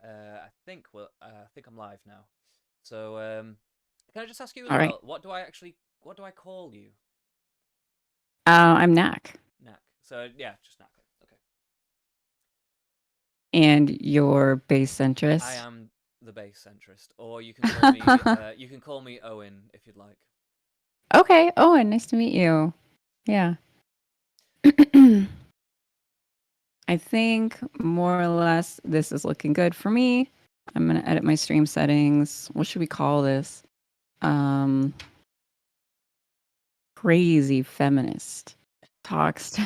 I think I'm live now. So, can I just ask you as All right. well? What do I call you? I'm Knack, Knack. So yeah, just Knack. Okay. and your base I centrist. am the base centrist, or you can call me Owen if you'd like. Okay. Oh, and nice to meet you. Yeah. I think more or less this is looking good for me. I'm gonna edit my stream settings. What should we call this? Um, Crazy feminist talks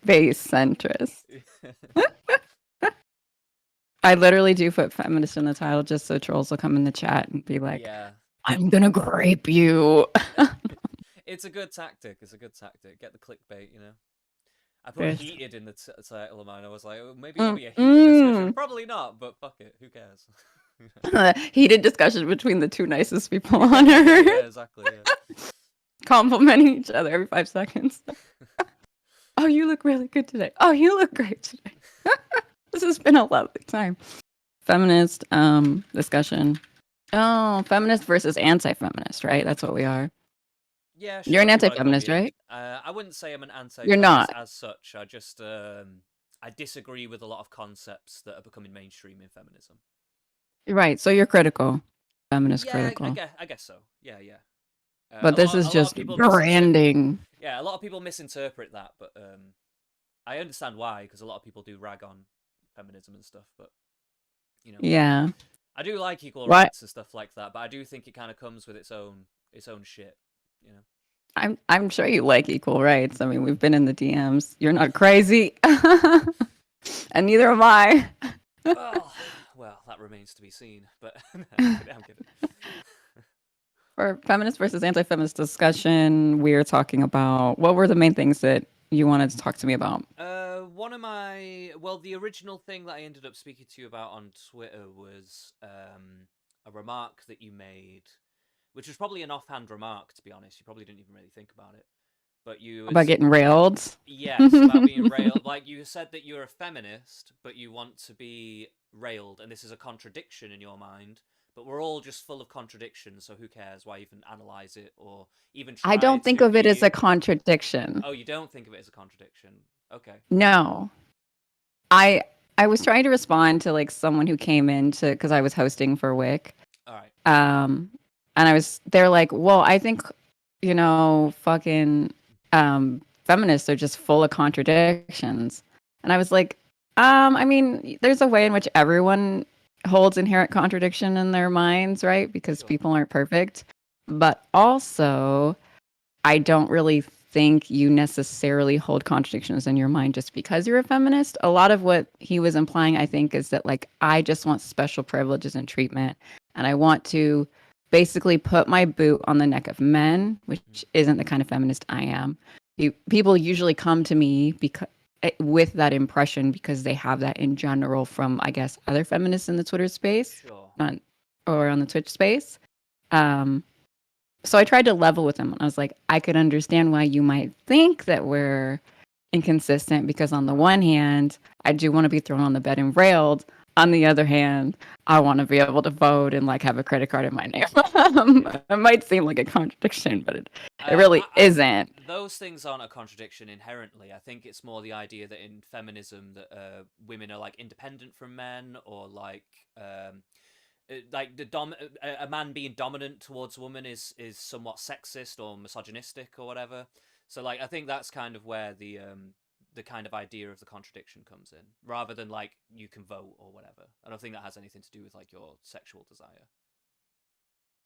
base centrist. I literally do put feminist in the title just so trolls will come in the chat and be like, Yeah. "I'm gonna grape you." It's a good tactic. It's a good tactic. Get the clickbait, you know. I put Fish. heated in the title of mine. I was like, oh, maybe it'll Mm, be a heated discussion. mm. Probably not, but fuck it. Who cares? Heated discussion between the two nicest people Yeah, on yeah, earth, exactly. complimenting each other every 5 seconds. Oh, you look really good today. Oh, you look great today. This has been a lovely time. Feminist discussion. Oh, feminist versus anti-feminist, right? That's what we are. Yeah, You're sure. an If you want to call me anti-feminist, it, right? I wouldn't say I'm an You're anti-feminist not. as such. I disagree with a lot of concepts that are becoming mainstream in feminism. Right. So you're critical. Feminist Yeah, critical. I guess so. Yeah, yeah. But this is A lot of just people misinterpret. branding. Yeah, a lot of people misinterpret that, but I understand why because a lot of people do rag on feminism and stuff. But you know, Yeah. I do like equal What? rights and stuff like that. But I do think it kind of comes with its own shit. You know. I'm sure you like equal rights. I mean, we've been in the DMs. You're not crazy. And neither am I. Oh, well, that remains to be seen. But no, I'm kidding. I'm kidding. For feminist versus anti-feminist discussion, we're talking about what were the main things that you wanted to talk to me about? The original thing that I ended up speaking to you about on Twitter was a remark that you made, which was probably an offhand remark, to be honest. You probably didn't even really think about it. But you About was, getting railed. yes, about being railed. Like you said that you're a feminist, but you want to be railed, and this is a contradiction in your mind. But we're all just full of contradictions, so who cares? Why even analyze it or even I try don't think to of it as view? a contradiction. Oh, you don't think of it as a contradiction? Okay. No. I I was trying to respond to like someone who came in to because I was hosting for Wick. All right. Um and they're like, well, I think, fucking feminists are just full of contradictions. And I was like, I mean, there's a way in which everyone holds inherent contradiction in their minds, right? Because Sure. people aren't perfect. But also, I don't really think you necessarily hold contradictions in your mind just because you're a feminist. A lot of what he was implying, I think, is that like I just want special privileges and treatment, and I want to basically put my boot on the neck of men, Mm. which isn't the kind of feminist I am. People usually come to me because with that impression because they have that in general from I guess other feminists in the Twitter space, Sure. on or on the Twitch space. Um, so I tried to level with him. I was like, I could understand why you might think that we're inconsistent because on the one hand, I do want to be thrown on the bed and railed. On the other hand, I want to be able to vote and like have a credit card in my name. Yeah. It might seem like a contradiction, but it Uh, really I, I, isn't. those things aren't a contradiction inherently. I think it's more the idea that in feminism that women are like independent from men, or like a man being dominant towards a woman is somewhat sexist or misogynistic or whatever. So like I think that's kind of where the kind of idea of the contradiction comes in, rather than like you can vote or whatever. I don't think that has anything to do with like your sexual desire.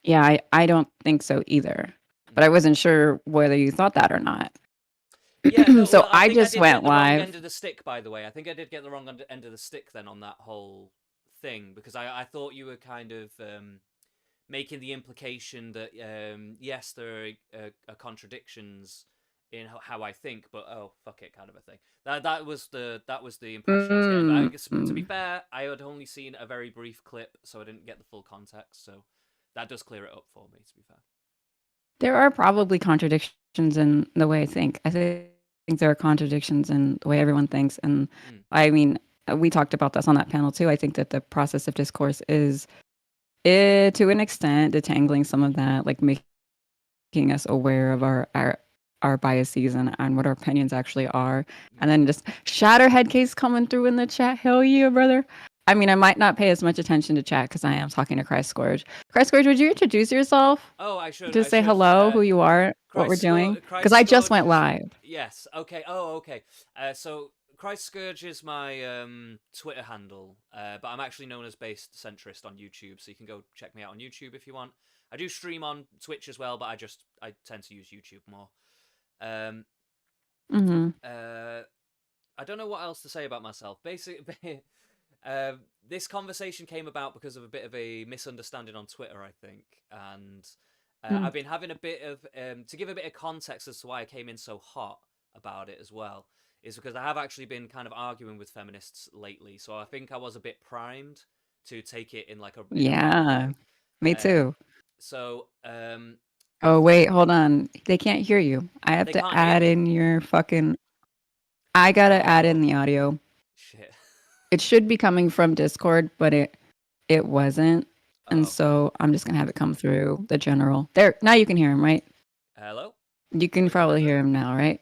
Yeah, I don't think so either. But I Mm. wasn't sure whether you thought that or not. Yeah, no, So well, I I think I just did get went the wrong live. end of the stick, by the way. I think I did get the wrong end of the stick then on that whole thing, because I thought you were kind of making the implication that, yes, there are contradictions in how I think, but oh, fuck it, kind of a thing. That was the impression I was getting. But I guess, to be Mm. fair, I had only seen a very brief clip, so I didn't get the full context, so that does clear it up for me, to be fair. There are probably contradictions in the way I think. I think there are contradictions in the way everyone thinks. And Mm. I mean, we talked about this on that panel too. I think that the process of discourse is, to an extent, detangling some of that, like making us aware of our biases and what our opinions actually are. And then just Shatterhead case coming through in the chat. Hell yeah, brother. I mean, I might not pay as much attention to chat because I am talking to Christ Scourge. Christ Scourge, would you introduce yourself? Oh, I should. Just say hello, who you are, what we're doing? Because Christ I just Scourge went is live. yes. Okay. Oh, okay. So Christ Scourge is my Twitter handle, but I'm actually known as Based Centrist on YouTube, so you can go check me out on YouTube if you want. I do stream on Twitch as well, but I tend to use YouTube more. Um, Mm-hmm. I don't know what else to say about myself. Basically, this conversation came about because of a bit of a misunderstanding on Twitter, I think, and I've been having a bit of to give a bit of context as to why I came in so hot about it as well. Is because I have actually been kind of arguing with feminists lately, so I think I was a bit primed to take it in like in a wrong Yeah, way. me Um, too. so Oh, wait, hold on. They can't hear you. I have they to can't hear add me. in your fucking. I gotta add in Oh the audio. shit. It should be coming from Discord, but it wasn't. And Oh, so I'm just gonna have it come through the general. There, now you can hear him, right? hello. You Are can we coming probably through? hear him now, right?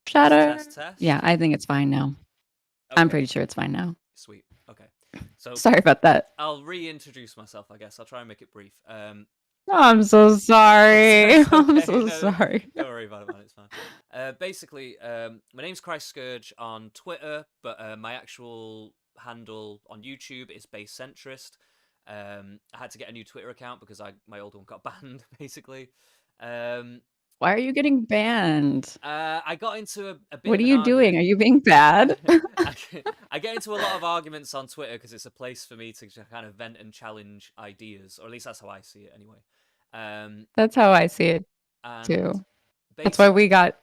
Test, Shatter. test, Yeah, test. I think it's fine now. I'm Okay, pretty sure it's fine now. sweet. Okay, so Sorry about that. I'll reintroduce myself. I guess I'll try and make it brief. I'm so sorry. It's I'm okay. so No, sorry. don't worry about it, man. It's fine. Basically, my name's Christ Scourge on Twitter, but my actual handle on YouTube is Base Centrist. I had to get a new Twitter account because my old one got banned, basically. Um, Why are you getting banned? I got into a bit What of are an you doing? argument. Are you being bad? I, I get into a lot of arguments on Twitter because it's a place for me to kind of vent and challenge ideas, or at least that's how I see it anyway. Um, That's how I see it and too. basic,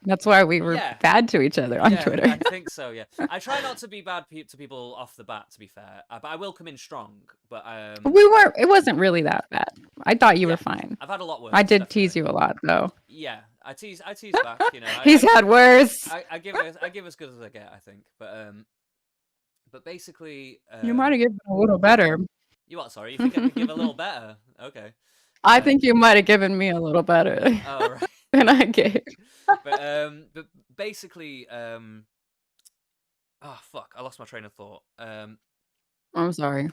That's why we were yeah, bad to each other on yeah, Twitter. I think so. Yeah, I try not to be bad to people off the bat, to be fair, but I will come in strong. But It wasn't really that bad. I thought you were yeah, fine. I've had a lot I worse, did tease definitely. you a lot though. Yeah, I tease back. You know, He's had worse. I give as good as I get, I think. But basically, You might have given a little better. you what? Sorry, you think I could give a little better? Okay. I Uh, think you might have given me a little better oh right. than I gave. But basically, oh fuck, I lost my train of thought. I'm sorry.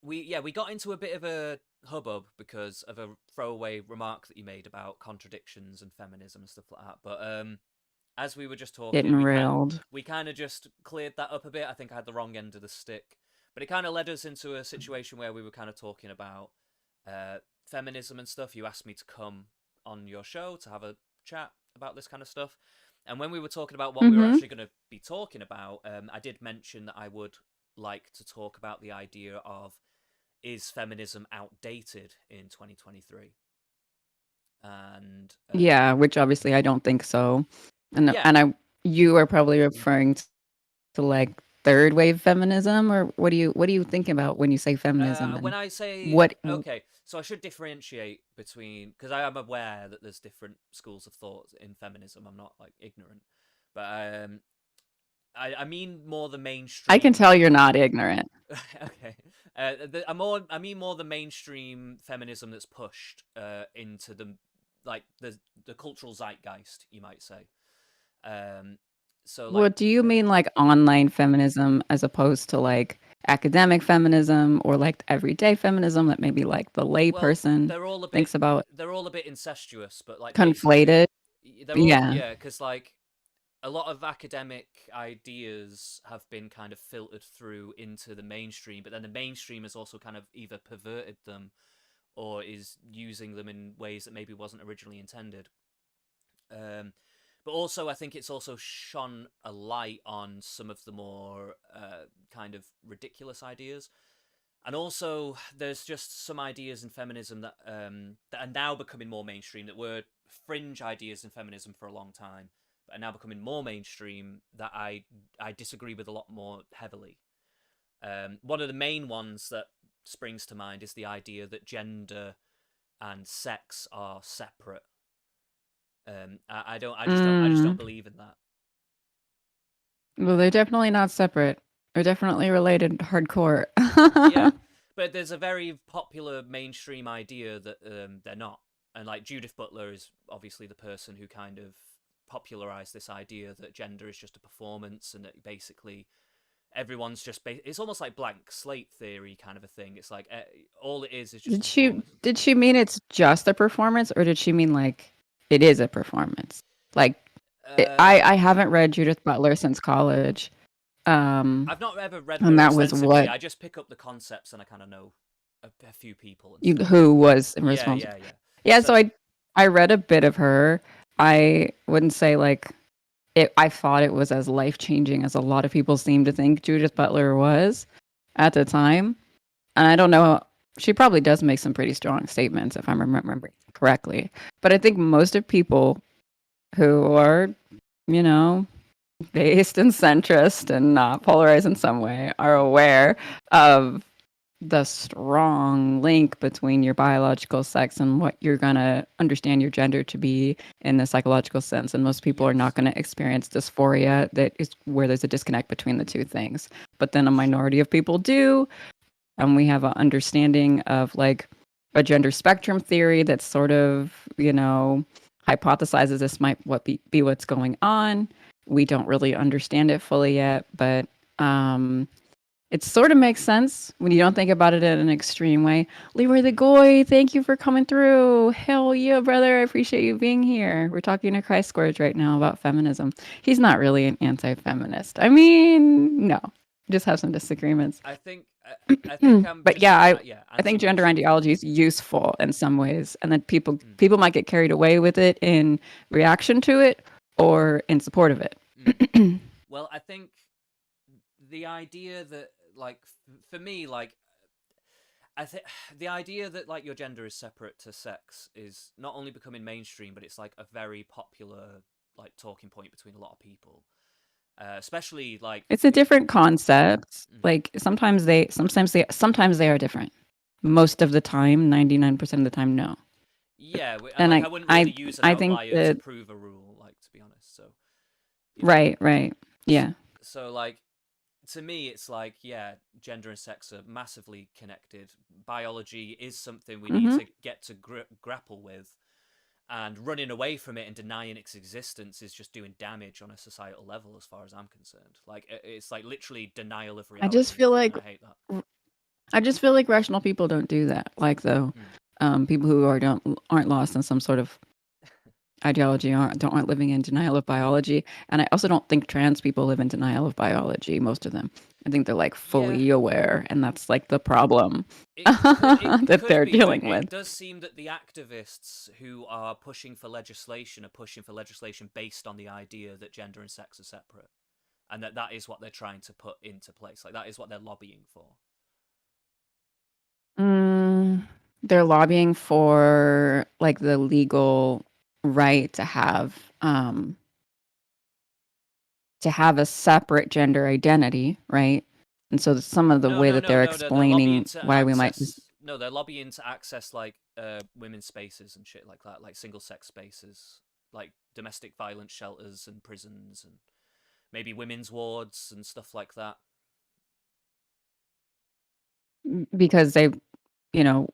We got into a bit of a hubbub because of a throwaway remark that you made about contradictions and feminism and stuff like that. But as we were just talking, Getting railed. we kind of just cleared that up a bit. I think I had the wrong end of the stick, but it kind of led us into a situation where we were kind of talking about feminism and stuff. You asked me to come on your show to have a chat about this kind of stuff. And when we were talking about what we were Mm-hmm. actually going to be talking about, I did mention that I would like to talk about the idea of, is feminism outdated in 2023? And Yeah, which obviously I don't think so. yeah, You are probably referring to like third wave feminism, or what do you think about when you say feminism when and I say what? okay, so I should differentiate between, because I am aware that there's different schools of thought in feminism. I'm not like ignorant, but I mean more the I can mainstream. tell you're not ignorant. Okay, I mean more the mainstream feminism that's pushed into the cultural zeitgeist, you might say. Um, so like, What do you mean, like online feminism as opposed to like academic feminism or like everyday feminism that maybe like the lay well, person thinks about they're all a bit incestuous, but like basically, conflated? they're all Yeah. yeah, because like a lot of academic ideas have been kind of filtered through into the mainstream, but then the mainstream has also kind of either perverted them or is using them in ways that maybe wasn't originally intended. Um, but also, I think it's also shone a light on some of the more kind of ridiculous ideas. And also, there's just some ideas in feminism that are now becoming more mainstream, that were fringe ideas in feminism for a long time, but are now becoming more mainstream, that I disagree with a lot more heavily. One of the main ones that springs to mind is the idea that gender and sex are separate. I just don't Mm. believe in that. Well, they're definitely not separate. They're definitely related hardcore. Yeah, but there's a very popular mainstream idea that they're not, and like Judith Butler is obviously the person who kind of popularized this idea that gender is just a performance, and that basically everyone's just it's almost like blank slate theory kind of a thing. It's like all it is just a Did she performance. did she mean it's just a performance, or did she mean like it is a performance? Like I Um, haven't read Judith Butler since college. Um I've not ever read and her that was extensively. what I just pick up the concepts and I kind of know a few people and you, stuff. who was Yeah, responsible. yeah, yeah. Yeah, So so I read a bit of her. I wouldn't say like it I thought it was as life-changing as a lot of people seem to think Judith mm, Butler was at the time. And I don't know, she probably does make some pretty strong statements if I'm remembering correctly. But I think most of people who are, you know, based and centrist and not polarized in some way are aware of the strong link between your biological sex and what you're going to understand your gender to be in the psychological sense. And most people are not yes, going to experience dysphoria that is where there's a disconnect between the two things. But then a sure. minority of people do. And we have an understanding of like a gender spectrum theory that sort of, hypothesizes this might be what's going on. We don't really understand it fully yet, but it sort of makes sense when you don't think about it in an extreme way. Leroy the Goy, thank you for coming through. Hell yeah, brother. I appreciate you being here. We're talking to Christ Scourge right now about feminism. He's not really an anti feminist. I mean, no, just have some disagreements. I think I think I'm But just yeah, yeah I anti think gender mainstream. ideology is useful in some ways, and that people Mm, people might get carried away with it in reaction to it or in support of it. mm. Well, I think the idea that like for me like I think the idea that like your gender is separate to sex is not only becoming mainstream, but it's like a very popular like talking point between a lot of people, especially like It's a different concept. mm, Like sometimes they are different. Most of the time, 99% of the time, no. yeah, and And like I wouldn't really use an I think outlier to that prove a rule, like to be honest. So you know, right, so, yeah. so like to me, it's like yeah, gender and sex are massively connected. Biology is something we need Hmm. to get to grapple with, and running away from it and denying its existence is just doing damage on a societal level as far as I'm concerned. Like it's like literally denial of I just reality, feel and like I hate that. I just feel like rational people don't do that. Like though, Mm. people who aren't lost in some sort of ideology aren't living in denial of biology. And I also don't think trans people live in denial of biology. Most of them, I think they're like Yeah, fully aware, and that's like the problem it that could they're be, but dealing with. it does seem that the activists who are pushing for legislation are pushing for legislation based on the idea that gender and sex are separate, and that is what they're trying to put into place. Like that is what they're lobbying for. Mm, they're lobbying for like the legal right to have a separate gender identity, right? And so some of the No, way no, that no, they're no, no. They're lobbying explaining to why we might access. No, they're lobbying to access like women's spaces and shit like that, like single sex spaces, like domestic violence shelters and prisons, and maybe women's wards and stuff like that. because they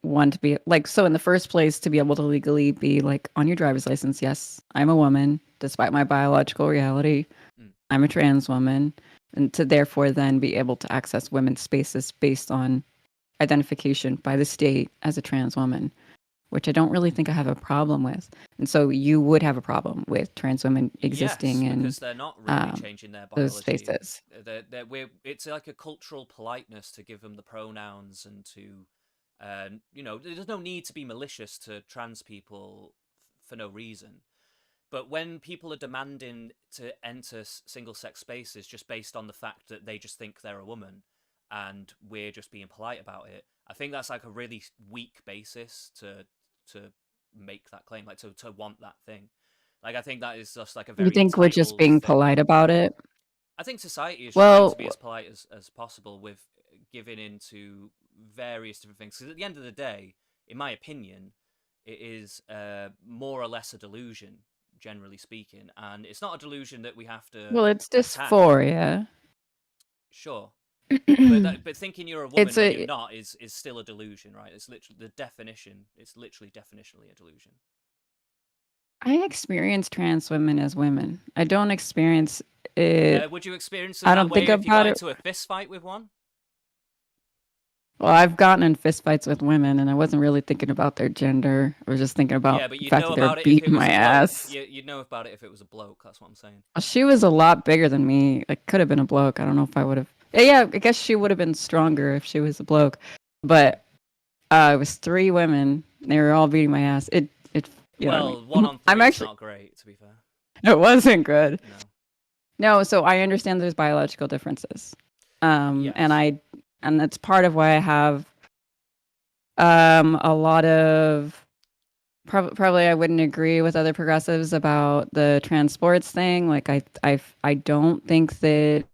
want to be like, so in the first place, to be able to legally be like on your driver's license, yes, I'm a woman, despite my biological reality, Mm. I'm a trans woman, and to therefore then be able to access women's spaces based on identification by the state as a trans woman, which I don't really think I have a problem with. And so you would have a problem with trans women Yes, existing in because they're not really um, changing their those biology. spaces. It's like a cultural politeness to give them the pronouns and to, there's no need to be malicious to trans people for no reason. But when people are demanding to enter single sex spaces just based on the fact that they just think they're a woman and we're just being polite about it, I think that's like a really weak basis to make that claim, like to want that thing. Like I think that is just like a You very think we're just entitled being thing. polite about it? I think society is trying to be as Well, polite as possible with giving into various different things. Because at the end of the day, in my opinion, it is more or less a delusion. generally speaking, and it's not a delusion that we have to Well, it's attack. dysphoria. Sure, it's but thinking you're a woman when you're a not is still a delusion, right? It's literally the definition. It's literally definitionally a delusion. I experience trans women as women. I don't experience it. Would you experience them I that don't way think if you got about it. into a fist fight with one? Well, I've gotten in fistfights with women, and I wasn't really thinking about their gender. I was just thinking about Yeah, but the you'd fact know that they're about it if it beating was my a bloke. ass. You'd know about it if it was a bloke. That's what I'm saying. Well, she was a lot bigger than me. It could have been a bloke. I don't know if I would have. Yeah, I guess she would have been stronger if she was a bloke. But it was three women. They were all beating my ass. You know what I Well, one mean? on I'm three is actually. not great, to be fair. It wasn't good. No. No, so I understand there's biological differences. And Yes. that's part of why I have a lot of probably I wouldn't agree with other progressives about the trans sports thing. Like I don't think that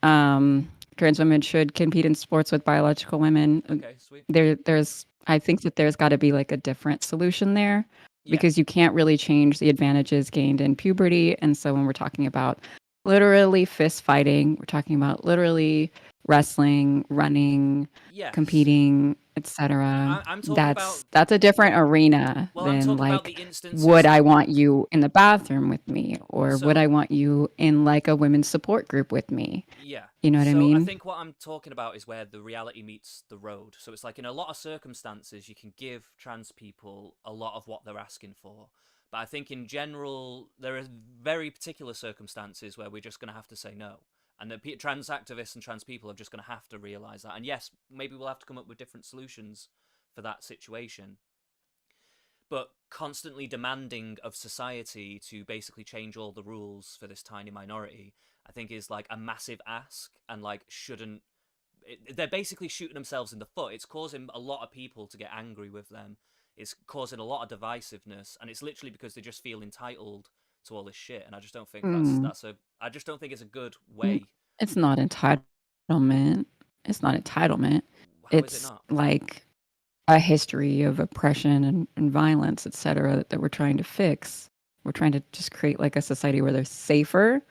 trans women should compete in sports with biological women. Okay, sweet. There's I think that there's got to be like a different solution there Yeah. because you can't really change the advantages gained in puberty. And so when we're talking about literally fist fighting, we're talking about literally wrestling, running, Yes. competing, etc. I'm talking about. That's a different arena Well, I'm than talking about the like instances. would I want you in the bathroom with me or would I So want you in like a women's support group with me? yeah. You know what I So I mean? think what I'm talking about is where the reality meets the road. So it's like in a lot of circumstances, you can give trans people a lot of what they're asking for. But I think in general, there are very particular circumstances where we're just going to have to say no. And the trans activists and trans people are just going to have to realize that. And yes, maybe we'll have to come up with different solutions for that situation. But constantly demanding of society to basically change all the rules for this tiny minority, I think is like a massive ask and like shouldn't. They're basically shooting themselves in the foot. It's causing a lot of people to get angry with them. It's causing a lot of divisiveness, and it's literally because they just feel entitled to all this shit. And I just don't think Mm. I just don't think it's a good Mm, way. it's not entitlement. It's not entitlement. How is it It's not? like a history of oppression and violence, etc., that we're trying to fix. We're trying to just create like a society where they're safer.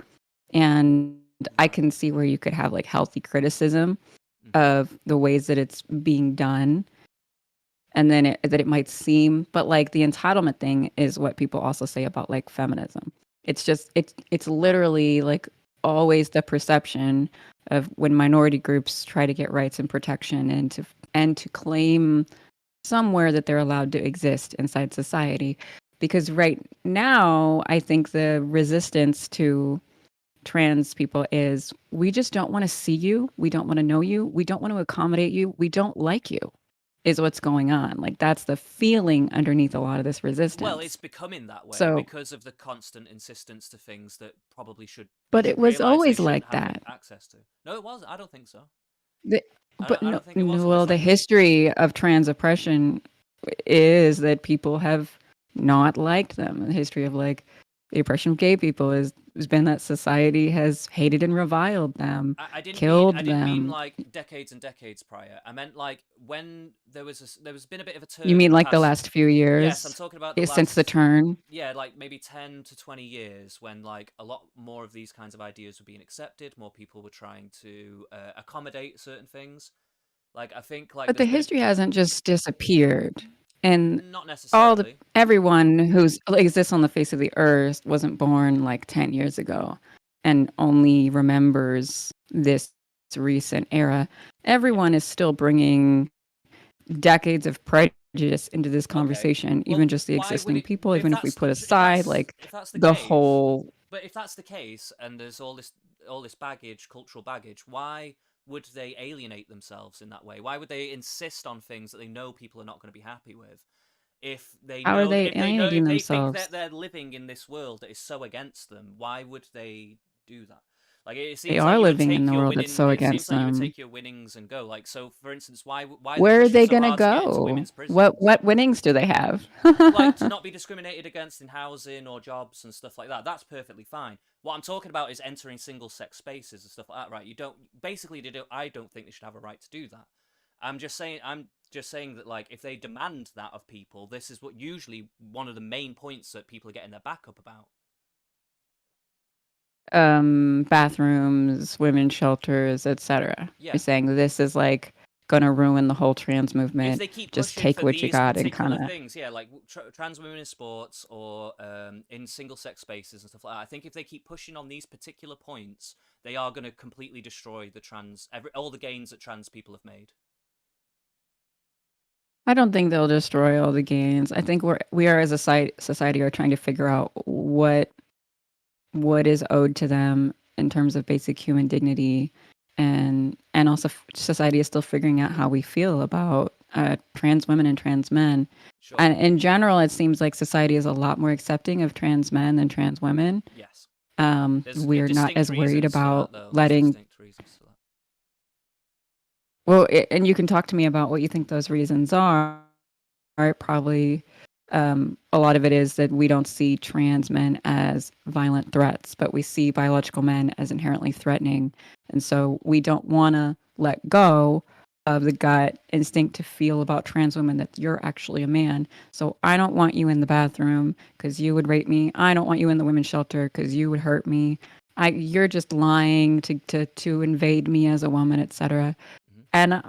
And I Right. can see where you could have like healthy criticism Mm-hmm. of the ways that it's being done and then that it might seem, but like the entitlement thing is what people also say about like feminism. It's just it's Right. literally like always the perception of when minority groups try to get rights and protection and to claim somewhere that they're allowed to exist inside society. Because right now, I think the resistance to trans people is we just don't want to see you. We don't want to know you. We don't want to accommodate you. We don't like you, is what's going on. Like that's the feeling underneath a lot of this Well, it's resistance. becoming that way So, because of the constant insistence to things that probably should they but should it was realize they always shouldn't like have that. access to. No, it was. I don't think so. The, but I no, don't think it was no, always well, the like that. history of trans oppression is that people have not liked them. The history of like the oppression of gay people has been that society has hated and reviled them, I killed didn't mean them. like decades and decades prior. I meant like when there's been a bit of a You turn in mean the like the past. last few Yes, I'm years? talking about the Since the last, turn? yeah, like maybe 10 to 20 years when like a lot more of these kinds of ideas were being accepted, more people were trying to accommodate certain things. Like I think like But the there's been a history hasn't just disappeared. And not all the necessarily. everyone who's exists on the face of the earth wasn't born like 10 years ago and only remembers this recent era. Yeah. Everyone is still bringing decades of prejudice into this Okay. conversation, even Well, just the why would existing it people, even if we put aside like if that's the the case? whole. But if that's the case, and there's all this baggage, cultural baggage, why would they alienate themselves in that way? Why would they insist on things that they know people are not going to be happy with? How are they If alienating they think that themselves? they're living in this world that is so against them, why would they do that? Like it They seems like are you would living in take the your world that's winning. so It seems against like you would them. take your winnings and go. Like so, for instance, why are they Where are pushing they so gonna hard to get into go? women's prisons? What winnings do they have? Like to not be discriminated against in housing or jobs and stuff like that. That's perfectly fine. What I'm talking about is entering single sex spaces and stuff like that, right? You don't basically I don't think they should have a right to do that. I'm just saying that like if they demand that of people, this is what usually one of the main points that people are getting their back up about. Bathrooms, women's shelters, etc. You're Yeah. saying this is like gonna ruin the whole trans If movement. they keep Just pushing take for what you these got and kind particular of. things, yeah, like trans women in sports or in single sex spaces and stuff like that, I think if they keep pushing on these particular points, they are going to completely destroy all the gains that trans people have made. I don't think they'll destroy all the gains. I think we are as a society are trying to figure out what is owed to them in terms of basic human dignity, and also society is still figuring out how we feel about trans women and trans men. Sure. And in general, it seems like society is a lot more accepting of trans men than trans women. Yes. There's We're not distinct as worried reasons for that, about though. There's letting. distinct reasons for that. Well, and you can talk to me about what you think those reasons are. Probably a lot of it is that we don't see trans men as violent threats, but we see biological men as inherently threatening. And so we don't want to let go of the gut instinct to feel about trans women that you're actually a man. So I don't want you in the bathroom because you would rape me. I don't want you in the women's shelter because you would hurt me. You're just lying to invade me as a woman, etc. Hmm. And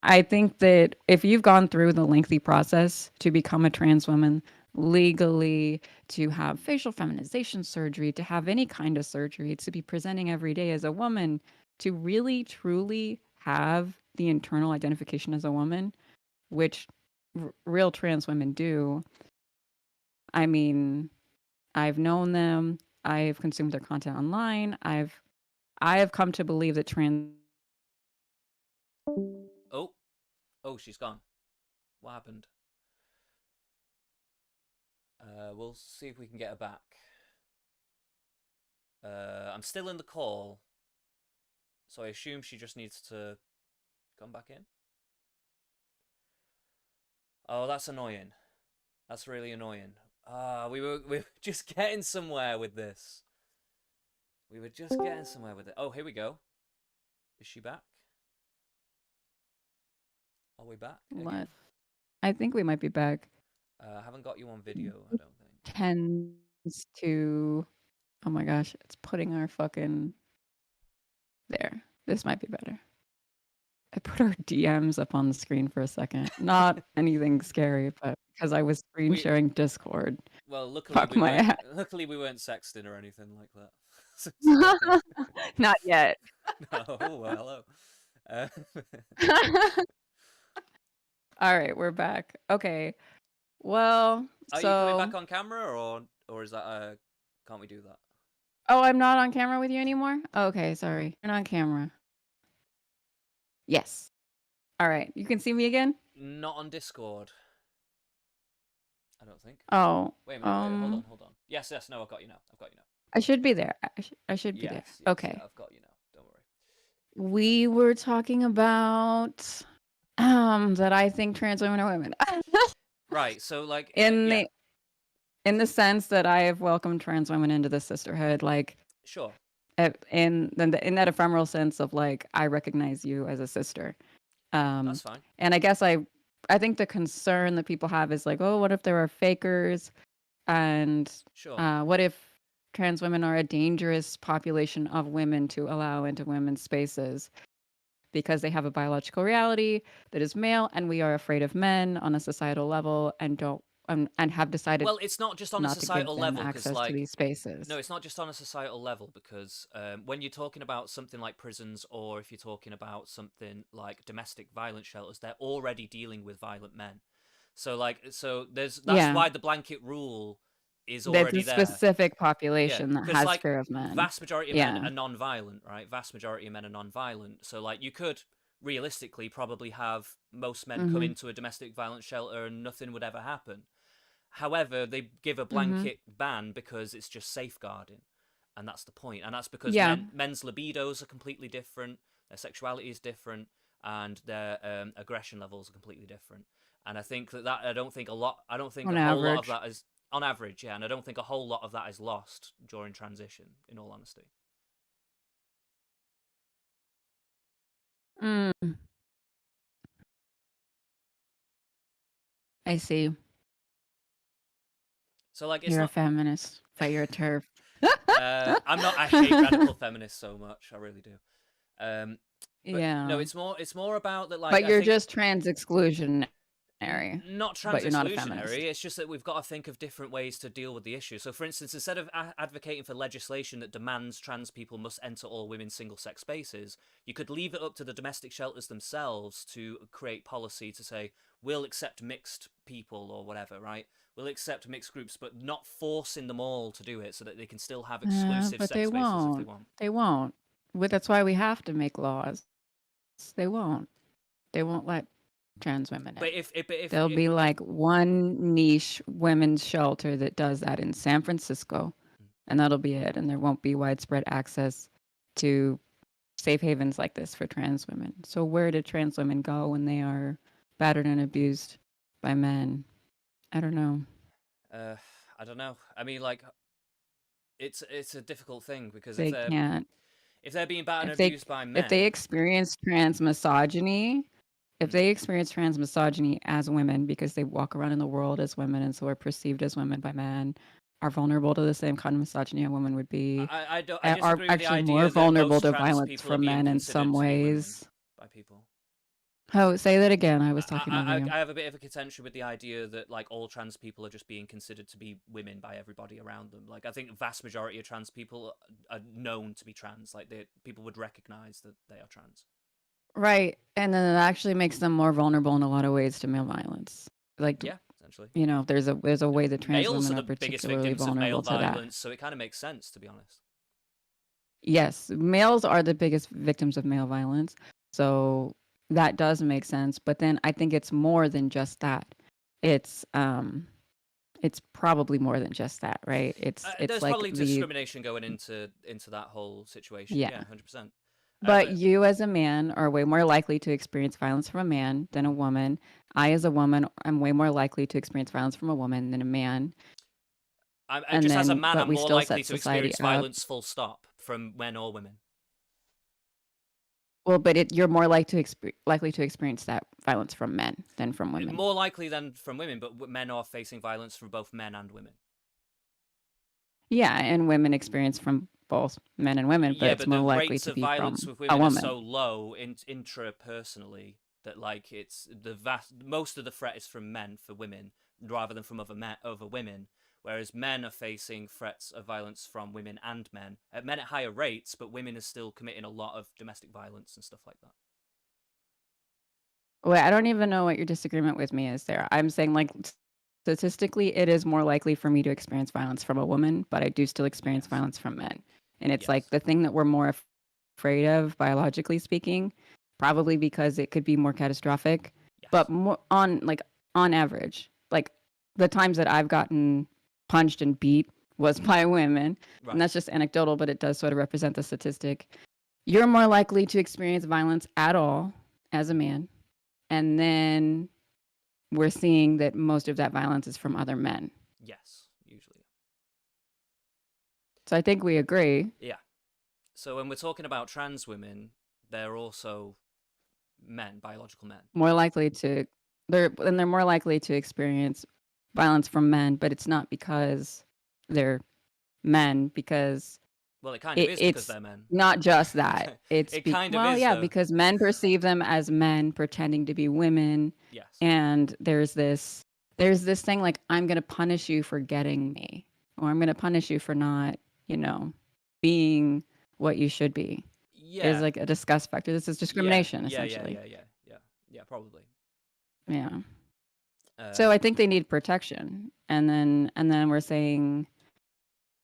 I think that if you've gone through the lengthy process to become a trans woman legally, to have facial feminization surgery, to have any kind of surgery, to be presenting every day as a woman, to really truly have the internal identification as a woman, which real trans women do. I mean, I've known them. I've consumed their content online. I have come to believe that trans. Oh, oh, she's gone. What happened? We'll see if we can get her back. I'm still in the call, so I assume she just needs to come back in. Oh, that's annoying. That's really annoying. We were just getting somewhere with this. We were just getting somewhere with it. Oh, here we go. Is she back? Are we back again? What? I think we might be back. I haven't got you on video, I don't think. Tends to. Oh my gosh, it's putting our fucking. There. This might be better. I put our DMs up on the screen for a second. Not anything scary, but because I was screen We sharing Discord. well, luckily Fuck we my weren't. ass. Luckily we weren't sexting or anything like that. It's fine. Not yet. No, well, hello. Uh, All right, we're back. Okay. Well, are you coming back so. on camera or is that can't we do that? Oh, I'm not on camera with you anymore? Okay, sorry. You're not on camera. Yes. All right. You can see me again? Not on Discord. I don't think. Oh, Wait a minute. Wait. Hold on. Yes. Yes. No. I've got you now. I've got you now. I should be there. I should be there. Yes. Yes. Yeah. Okay. I've got you now. Don't worry. We were talking about that I think trans women are women. Right. So like, in yeah. the in the sense that I have welcomed trans women into the sisterhood, like Sure. in that ephemeral sense of like I recognize you as a sister. That's fine. And I think the concern that people have is like, oh, what if there are fakers? And Sure. what if trans women are a dangerous population of women to allow into women's spaces because they have a biological reality that is male, and we are afraid of men on a societal level and don't and have decided Well, it's not just on a not to give societal them level because access to like these spaces. no, it's not just on a societal level because when you're talking about something like prisons or if you're talking about something like domestic violence shelters, they're already dealing with violent men. So that's Yeah, why the blanket rule is that's a already there. specific Yeah, population that because has like fear of men. vast majority of men Yeah. are non-violent, right? Vast majority of men are non-violent. So like you could realistically probably have most men come Mhm. into a domestic violence shelter and nothing would ever happen. However, they give a Mhm. blanket ban because it's just safeguarding, and that's the point. And that's because Yeah. men's libidos are completely different, their sexuality is different, and their aggression levels are completely different. And I think that I don't think a lot. I don't think On a whole lot of average. that is on average, yeah. And I don't think a whole lot of that is lost during transition. In all honesty, Mm. I see. So like, it's You're a not. feminist, but you're a turf. I'm not. I hate radical feminists so much. I really do. Um, but no, Yeah. it's more about that. Like, But I you're think just trans exclusionary, not but trans you're not a exclusionary. feminist. It's just that we've got to think of different ways to deal with the issue. So, for instance, instead of advocating for legislation that demands trans people must enter all women's single sex spaces, you could leave it up to the domestic shelters themselves to create policy to say, we'll accept mixed people or whatever, right? We'll accept mixed groups, but not forcing them all to do it so that they can still have exclusive But sex they spaces if they won't. want. They won't. Well, that's why we have to make laws. They won't. They won't let trans women in. But if There'll be like one niche women's shelter that does that in San Francisco, and that'll be it. And there won't be widespread access to safe havens like this for trans women. So where do trans women go when they are battered and abused by men? I don't know. I don't know. I mean, like, it's a difficult thing because They can't. if they're being battered If and they abused by if they men, experience trans misogyny, if mm, they experience trans misogyny as women because they walk around in the world as women and so are perceived as women by men, are vulnerable to the same kind of misogyny a woman would be, I don't I are disagree with the actually more idea that vulnerable most to trans violence people are from being men in some considered to be women ways. by people. Oh, say that again. I was talking over you. I have a bit of a contention with the idea that like all trans people are just being considered to be women by everybody around them. Like I think the vast majority of trans people are known to be trans. Like people would recognize that they are trans. Right. And then it actually makes them more vulnerable in a lot of ways to male violence. Like, Yeah, essentially. there's a way that trans Males are women are the biggest particularly victims of male vulnerable to that. violence, so it kind of makes sense to be honest. Yes, males are the biggest victims of male violence. So that does make sense, but then I think it's more than just that. It's it's probably more than just that, right? It's There's like probably the discrimination going into that whole situation. yeah. Yeah, 100%. But But you as a man are way more likely to experience violence from a man than a woman. I as a woman am way more likely to experience violence from a woman than a man. And just as a then man, but I'm we more still likely set to society experience up. violence. Full stop, from men or women. Well, but you're more likely to experience that violence from men than from women. More likely than from women, but men are facing violence from both men and women. Yeah, and women experience from both men and women, but Yeah, it's but more the likely rates to of be violence from with a women are woman. so low intrapersonally that like it's the most of the threat is from men for women rather than from over women. Whereas men are facing threats of violence from women and men, men at higher rates, but women are still committing a lot of domestic violence and stuff like that. Wait, I don't even know what your disagreement with me is there. I'm saying like statistically it is more likely for me to experience violence from a woman, but I do still experience Yes, violence from men. And it's like yes, the thing that we're more afraid of biologically speaking, probably because it could be more catastrophic, yes, but more on average, like the times that I've gotten punched and beat was by women, and right. that's just anecdotal, but it does sort of represent the statistic. You're more likely to experience violence at all as a man, and then we're seeing that most of that violence is from other men. Yes, usually. So I think we agree. Yeah. So when we're talking about trans women, they're also men, biological men. More likely to they're more likely to experience violence from men, but it's not because they're men, because Well, it kind of is because it's they're men. not just that. It kind of Well, is yeah, though. because men perceive them as men pretending to be women, Yes. and there's this thing like I'm going to punish you for getting me, or I'm going to punish you for not, you know, being what you should be. There's Yeah. like a disgust factor. This is Yeah. discrimination Yeah. Yeah. essentially. Yeah. Yeah. Yeah. Yeah. Probably. Yeah. So Um. I think they need protection. And then we're saying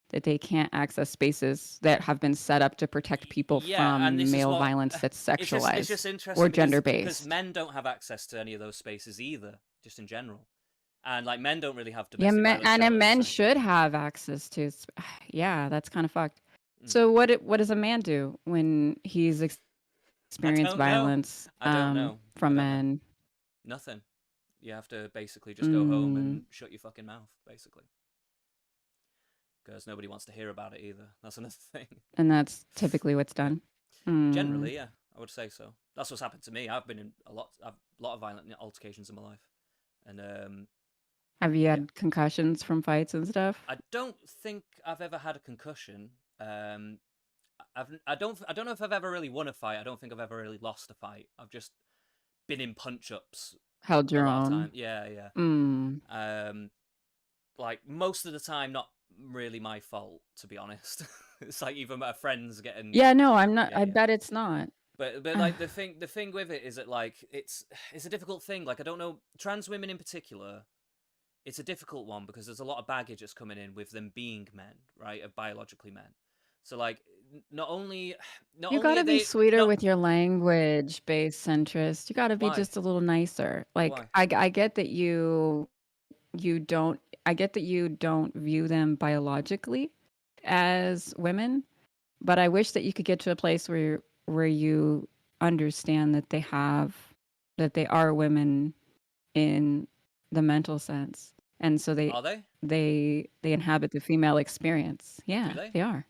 that they can't access spaces that have been set up to protect people Yeah, and from this is male what violence that's it's just sexualized or interesting gender because based. men don't have access to any of those spaces either, just in general, and like men don't really have Yeah, domestic violence and a shelters men or anything. should have access to. Yeah, that's kind of fucked. Mm. So what does a man do when he's I experienced don't know. violence I don't know. I from don't know. men? Nothing. You have to basically just go home Mm, and shut your fucking mouth, basically, because nobody wants to hear about it either. That's another thing. and that's typically what's done. Mm, Generally, yeah, I would say so. That's what's happened to me. I've been in a lot of violent altercations in my life, And Have you yeah, had concussions from fights and stuff? I don't think I've ever had a concussion. I don't know if I've ever really won a fight. I don't think I've ever really lost a fight. I've just been in punch ups Held a your lot of own? time. Yeah, yeah. Mm. Like most of the time, not really my fault, to be honest. It's like even my friends getting, Yeah, no, I'm not. yeah, I yeah. bet it's not. But like the thing with it is that like it's a difficult thing. Like I don't know, trans women in particular, it's a difficult one because there's a lot of baggage that's coming in with them being men, right? Of biologically men. So like not only not You only are gotta be they sweeter not with your language, base centrist. You gotta be why just a little nicer. Like why I get that you don't. I get that you don't view them biologically as women, but I wish that you could get to a place where you understand that they are women in the mental sense, and so are they? they inhabit the female experience. Do Yeah, they? they are.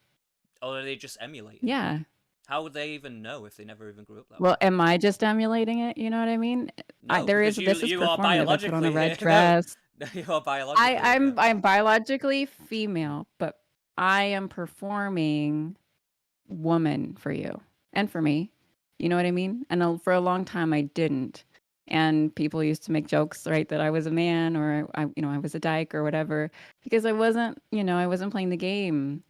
Or are they just emulating it? Yeah. How would they even know if they never even grew up that way? Well, am I just emulating it? You know what I mean? No, There is because this is you are performative. I put on a biologically red no, dress. no, you are biologically yeah. I'm biologically female, but I am performing woman for you and for me. You know what I mean? And for a long time, I didn't. And people used to make jokes, right, that I was a man or I was a dyke or whatever because I wasn't playing the game.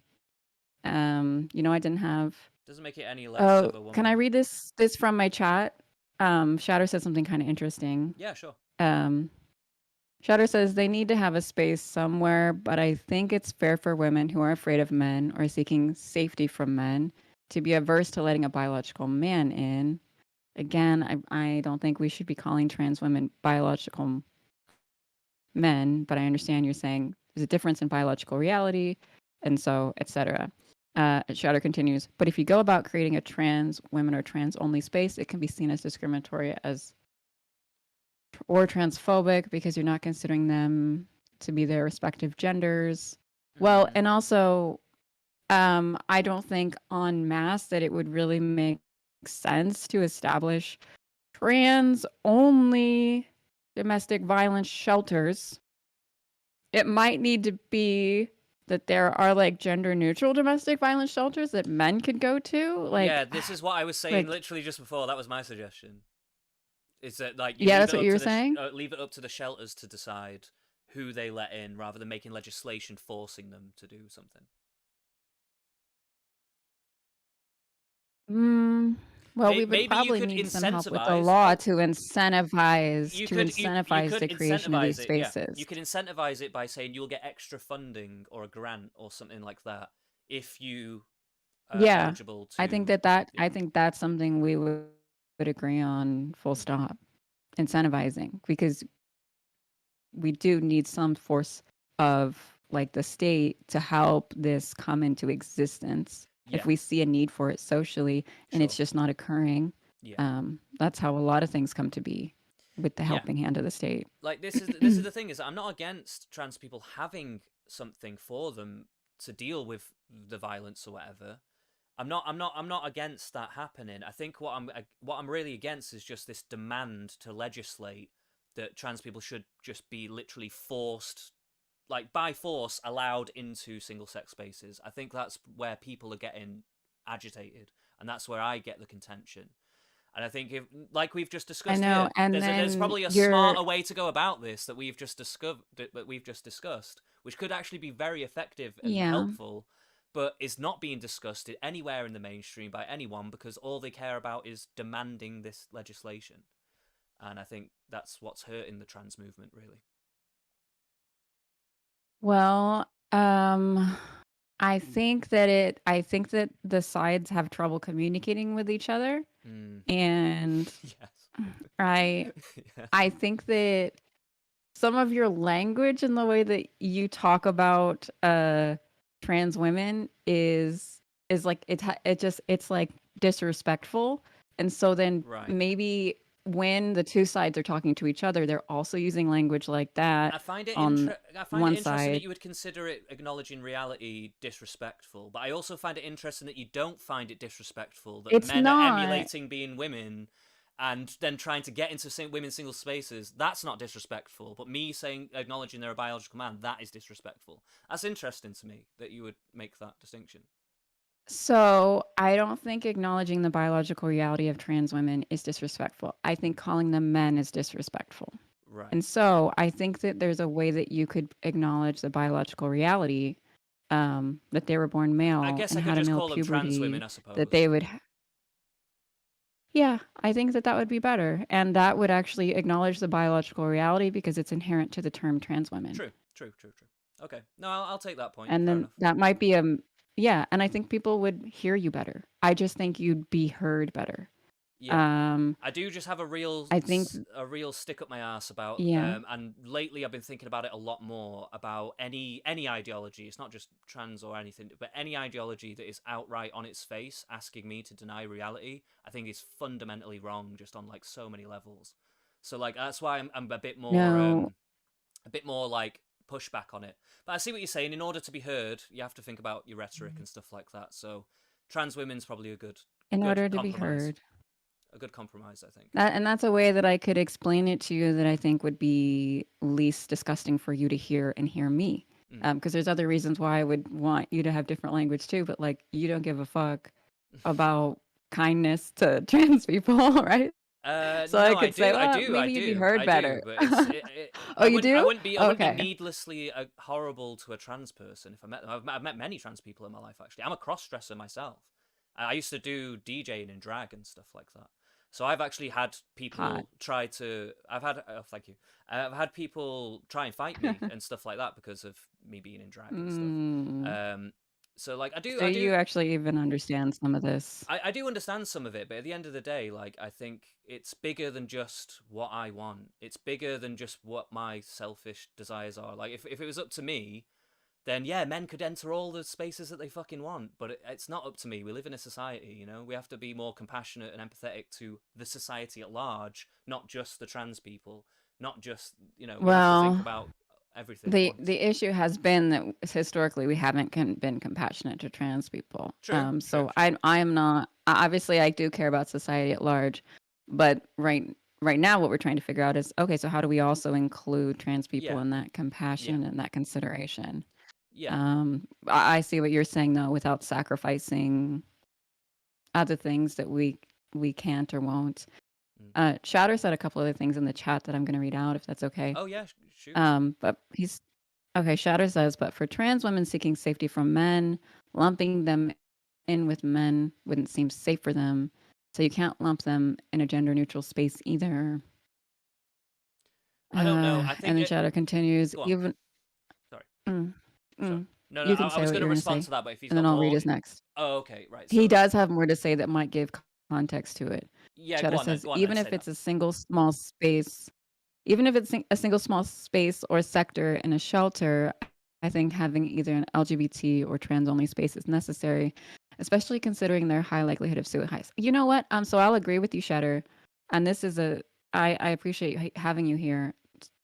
I didn't have. Doesn't make it any less Oh, of a can I woman. read this from my chat? Shadow said something kind of interesting. Yeah, sure. Um, Shadow says they need to have a space somewhere, but I think it's fair for women who are afraid of men or seeking safety from men to be averse to letting a biological man in. Again, I don't think we should be calling trans women biological men, but I understand you're saying there's a difference in biological reality, and so, etc. Shadow continues, but if you go about creating a trans women or trans only space, it can be seen as discriminatory or transphobic because you're not considering them to be their respective genders. Well, Mm, and also, I don't think en masse that it would really make sense to establish trans only domestic violence shelters. It might need to be that there are like gender neutral domestic violence shelters that men could go to. yeah, this is what I was saying Like, literally just before. That was my suggestion. Is that like you yeah, leave that's it what up you to were the saying. leave it up to the shelters to decide who they let in, rather than making legislation forcing them to do something. Mm, well, we would Maybe you probably could need some help with the incentivize. law to incentivize You the could creation of these incentivize it. Yeah, spaces. you could incentivize it by saying you'll get extra funding or a grant or something like that if you are Yeah, eligible to. I Yeah, think that's something we would agree on. Full mm, stop. Incentivizing because we do need some force of like the state to help this come into existence if yeah, we see a need for it socially and it's sure. just not occurring. Yeah, That's how a lot of things come to be with the yeah. helping hand of the state. Like this is the thing, is that I'm not against trans people having something for them to deal with the violence or whatever. I'm not against that happening. I think what I'm really against is just this demand to legislate that trans people should just be literally forced, like by force allowed into single sex spaces. I think that's where people are getting agitated, and that's where I get the contention. And I think, if, like we've just I discussed know. here, And there's then probably a you're, smarter way to go about this that we've just discovered, that we've just discussed, which could actually be very effective and yeah. helpful, but is not being discussed anywhere in the mainstream by anyone because all they care about is demanding this legislation. And I think that's what's hurting the trans movement, really. Well, I think that the sides have trouble communicating with each other. Mm. And Yes. I Yeah. I think that some of your language and the way that you talk about trans women is like it's like disrespectful, and so then Right. maybe when the two sides are talking to each other they're also using language like that on I find it one interesting that side. you would consider it acknowledging reality disrespectful, but I also find it interesting that you don't find it disrespectful that It's men are not. emulating being women and then trying to get into women's single spaces, that's not disrespectful. But me saying, acknowledging they're a biological man, that is disrespectful. That's interesting to me that you would make that distinction. So I don't think acknowledging the biological reality of trans women is disrespectful. I think calling them men is disrespectful. Right. And so I think that there's a way that you could acknowledge the biological reality, that they were born I male guess and I could had a just male call them trans women, puberty, I that suppose. they would. Yeah, I think that that would be better. And that would actually acknowledge the biological reality because it's inherent to the term trans women. True, true, true, true. Okay, no, I'll take that point. And Fair then enough. that might be a, yeah, and I think people would hear you better. I just think you'd be heard better. Yeah, Um, I do just have I think, a real stick up my ass about, yeah, and lately I've been thinking about it a lot more about any ideology. It's not just trans or anything, but any ideology that is outright on its face asking me to deny reality, I think is fundamentally wrong, just on like so many levels. So like that's why I'm no, a bit more like pushback on it. But I see what you're saying. In order to be heard, you have to think about your rhetoric and stuff like that. So trans women's probably in good order to be compromise. heard. A good compromise, I think. That, and that's a way that I could explain it to you that I think would be least disgusting for you to hear and hear me. Mm. Because there's other reasons why I would want you to have different language too, but like you don't give a fuck about kindness to trans people, right? So I No, I could say, do, well, maybe you'd be heard I do, better. but Oh, you do? I wouldn't be Okay. needlessly horrible to a trans person if I met them. I've met many trans people in my life actually. I'm a cross dresser myself. I used to do DJing and drag and stuff like that. So I've actually had Hot. people try to. I've had. Oh, thank you. I've had people try and fight me and stuff like that because of me being in drag and stuff. Mm. Um, so like So you actually even understand some of this. I do understand some of it, but at the end of the day, like I think it's bigger than just what I want. It's bigger than just what my selfish desires are. Like if it was up to me, then yeah, men could enter all the spaces that they fucking want. But it's not up to me. We live in a society, you know. We have to be more compassionate and empathetic to the society at large, not just the trans people, not just we have to think Well, about everything at once. the issue has been that historically we haven't been compassionate to trans people. True, true, So true. I am not. Obviously, I do care about society at large, but right now, what we're trying to figure out is okay. So how do we also include trans people Yeah, in that yeah, compassion and that consideration? yeah. I see what you're saying though, without sacrificing other things that we can't or won't. Mm. Shatter said a couple other things in the chat that I'm going to read out if that's okay. Oh yeah, shoot. But he's okay. Shatter says, but for trans women seeking safety from men, lumping them in with men wouldn't seem safe for them. So you can't lump them in a gender neutral space either. I don't know. I And think then it. Shadow continues, Go on. even Sorry. mm, Sorry. mm. No, no. You can I say was what going to you're gonna respond say, to that, but if he's and then got I'll read more, his next. oh, okay, right. He So, does have more to say that might give context to it. yeah, go Shadow on then. says, Go on then. even Say if that. it's a single small space, even if it's a single small space or sector in a shelter, I think having either an LGBT or trans only space is necessary, especially considering their high likelihood of suicides. You know what? So I'll agree with you, Shatter. And this is I appreciate having you here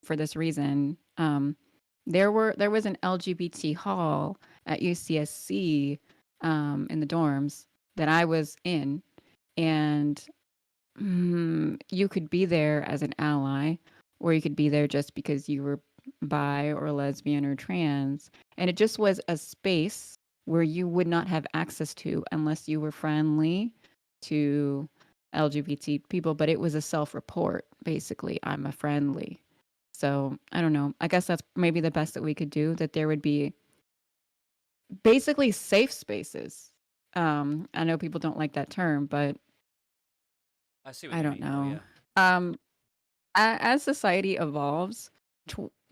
for this reason. There was an LGBT hall at UCSC in the dorms that I was in, and you could be there as an ally, or you could be there just because you were bi or lesbian or trans. And it just was a space where you would not have access to unless you were friendly to LGBT people. But it was a self report, basically. I'm a friendly. So I don't know. I guess that's maybe the best that we could do, that there would be basically safe spaces. I know people don't like that term, but I see what I you don't mean, though. know. Yeah. Um, as society evolves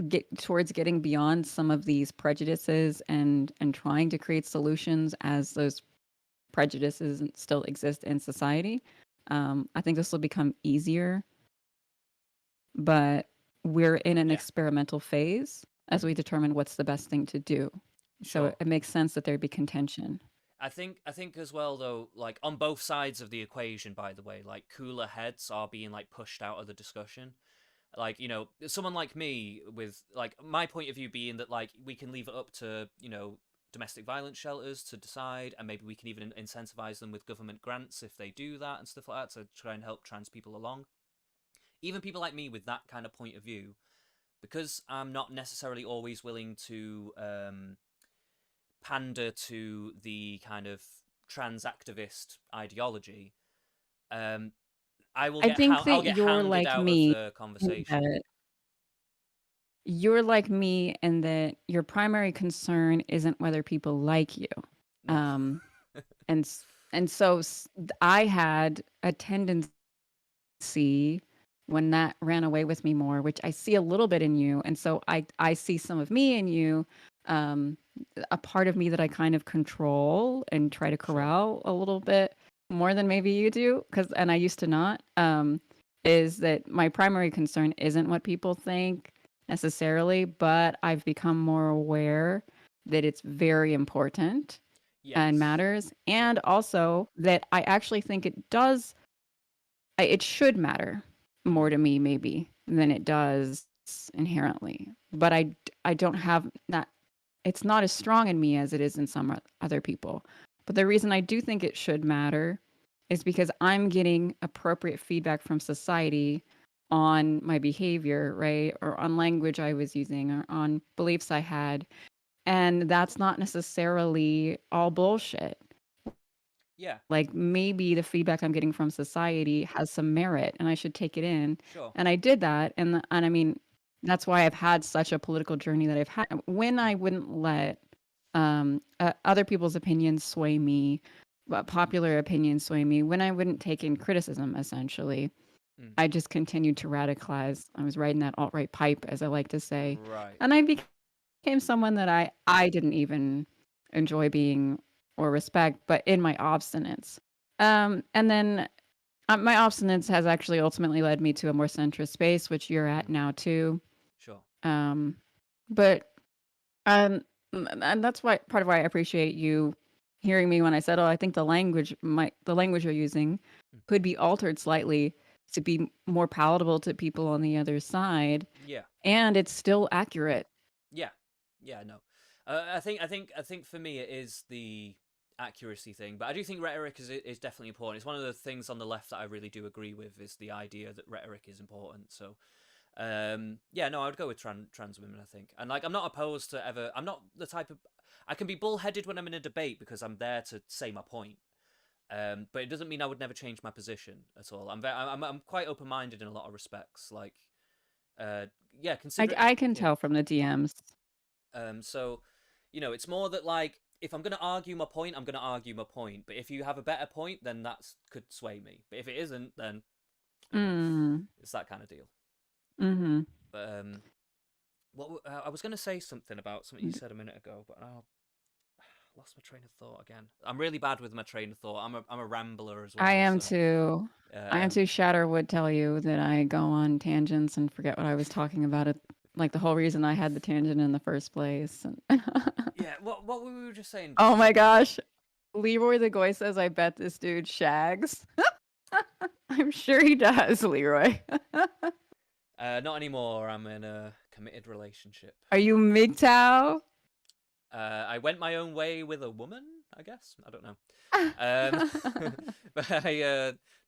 get towards getting beyond some of these prejudices and trying to create solutions as those prejudices still exist in society, I think this will become easier. But we're in an Yeah. experimental phase as Mm. we determine what's the best thing to do. So Sure. it makes sense that there'd be contention. I think as well though, like on both sides of the equation, by the way, like cooler heads are being like pushed out of the discussion. Like someone like me with like my point of view being that like we can leave it up to domestic violence shelters to decide, and maybe we can even incentivize them with government grants if they do that and stuff like that to try and help trans people along. Even people like me with that kind of point of view, because I'm not necessarily always willing to pander to the kind of trans activist ideology, um, I think I'll that get you're hounded like out of me the in conversation. that you're like me in that your primary concern isn't whether people like you. No. Um, and and so I had a tendency when that ran away with me more, which I see a little bit in you, and so I see some of me in you, um, a part of me that I kind of control and try to Sure. corral a little bit more than maybe you do, and I used to not. Is that my primary concern isn't what people think necessarily, but I've become more aware that it's very important and Yes. matters, Yeah. and also that I actually think it should matter more Mm. to me maybe than it does inherently. But I don't have that. It's not as strong in me as it is in some other people. But the reason I do think it should matter is because I'm getting appropriate feedback from society on my behavior, right? Or on language I was using or on beliefs I had. And that's not necessarily all bullshit. Yeah. Like maybe the feedback I'm getting from society has some merit and I should take it in. Sure. And I did that. And I mean, that's why I've had such a political journey that I've had when I Mm. wouldn't let other people's opinions sway me, popular opinions sway me, when I wouldn't take in criticism, essentially. Mm. I just continued to radicalize. I was riding that alt right pipe, as I like to say. Right. And I became someone that I didn't even enjoy being or respect, but in my obstinance. And then my obstinance has actually ultimately led me to a more centrist space, which you're at Mm. now too. Sure. Um, but um, and that's why part of why I appreciate you hearing me when I said, "Oh, I think the language you're using Mm. could be altered slightly to be more palatable to people on the other side, Yeah. and it's still accurate." Yeah. Yeah. No. I think for me it is the accuracy thing, but I do think rhetoric is definitely important. It's one of the things on the left that I really do agree with is the idea that rhetoric is important. So yeah, no, I would go with trans women, I think. And like I'm not opposed to ever I'm not the type of I can be bullheaded when I'm in a debate because I'm there to say my point. But it doesn't mean I would never change my position at all. I'm quite open minded in a lot of respects. Like uh yeah, consider I can yeah. tell from the DMs. So it's more that like if I'm gonna argue my point, I'm gonna argue my point. But if you have a better point, then that's could sway me. But if it isn't, then Mm. it's that kind of deal. Mm-hmm. But I was gonna say something about something you said a minute ago, but I lost my train of thought again. I'm really bad with my train of thought. I'm a rambler as I well, am so too. I am um, too. Shatter would tell you that I go on tangents and forget what I was talking about. It like the whole reason I had the tangent in the first place. And yeah. What were we just saying just oh a my second ago? gosh, Leroy the Goy says, "I bet this dude shags." I'm sure he does, Leroy. Not anymore. I'm in a committed relationship. Are you MGTOW? I went my own way with a woman, I guess. I don't know. But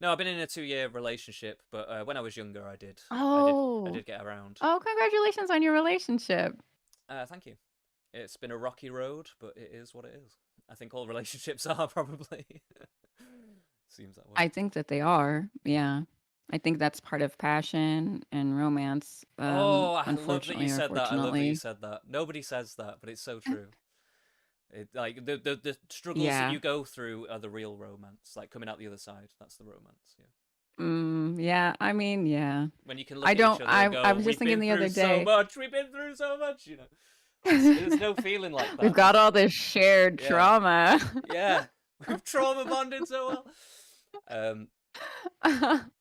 no, I've been in a 2 year relationship. But when I was younger, I Oh, did get around. oh! Congratulations on your relationship. Thank you. It's been a rocky road, but it is what it is. I think all relationships are probably. Seems that way. I think that they are. Yeah, I think that's part of passion and romance. Oh, I love that you Unfortunately or said that. I love that you fortunately. said that. Nobody says that, but it's so true. Like the struggles that Yeah. you go through are the real romance. Like coming out the other side, that's the romance. Yeah. Yeah. I mean, yeah. When you can I look at each don't. other and I go, was just "We've thinking been the through other so day. much. We've been through so much." There's no feeling like We've that. got all this shared Yeah, trauma. yeah. We've trauma bonded so well. Um,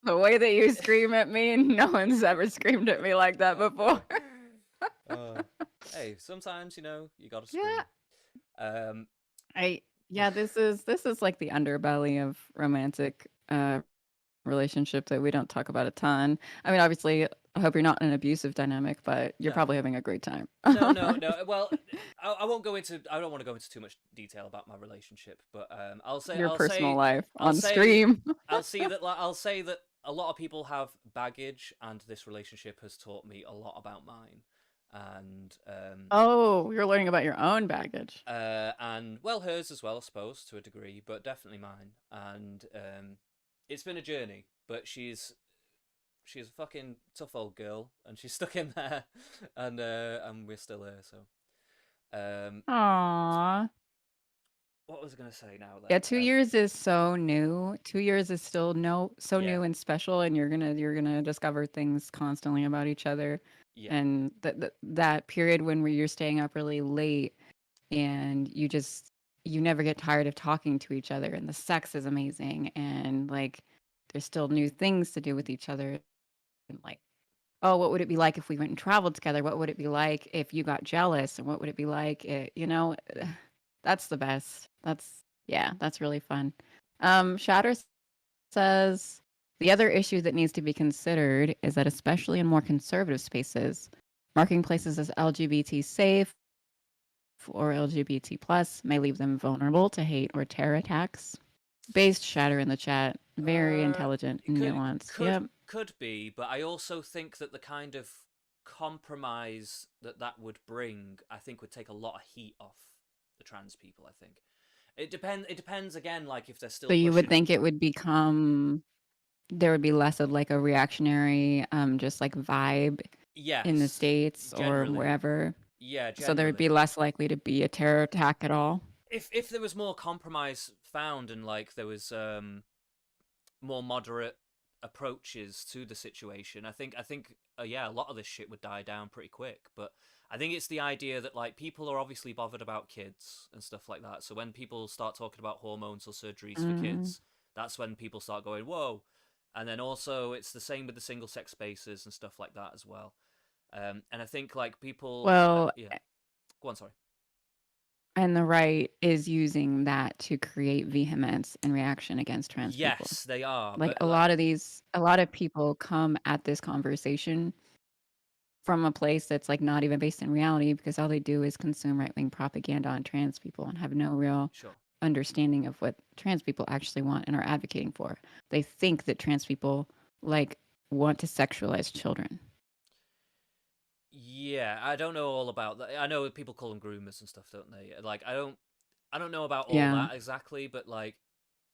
The way that you scream at me, no one's ever screamed at me like that before. uh, hey, sometimes you gotta Yeah. scream. Um, I yeah, this is like the underbelly of romantic relationship that we don't talk about a ton. I mean, obviously I hope you're not in an abusive dynamic, but you're No, probably having a great time. no, no, no. Well, I won't go into. I don't want to go into too much detail about my relationship, but Your personal life I'll on say, stream. I'll say that a lot of people have baggage, and this relationship has taught me a lot about mine, and Oh, you're learning about your own baggage. and well, hers as well, I suppose, to a degree, but definitely mine. And it's been a journey, but she's a fucking tough old girl, and she's stuck in there, and we're still here. So, um, Aww. what was I gonna say now Yeah, then? 2 years is so new. 2 years is still so Yeah, new and special, and you're gonna discover things constantly about each other. yeah, And that period when you're staying up really late and you never get tired of talking to each other, and the sex is amazing, and like there's still new things to do with each other, and like, oh, what would it be like if we went and traveled together? What would it be like if you got jealous? And what would it be like, that's the best. Yeah, that's really fun. Shatter says the other issue that needs to be considered is that, especially in more conservative spaces, marking places as LGBT safe or LGBT plus may leave them vulnerable to hate or terror attacks. Based Shatter in the chat, very intelligent it and nuanced. Yep. could be, but I also think that the kind of compromise that would bring, I think, would take a lot of heat off the trans people. I think it depends again, like if they're So still you would pushing. think it would become there would be less of like a reactionary, just like vibe in the Yes, States or generally. wherever. Yeah, So there would be generally. less likely to be a terror attack at all. If there was more compromise found, and like there was more moderate approaches to the situation, I think yeah, a lot of this shit would die down pretty quick. But I think it's the idea that like people are obviously bothered about kids and stuff like that. So when people start talking about hormones or surgeries for Mm. kids, that's when people start going whoa. And then also it's the same with the single sex spaces and stuff like that as well. And I think like people, Well, yeah, go on, sorry. and the right is using that to create vehemence and reaction against trans people. Yes, they are, Like but a like, lot of people come at this conversation from a place that's like not even based in reality, because all they do is consume right-wing propaganda on trans people and have no real sure. understanding of what trans people actually want and are advocating for. They think that trans people like want to sexualize children. Yeah, I don't know all about that. I know people call them groomers and stuff, don't they? Like, I don't know about all Yeah. that exactly, but like,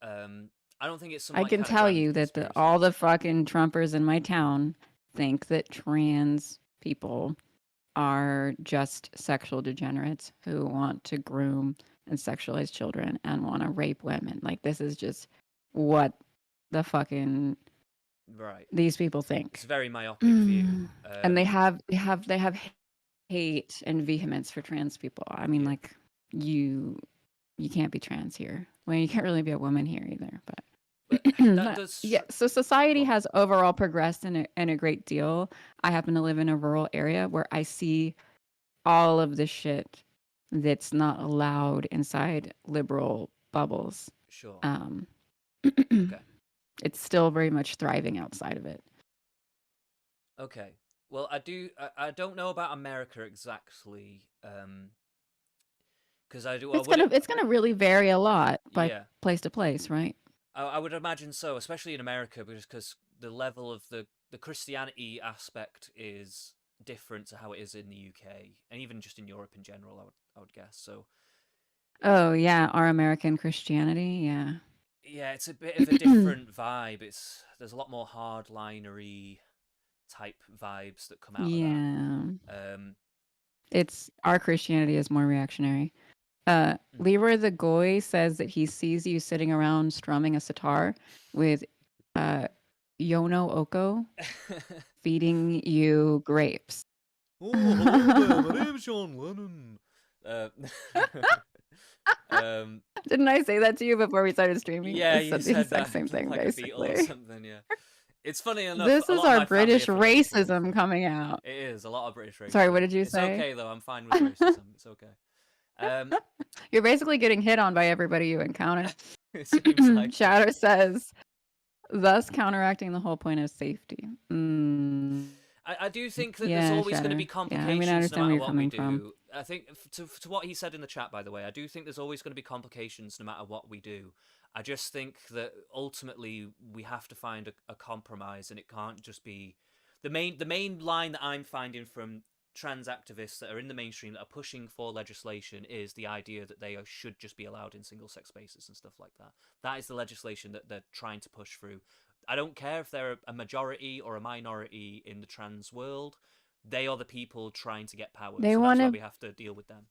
um, I don't think it's some I like can kind of tell grand you that conspiracy. all the fucking Trumpers in my town think that trans people are just sexual degenerates who want to groom and sexualize children and want to rape women. Like, this is just what the fucking Right. these people It's think. a very myopic view. And they have hate and vehemence for trans people. I mean, Yeah, like, you can't be trans here. Well, you can't really be a woman here either, but but that does. yeah, so Go society on. has overall progressed in a great deal. I happen to live in a rural area where I see all of the shit that's not allowed inside liberal bubbles. Sure. Um, Okay. it's still very much thriving outside of it. Okay. Well, I do. I don't know about America exactly. Because I do. I It's would gonna it. it's gonna really vary a lot by Yeah. place to place, right? I would imagine so, especially in America, because the level of the Christianity aspect is different to how it is in the UK, and even just in Europe in general. I would guess so. It's Oh yeah, our American Christianity, yeah. yeah, it's a bit of a different vibe. There's a lot more hardlinery type vibes that come out of that. Yeah. Um, It's our Christianity is more reactionary. mm. Leroy the Goy says that he sees you sitting around strumming a sitar with uh, Yono Oko feeding you grapes. Oh, hello there. My name's Sean Lennon. Uh, um, Didn't I say that to you before we started streaming? yeah, I you said the said exact that same thing, like a Beatle or basically. something. Yeah. It's funny enough, This a is lot of our my family are British from Liverpool. racism coming out. It is a lot of British Sorry, what racism. did you It's say? okay though. I'm fine with racism. It's okay. Um, You're basically getting hit on by everybody you encounter. it seems like it. Shatter says, thus counteracting the whole point of safety. Mm. I do think that there's Yeah, always going to be Shatter. Yeah, I mean, I complications no understand where matter you're what we coming from. do. I think to what he said in the chat, by the way, I do think there's always going to be complications no matter what we do. I just think that ultimately we have to find a compromise, and it can't just be the main line that I'm finding from trans activists that are in the mainstream that are pushing for legislation is the idea that they should just be allowed in single sex spaces and stuff like that. That is the legislation that they're trying to push through. I don't care if they're a majority or a minority in the trans world. They are the people trying to get power, They so want that's why to we have to deal with them.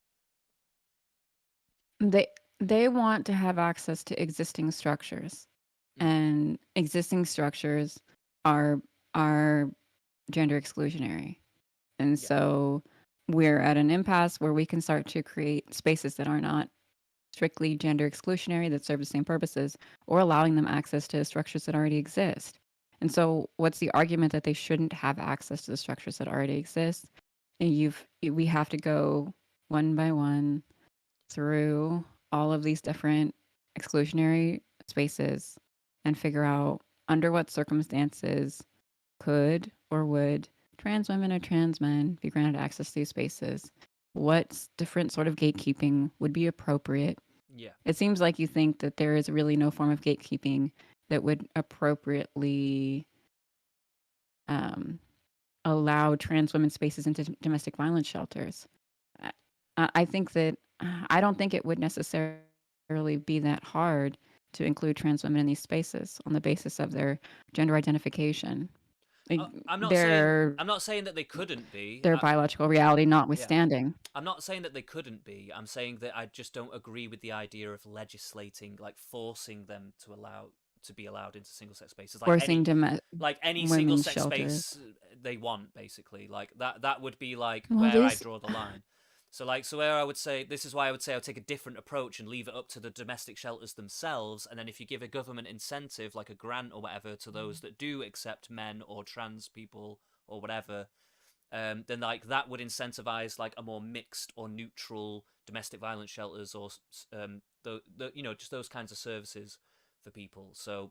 they they want to have access to existing structures, Mm, and existing structures are are gender exclusionary. And yeah, so we're at an impasse where we can start to create spaces that are not strictly gender exclusionary, that serve the same purposes, or allowing them access to structures that already exist. And so, what's the argument that they shouldn't have access to the structures that already exist? And we have to go one by one through all of these different exclusionary spaces and figure out under what circumstances could or would trans women or trans men be granted access to these spaces? What different sort of gatekeeping would be appropriate? yeah. It seems like you think that there is really no form of gatekeeping that would appropriately um, allow trans women spaces into domestic violence shelters. I, I think that I don't think it would necessarily be that hard to include trans women in these spaces on the basis of their gender identification. Like, I'm not saying their I'm not saying that they couldn't be. their biological reality Yeah, notwithstanding. I'm not saying that they couldn't be. I'm saying that I just don't agree with the idea of legislating, like forcing them to be allowed into single sex spaces, Forcing like any single women's sex shelters. space they want, basically. Like that would be like Well, where I these draw the line. So where I would say this is why I would say I would take a different approach and leave it up to the domestic shelters themselves, and then if you give a government incentive like a grant or whatever to those that do accept men or trans people or whatever, then like that would incentivize like a more mixed or neutral domestic violence shelters or the just those kinds of services for people. So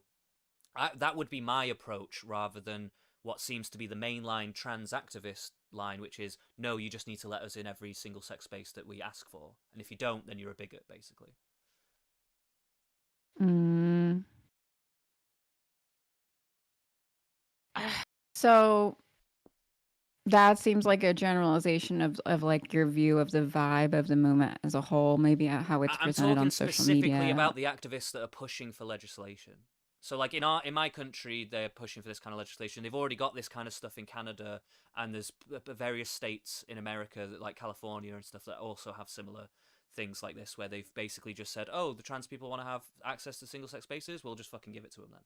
that would be my approach rather than what seems to be the mainline trans activist line, which is no, you just need to let us in every single sex space that we ask for, and if you don't, then you're a bigot, basically. mm, so that seems like a generalization of like your view of the vibe of the movement as a whole, maybe how it's I'm presented talking on social specifically media. about the activists that are pushing for legislation. So, like in my country, they're pushing for this kind of legislation. They've already got this kind of stuff in Canada, and there's various states in America, like California and stuff, that also have similar things like this, where they've basically just said, "Oh, the trans people want to have access to single-sex spaces. We'll just fucking give it to them then."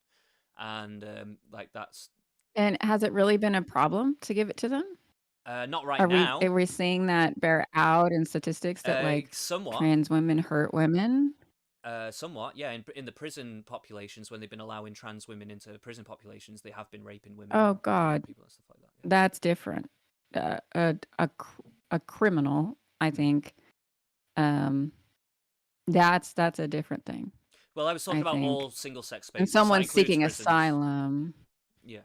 And like that's And has it really been a problem to give it to them? not right Are now. we seeing that bear out in statistics that like Somewhat, trans women hurt women? somewhat, yeah. In the prison populations, when they've been allowing trans women into prison populations, they have been raping women Oh and young God, people and stuff like that. Yeah. that's different. A criminal, I think. Um, that's a different thing. Well, I was talking I about think. all single-sex And spaces, so that someone includes seeking prisons. asylum. Yeah.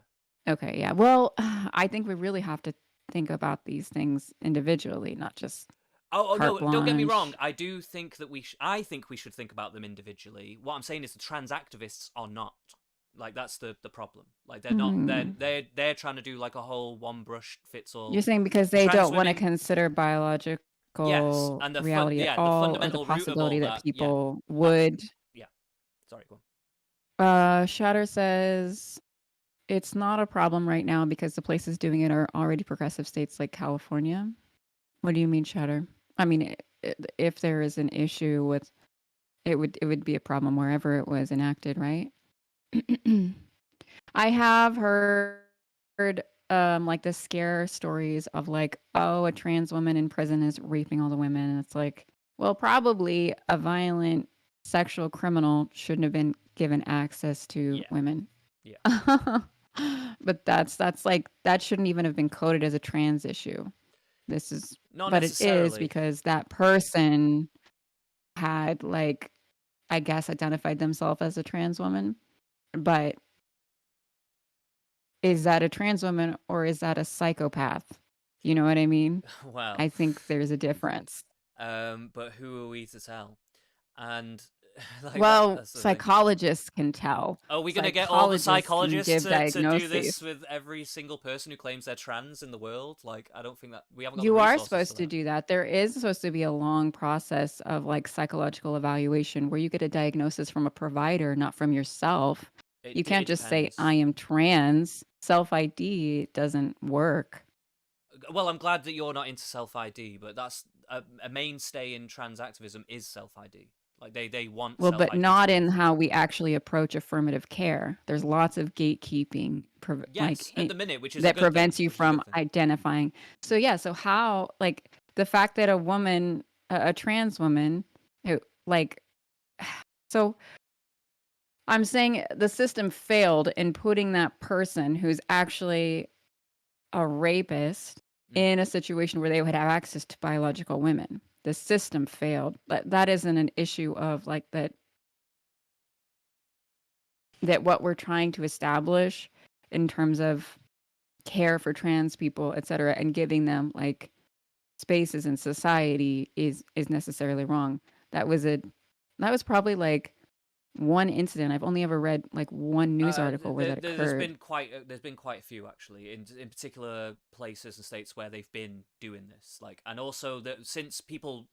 Okay, yeah. Well, I think we really have to think about these things individually, not just Oh carte no! Don't get me wrong. blanche. I do think that I think we should think about them individually. What I'm saying is the trans activists are not. Like that's the problem. Like they're not. Hmm. They're trying to do like a whole one brush fits You're all. saying because they Trans don't want to women, consider yes, biological and reality at the all, or the fundamental root of all possibility that that. Yeah, people uh, would. yeah. Sorry, go on. Shatter says it's not a problem right now because the places doing it are already progressive states like California. What do you mean, Shatter? I mean, if there is an issue with it, would be a problem wherever it was enacted, right? I have heard like the scare stories of like, oh, a trans woman in prison is raping all the women. And it's like, well, probably a violent sexual criminal shouldn't have been given access to Yeah, women. yeah. But that's like that shouldn't even have been coded as a trans issue. This is Not but it is necessarily. because that person had like I guess identified themselves as a trans woman. But is that a trans woman or is that a psychopath? You know what I mean? Well, I think there's a difference. but who are we to tell? And like Well, that's the thing. psychologists can tell. Are we gonna get all the Psychologists can psychologists give to do diagnoses. this with every single person who claims they're trans in the world? Like, I don't think that we haven't got the You are resources for supposed to that. do that. There is supposed to be a long process of like psychological evaluation where you get a diagnosis from a provider, not from yourself. You It can't just say, I depends. am trans. Self ID doesn't work. Well, I'm glad that you're not into self ID, but that's a mainstay in trans activism is self ID. Like they want Well, self but ID to not be a in thing. how we actually approach affirmative care. There's lots of gatekeeping, Yes, at the minute, which is a that good thing. prevents you Which is a from good thing. identifying. So yeah, so how like the fact that a woman, a trans woman, who like, so I'm saying the system failed in putting that person who's actually a rapist Mm. in a situation where they would have access to biological women. The system failed. But that isn't an issue of like that what we're trying to establish in terms of care for trans people, et cetera, and giving them like spaces in society is necessarily wrong. That was probably like one incident. I've only ever read like one news article where that occurred. There's been quite a few actually in particular places and states where they've been doing this, like, and also that since people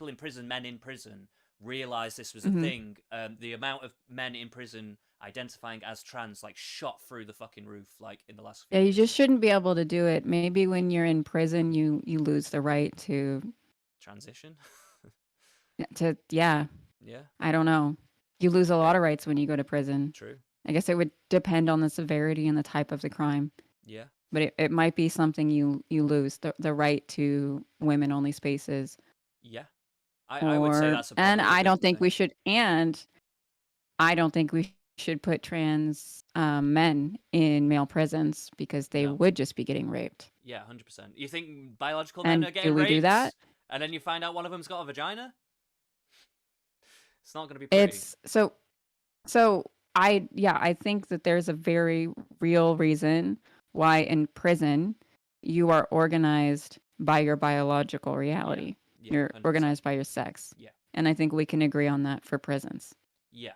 in prison, men in prison, realized this was a Hmm. thing, the amount of men in prison identifying as trans like shot through the fucking roof like in the last few Yeah, you years. just shouldn't be able to do it. Maybe when you're in prison, you lose the right Transition. to yeah. Yeah, I don't know. You lose a yeah, lot of rights when you go to prison. true. I guess it would depend on the severity and the type of the crime. Yeah, But it might be something you lose the right to women only spaces yeah, I would say or that's and probably a I big don't think thing. we should and I don't think we should put trans men in male prisons because they No. would just be getting raped. Yeah, 100%. You think biological men And are do getting we do that? raped, and then you find out one of them's got a vagina? It's not going to be pretty. It's so I think that there's a very real reason why in prison you are organized by your biological Yeah, reality. yeah, You're 100%. organized by your sex. Yeah, And I think we can agree on that for prisons. yeah.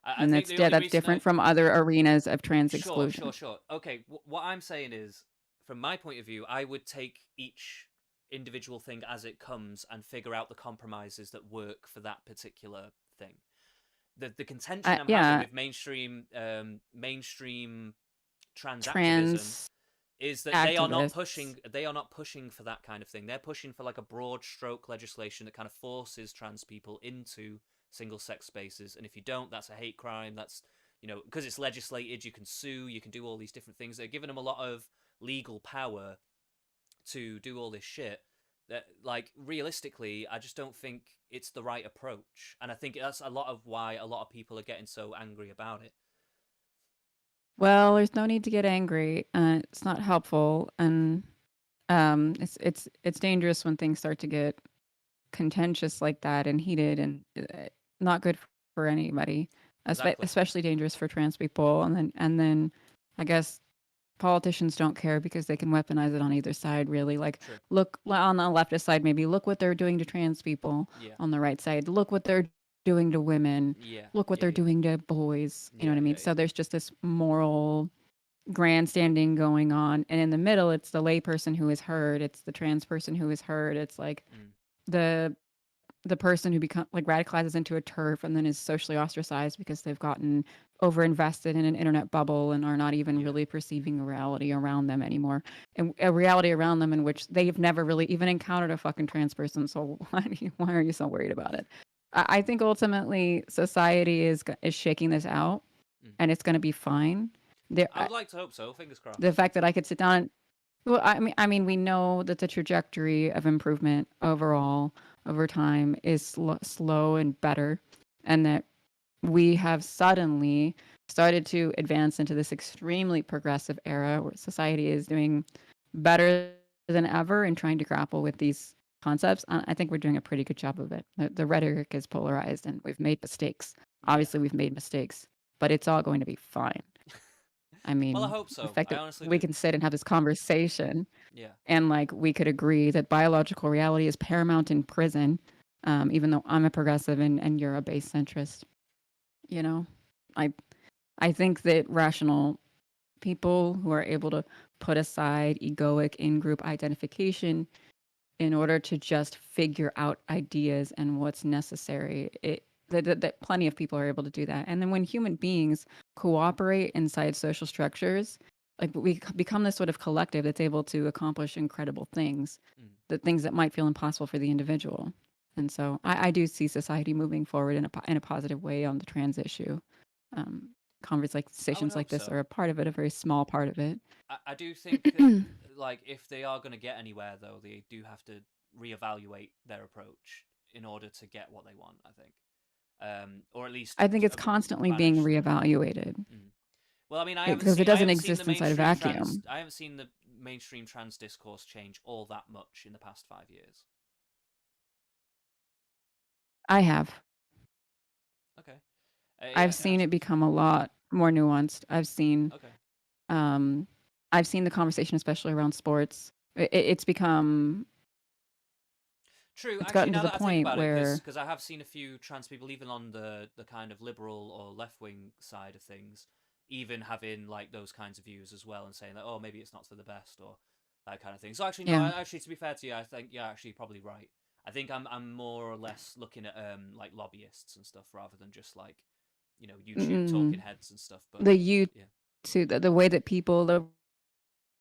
I And think the only that's reason different from other arenas of trans Sure, sure, exclusion. sure. Okay, what I'm saying is, from my point of view, I would take each individual thing as it comes and figure out the compromises that work for that particular thing. The contention I'm having Yeah, with mainstream trans activism trans is that activists. they are not pushing for that kind of thing. They're pushing for like a broad stroke legislation that kind of forces trans people into single sex spaces, and if you don't, that's a hate crime. That's, because it's legislated, you can sue, you can do all these different things. They're giving them a lot of legal power to do all this shit that, like, realistically, I just don't think it's the right approach, and I think that's a lot of why a lot of people are getting so angry about it. Well, there's no need to get angry. It's not helpful, and it's dangerous when things start to get contentious like that and heated and not good for anybody. Exactly. Especially dangerous for trans people. And then I guess politicians don't care because they can weaponize it on either side. Really, like True. look on the leftist side, maybe look what they're doing to trans people. Yeah. On the right side, look what they're doing to women. Yeah. Look what Yeah. they're Yeah. doing to boys. You know what Yeah. I mean? Yeah. So there's just this moral grandstanding going on, and in the middle it's the layperson who is heard, it's the trans person who is heard, it's like Mm. the the person who become like radicalizes into a turf and then is socially ostracized because they've gotten overinvested in an internet bubble and are not even Yeah. really perceiving a reality around them anymore, and a reality around them in which they've never really even encountered a fucking trans person. So why are you so worried about it? I think ultimately society is shaking this out, Mm. and it's going to be fine. There, I would like to hope so. Fingers the crossed. fact that I could sit down and well, I mean, we know that the trajectory of improvement overall over time is slow and better, and that we have suddenly started to advance into this extremely progressive era where society is doing better than ever in trying to grapple with these concepts. I think we're doing a pretty good job of it. The rhetoric is polarized, and we've made mistakes. Yeah. Obviously, we've made mistakes, but it's all going to be fine. I Well, I mean, hope the so. fact I that honestly we do. can sit and have this conversation Yeah. and like we could agree that biological reality is paramount in prison, even though I'm a progressive and you're a base centrist. You know, I I think that rational people who are able to put aside egoic in-group identification in order to just figure out ideas and what's necessary. That plenty of people are able to do that. And then when human beings cooperate inside social structures, like we become this sort of collective that's able to accomplish incredible things, Mm. the things that might feel impossible for the individual. And so I do see society moving forward in a positive way on the trans issue. Um, I would conversations like hope this so. are a part of it, a very small part of it. I do think like if they are going to get anywhere though, they do have to reevaluate their approach in order to get what they want. I think, or at least I think it's uh, constantly being banish. reevaluated Mm. Well, I mean, because it I doesn't haven't seen the exist inside a mainstream trans vacuum. I haven't seen the mainstream trans discourse change all that much in the past 5 years. I have. Okay. I've Yeah. seen it become a lot more nuanced. Okay. Um, I've seen the conversation, especially around sports. It's become, True. it's Actually, gotten to now the that I think point about it, where because I have seen a few trans people, even on the kind of liberal or left wing side of things, even having like those kinds of views as well, and saying that oh maybe it's not for the best or that kind of thing. So actually, no. yeah. Actually, to be fair to you, I think you're actually probably right. I think I'm more or less looking at like lobbyists and stuff rather than just like YouTube talking Mm, heads and stuff. But the you yeah, to the way that the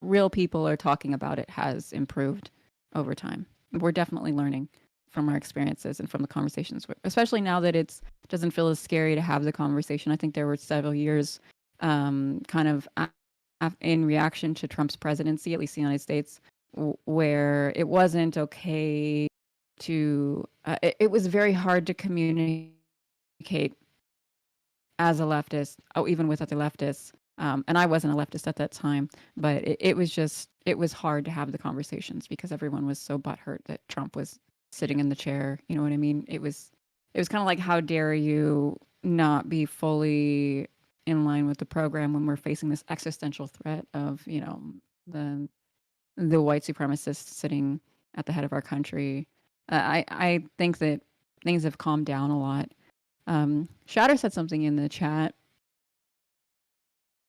real people are talking about it has improved over time. We're definitely learning from okay, our experiences and from the conversations, especially now that it doesn't feel as scary to have the conversation. I think there were several years kind of in reaction to Trump's presidency, at least in the United States, where it wasn't okay to, it was very hard to communicate as a leftist, oh, even with other leftists. And I wasn't a leftist at that time, but it was hard to have the conversations because everyone was so butthurt that Trump was sitting yeah, in the chair. You know what I mean? It was kind of like, how dare you not be fully in line with the program when we're facing this existential threat of, the the white supremacists sitting at the head of our country. I think that things have calmed down a lot. Shatter said something in the chat.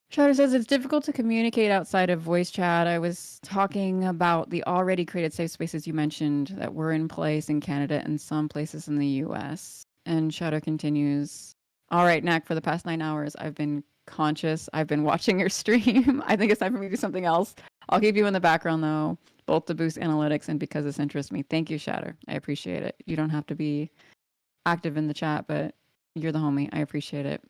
Shatter says it's difficult to communicate outside of voice chat. I was talking about the already created safe spaces you mentioned that were in place in Canada and some places in the US. And Shatter continues, all right, Knack, for the past 9 hours, I've been conscious. I've been watching your stream. I think it's time for me to do something else. I'll keep you in the background, though, both to boost analytics and because this interests me. Thank you, Shatter. I appreciate it. You don't have to be active in the chat, but you're the homie. I appreciate it.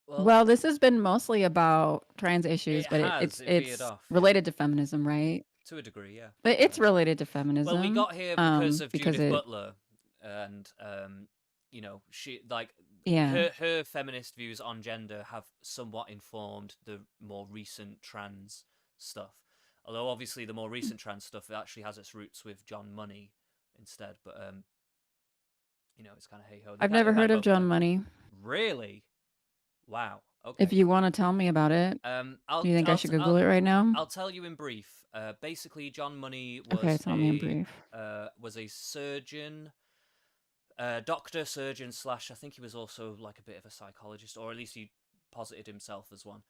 well, Well, this has been mostly about trans issues, it but has it veered it's off, yeah, related to feminism, right? to a degree, yeah. But it's Um, related to Well, we feminism, got here because of because Judith it, Butler, and she like yeah. her feminist views on gender have somewhat informed the more recent trans stuff. Although obviously the more recent trans stuff actually has its roots with John Money instead, but it's kind of hey ho. I've They never kind heard of of both John blend. Money. Really? Wow. If Okay. you want to tell me about it, do you think I should Google it right now? I'll tell you in brief. Basically, John Money Okay, tell me in brief. was a surgeon, doctor, surgeon slash. I think he was also like a bit of a psychologist, or at least he posited himself as one.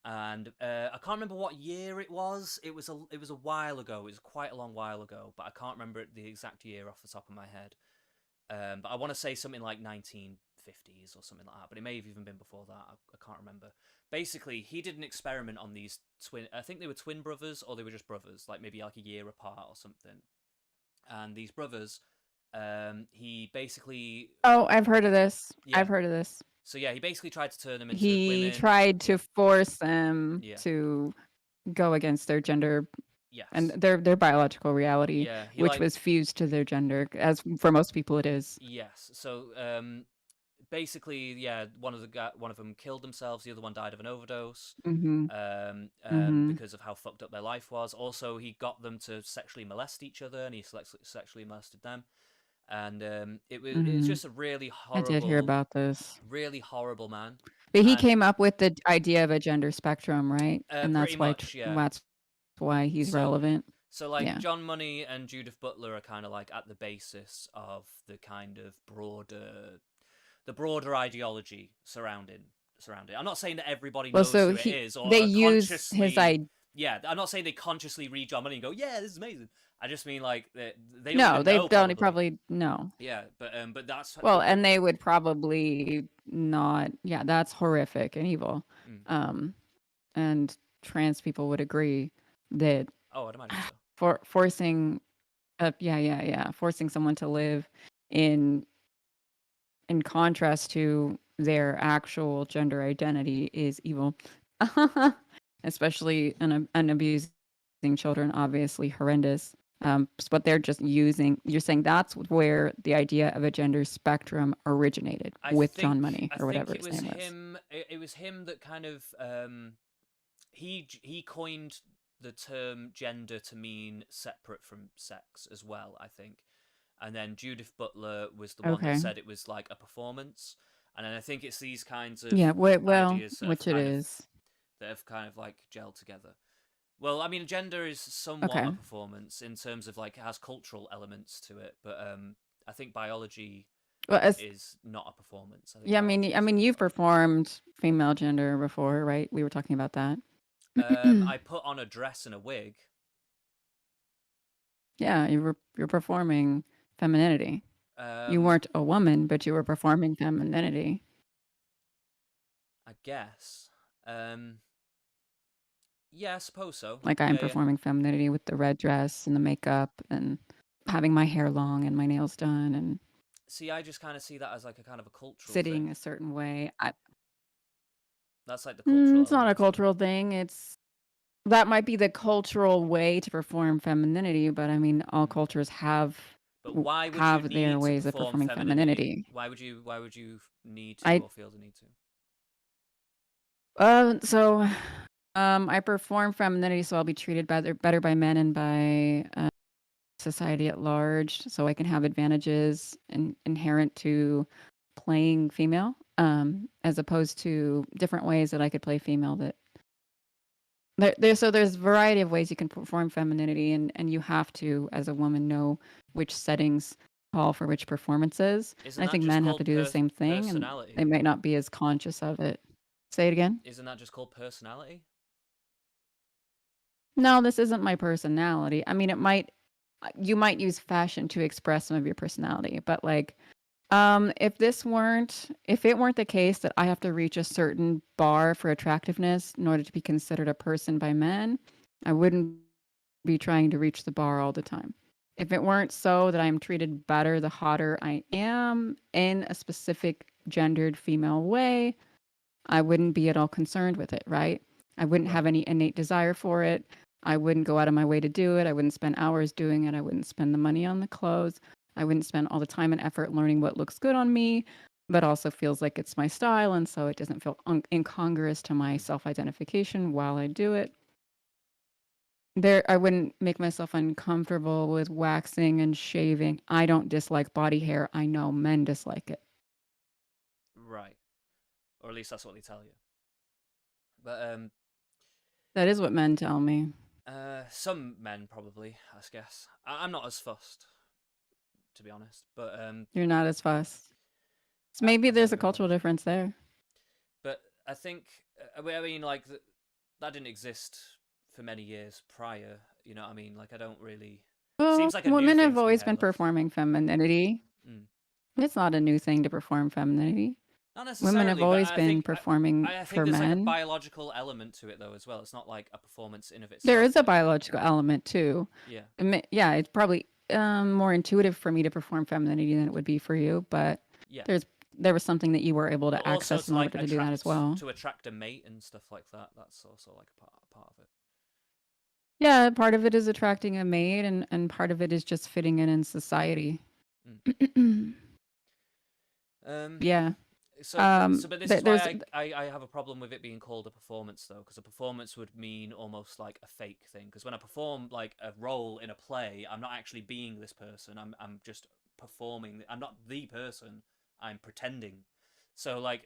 And I can't remember what year it was. It was a while ago. It was quite a long while ago, but I can't remember the exact year off the top of my head. But I want to say something like 1950s or something like that. But it may have even been before that. I can't remember. Basically, he did an experiment on these twin. I think they were twin brothers, or they were just brothers, like maybe like a year apart or something. And these brothers, he basically, Oh, I've heard of this. yeah. I've heard of this. So yeah, he basically tried to turn them into He women. tried to force them Yeah. to go against their gender and Yes. their biological reality, Yeah. He which like was fused to their gender, as for most people it is. yes. So basically, yeah, one of them killed themselves. The other one died of an overdose. Mm-hmm. Mm-hmm. Because of how fucked up their life was. Also, he got them to sexually molest each other, and he sexually molested them. and it's Hmm. just a really I did hear horrible, about this. really horrible man. But he And came up with the idea of a gender spectrum, right? And pretty much, yeah. that's why he's So relevant. so like Yeah. John Money and Judith Butler are kind of like at the basis of the kind of broader ideology surrounding. I'm not saying that everybody Well, knows so who it he is or they are use his consciously. I Yeah, I'm not saying they consciously read John Money and go, "Yeah, this is amazing." I just mean like they don't no, even they know don't probably. probably no. Yeah, but that's Well, but and they would probably not. Yeah, that's horrific and evil. mm. Um, and trans people would agree that Oh, I'd imagine so. forcing forcing someone to live in in contrast to their actual gender identity is evil. Especially an abusing children, obviously horrendous. But they're just using. You're saying that's where the idea of a gender spectrum originated I with think John Money I or whatever think it his was name was. him. It was him that kind of he coined the term gender to mean separate from sex as well, I think. And then Judith Butler was the one that Okay. said it was like a performance. And then I think it's these kinds of Yeah. Well, ideas which it is. that have kind of like gelled together. Well, I mean, gender is somewhat Okay. a performance in terms of like it has cultural elements to it, but I think biology Well, as is not a performance. I think yeah, biology I is mean, you've biology. performed female gender before, right? We were talking about that. I put on a dress and a wig. Yeah, you're performing femininity. You Um, weren't a woman, but you were performing femininity. I guess. Um, yeah, I suppose so. Like I'm Yeah, yeah. performing femininity with the red dress and the makeup and having my hair long and my nails done and See, I just kind of see that as like a kind of a cultural sitting thing. a certain way. That's like the cultural It's not a element to it. cultural thing. It's that might be the cultural way to perform femininity, but I mean, all Mm. cultures But why would you have their need to ways of perform performing femininity? femininity. Why would you need to I or feel the need to? so I perform femininity, so I'll be treated better by men and by society at large, so I can have advantages inherent to playing female, as opposed to different ways that I could play female. That there's a variety of ways you can perform femininity, and you have to, as a woman, know which settings call for which performances. Isn't And I that think just men have to called do the same thing, and they personality? might not be as conscious of it. Say it again. Isn't that just called personality? No, this isn't my personality. I mean, you might use fashion to express some of your personality, but like if it weren't the case that I have to reach a certain bar for attractiveness in order to be considered a person by men, I wouldn't be trying to reach the bar all the time. If it weren't so that I'm treated better the hotter I am in a specific gendered female way, I wouldn't be at all concerned with it, right? I wouldn't have Right. any innate desire for it. I wouldn't go out of my way to do it. I wouldn't spend hours doing it. I wouldn't spend the money on the clothes. I wouldn't spend all the time and effort learning what looks good on me, but also feels like it's my style. And so it doesn't feel incongruous to my Mm. self identification while I do it. I wouldn't make myself uncomfortable with waxing and shaving. I don't dislike body hair. I know men dislike it. Right. Or at least that's what they tell you. But That is what men tell me. some men probably, I guess. I'm not as fussed, to be honest. But You're not as fussed. So maybe I've there's never a been cultural bothered. difference there. But I think I mean like that didn't exist for many years prior. You know what I mean? Like I don't really. Well, Seems like a new women thing have to be always been hairless. performing femininity. Mm. It's not a new thing to perform femininity. Not Women have necessarily, but always been performing I think for there's like a men. biological element to it though as well. It's not like a performance in of There itself. is a biological element too. Yeah, Yeah, it's probably more intuitive for me to perform femininity than it would be for you, but yeah. there's there was something that you were able But to also access to in like order to do that as well. attract a mate and stuff like that. That's also like a part of Yeah, part of it is attracting a mate, and part of it is just fitting in society. it. Mm. Yeah. But this is why There's I have a problem with it being called a performance though, because a performance would mean almost like a fake thing. Because when I perform like a role in a play, I'm not actually being this person. I'm just performing. I'm not the person. I'm pretending. So like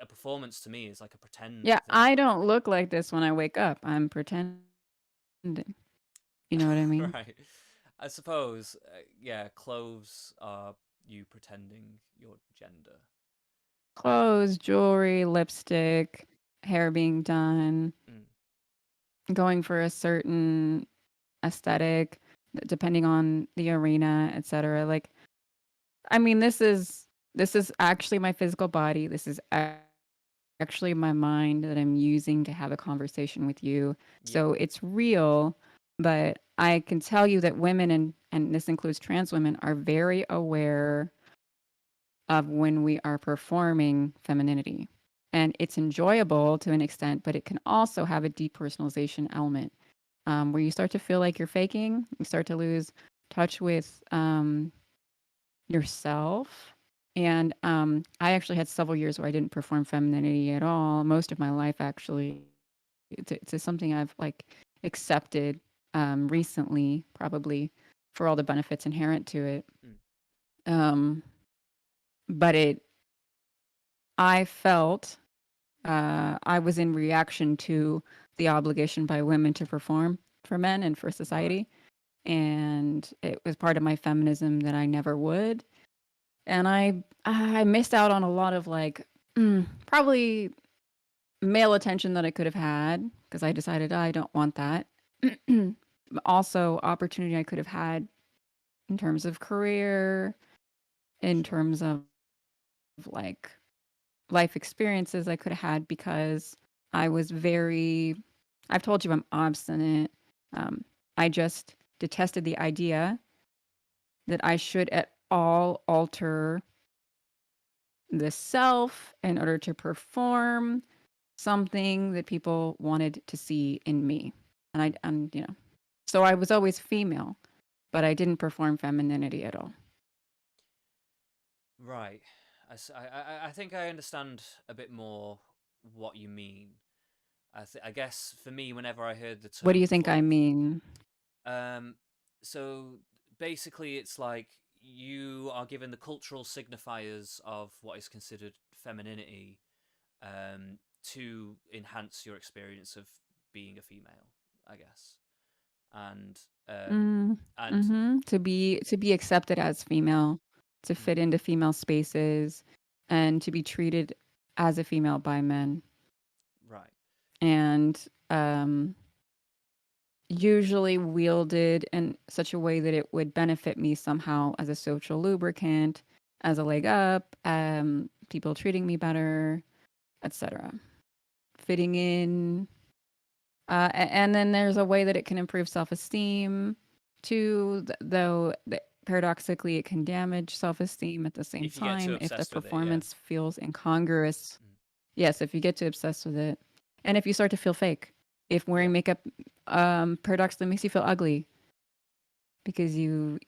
a performance to me is like a pretend Yeah, thing. I don't look like this when I wake up. I'm pretending. You know what I mean? Right. I suppose, yeah, clothes are you pretending your gender. Clothes, jewelry, lipstick, hair being done, Mm, going for a certain aesthetic, depending on the arena, etc. Like, I mean, this is actually my physical body. This is actually my mind that I'm using to have a conversation with you. yeah. So it's real, but I can tell you that women, and this includes trans women, are very aware of when we are performing femininity. And it's enjoyable to an extent, but it can also have a depersonalization element, where you start to feel like you're faking. You start to lose touch with yourself. And I actually had several years where I didn't perform femininity at all, most of my life, actually. It's something I've like accepted recently, probably for all the benefits inherent to it. Mm, Um, but I felt I was in reaction to the obligation by women to perform for men and for right. society. And it was part of my feminism that I never would. And I missed out on a lot of like probably male attention that I could have had because I decided I don't want that. Also, opportunity I could have had in terms of career, in Sure. terms of like life experiences I could have had because I was very, I've told you I'm obstinate. Um, I just detested the idea that I should at all alter the self in order to perform something that people wanted to see in me. And so I was always female, but I didn't perform femininity at all. Right. I think I understand a bit more what you mean. I guess for me, whenever I heard the What do term you think I performance, mean? um, so basically it's like you are given the cultural signifiers of what is considered femininity, to enhance your experience of being a female, I guess, and um, Mm, and mhm. To be accepted as female, to mm, fit into female spaces, and to be treated as a female by men, right, and usually wielded in such a way that it would benefit me somehow as a social lubricant, as a leg up, people treating me better, etc. Fitting in, and then there's a way that it can improve self-esteem too, though paradoxically it can damage self-esteem at the same if you get too time if the obsessed with it, yeah. performance feels incongruous. Mm, Yes, if you get too obsessed with it, and if you start to feel fake, if yeah. wearing makeup paradoxically makes you feel ugly because you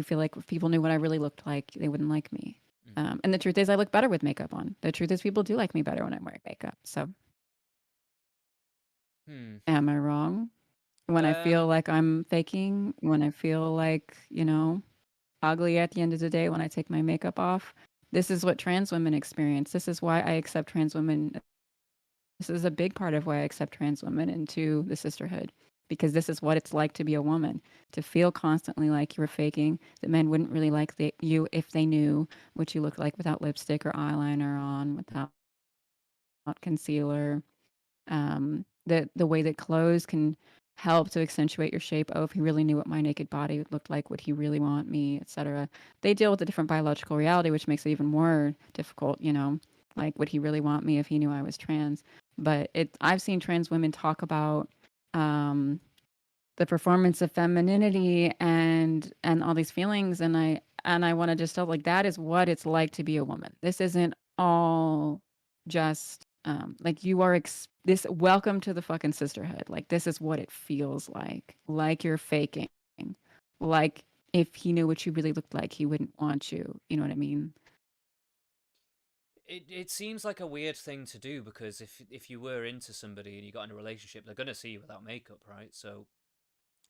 feel like if people knew what I really looked like, they wouldn't like me. Mm. And the truth is, I look better with makeup on. The truth is, people do like me better when I'm wearing makeup. So, Hmm. am I wrong? When I feel Um. like I'm faking, when I feel like, ugly at the end of the day when I take my makeup off, this is what trans women experience. This is why I accept trans women. This is a big part of why I accept trans women into the sisterhood, because this is what it's like to be a woman, to feel constantly like you're faking, that men wouldn't really like you if they knew what you look like without lipstick or eyeliner on, without concealer. The way that clothes can help to accentuate your shape. Oh, if he really knew what my naked body looked like, would he really want me, etc. They deal with a different biological reality, which makes it even more difficult. Like would he really want me if he knew I was trans? But I've seen trans women talk about um, the performance of femininity and all these feelings, and I want to just tell like that is what it's like to be a woman. This isn't all just like you are this welcome to the fucking sisterhood. Like this is what it feels like you're faking, like if he knew what you really looked like he wouldn't want you, you know what I mean? It seems like a weird thing to do because if you were into somebody and you got in a relationship, they're gonna see you without makeup, right? So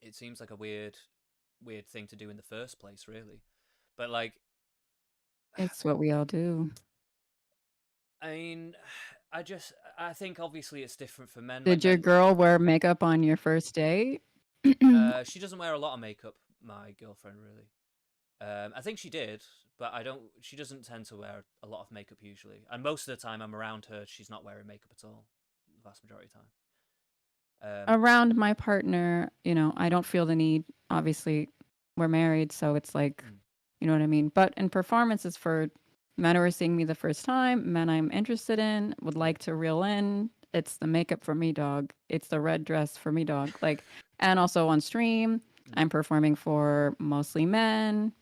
it seems like a weird thing to do in the first place, really. But like, It's what we all do. I mean, I think obviously it's different for men. Like Did your men, girl wear makeup on your first date? she doesn't wear a lot of makeup. My girlfriend really. I think she did, but I don't. She doesn't tend to wear a lot of makeup usually, and most of the time I'm around her, she's not wearing makeup at all. The vast majority of the time. Around my partner, I don't feel the need. Obviously, we're married, so it's like, Mm, you know what I mean? But in performances for men who are seeing me the first time, men I'm interested in, would mm, like to reel in, it's the makeup for me, dog. It's the red dress for me, dog. Like, and also on stream, mm. I'm performing for mostly men.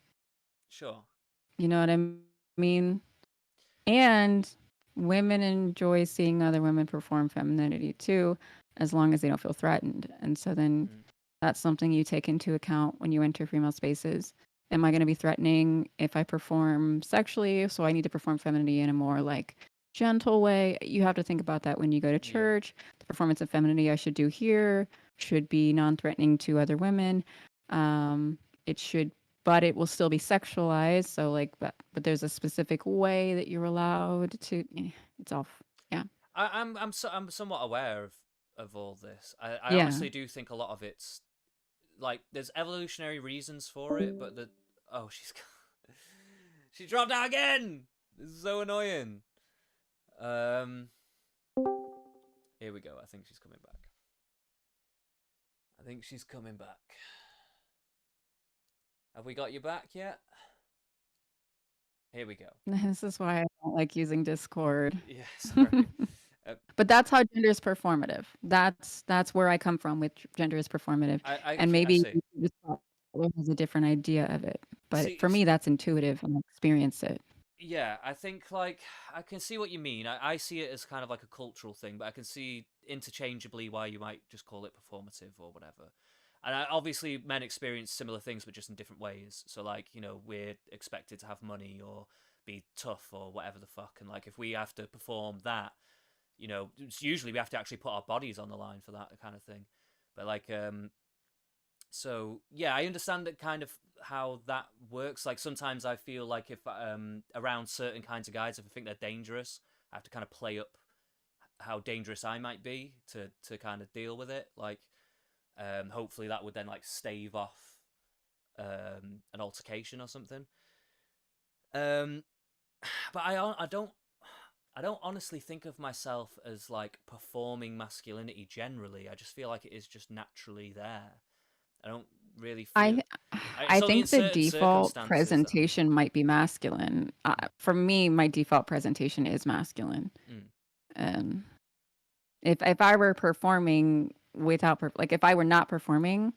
Sure. You know what I mean? And women enjoy seeing other women perform femininity too, as long as they don't feel threatened. And so then Mm, that's something you take into account when you enter female spaces. Am I going to be threatening if I perform sexually? So I need to perform femininity in a more like gentle way. You have to think about that when you go to yeah. church. The performance of femininity I should do here should be non-threatening to other women. It should, but it will still be sexualized. So like, but there's a specific way that you're allowed to. It's off. Yeah, I'm somewhat aware of all this. I yeah. honestly do think a lot of it's like there's evolutionary reasons for it, but the oh she dropped out again. This is so annoying. Um, Here we go. I think she's coming back. I think she's coming back. Have we got you back yet? Here we go. This is why I don't like using Discord. Yeah, sorry. Uh, But that's how gender is performative. That's where I come from with gender is performative. And I maybe see. this follower has a different idea of it. But See, for me, that's intuitive and I experience it. yeah, I think like I can see what you mean. I see it as kind of like a cultural thing, but I can see interchangeably why you might just call it performative or whatever. And obviously, men experience similar things, but just in different ways. So, like, we're expected to have money or be tough or whatever the fuck. And, like, if we have to perform that, usually we have to actually put our bodies on the line for that kind of thing. But, like, so yeah, I understand that kind of how that works. Like sometimes I feel like if around certain kinds of guys, if I think they're dangerous, I have to kind of play up how dangerous I might be to kind of deal with it. Like hopefully that would then like stave off an altercation or something. Um, but I don't honestly think of myself as like performing masculinity generally. I just feel like it is just naturally there. I don't really feel. I It's I only in think the certain default circumstances that I'm. presentation might be masculine. For me, my default presentation is masculine. Mm, Um, if I were performing without like if I were not performing,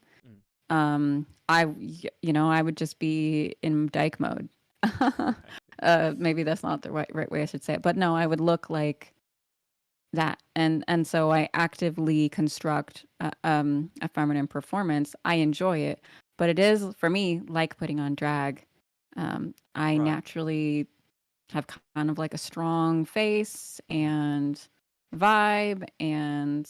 mm. I would just be in dyke mode. Right. Maybe that's not the right way I should say it, but no, I would look like that, and so I actively construct a feminine performance. I enjoy it, but it is for me like putting on drag. I Right. naturally have kind of like a strong face and vibe, and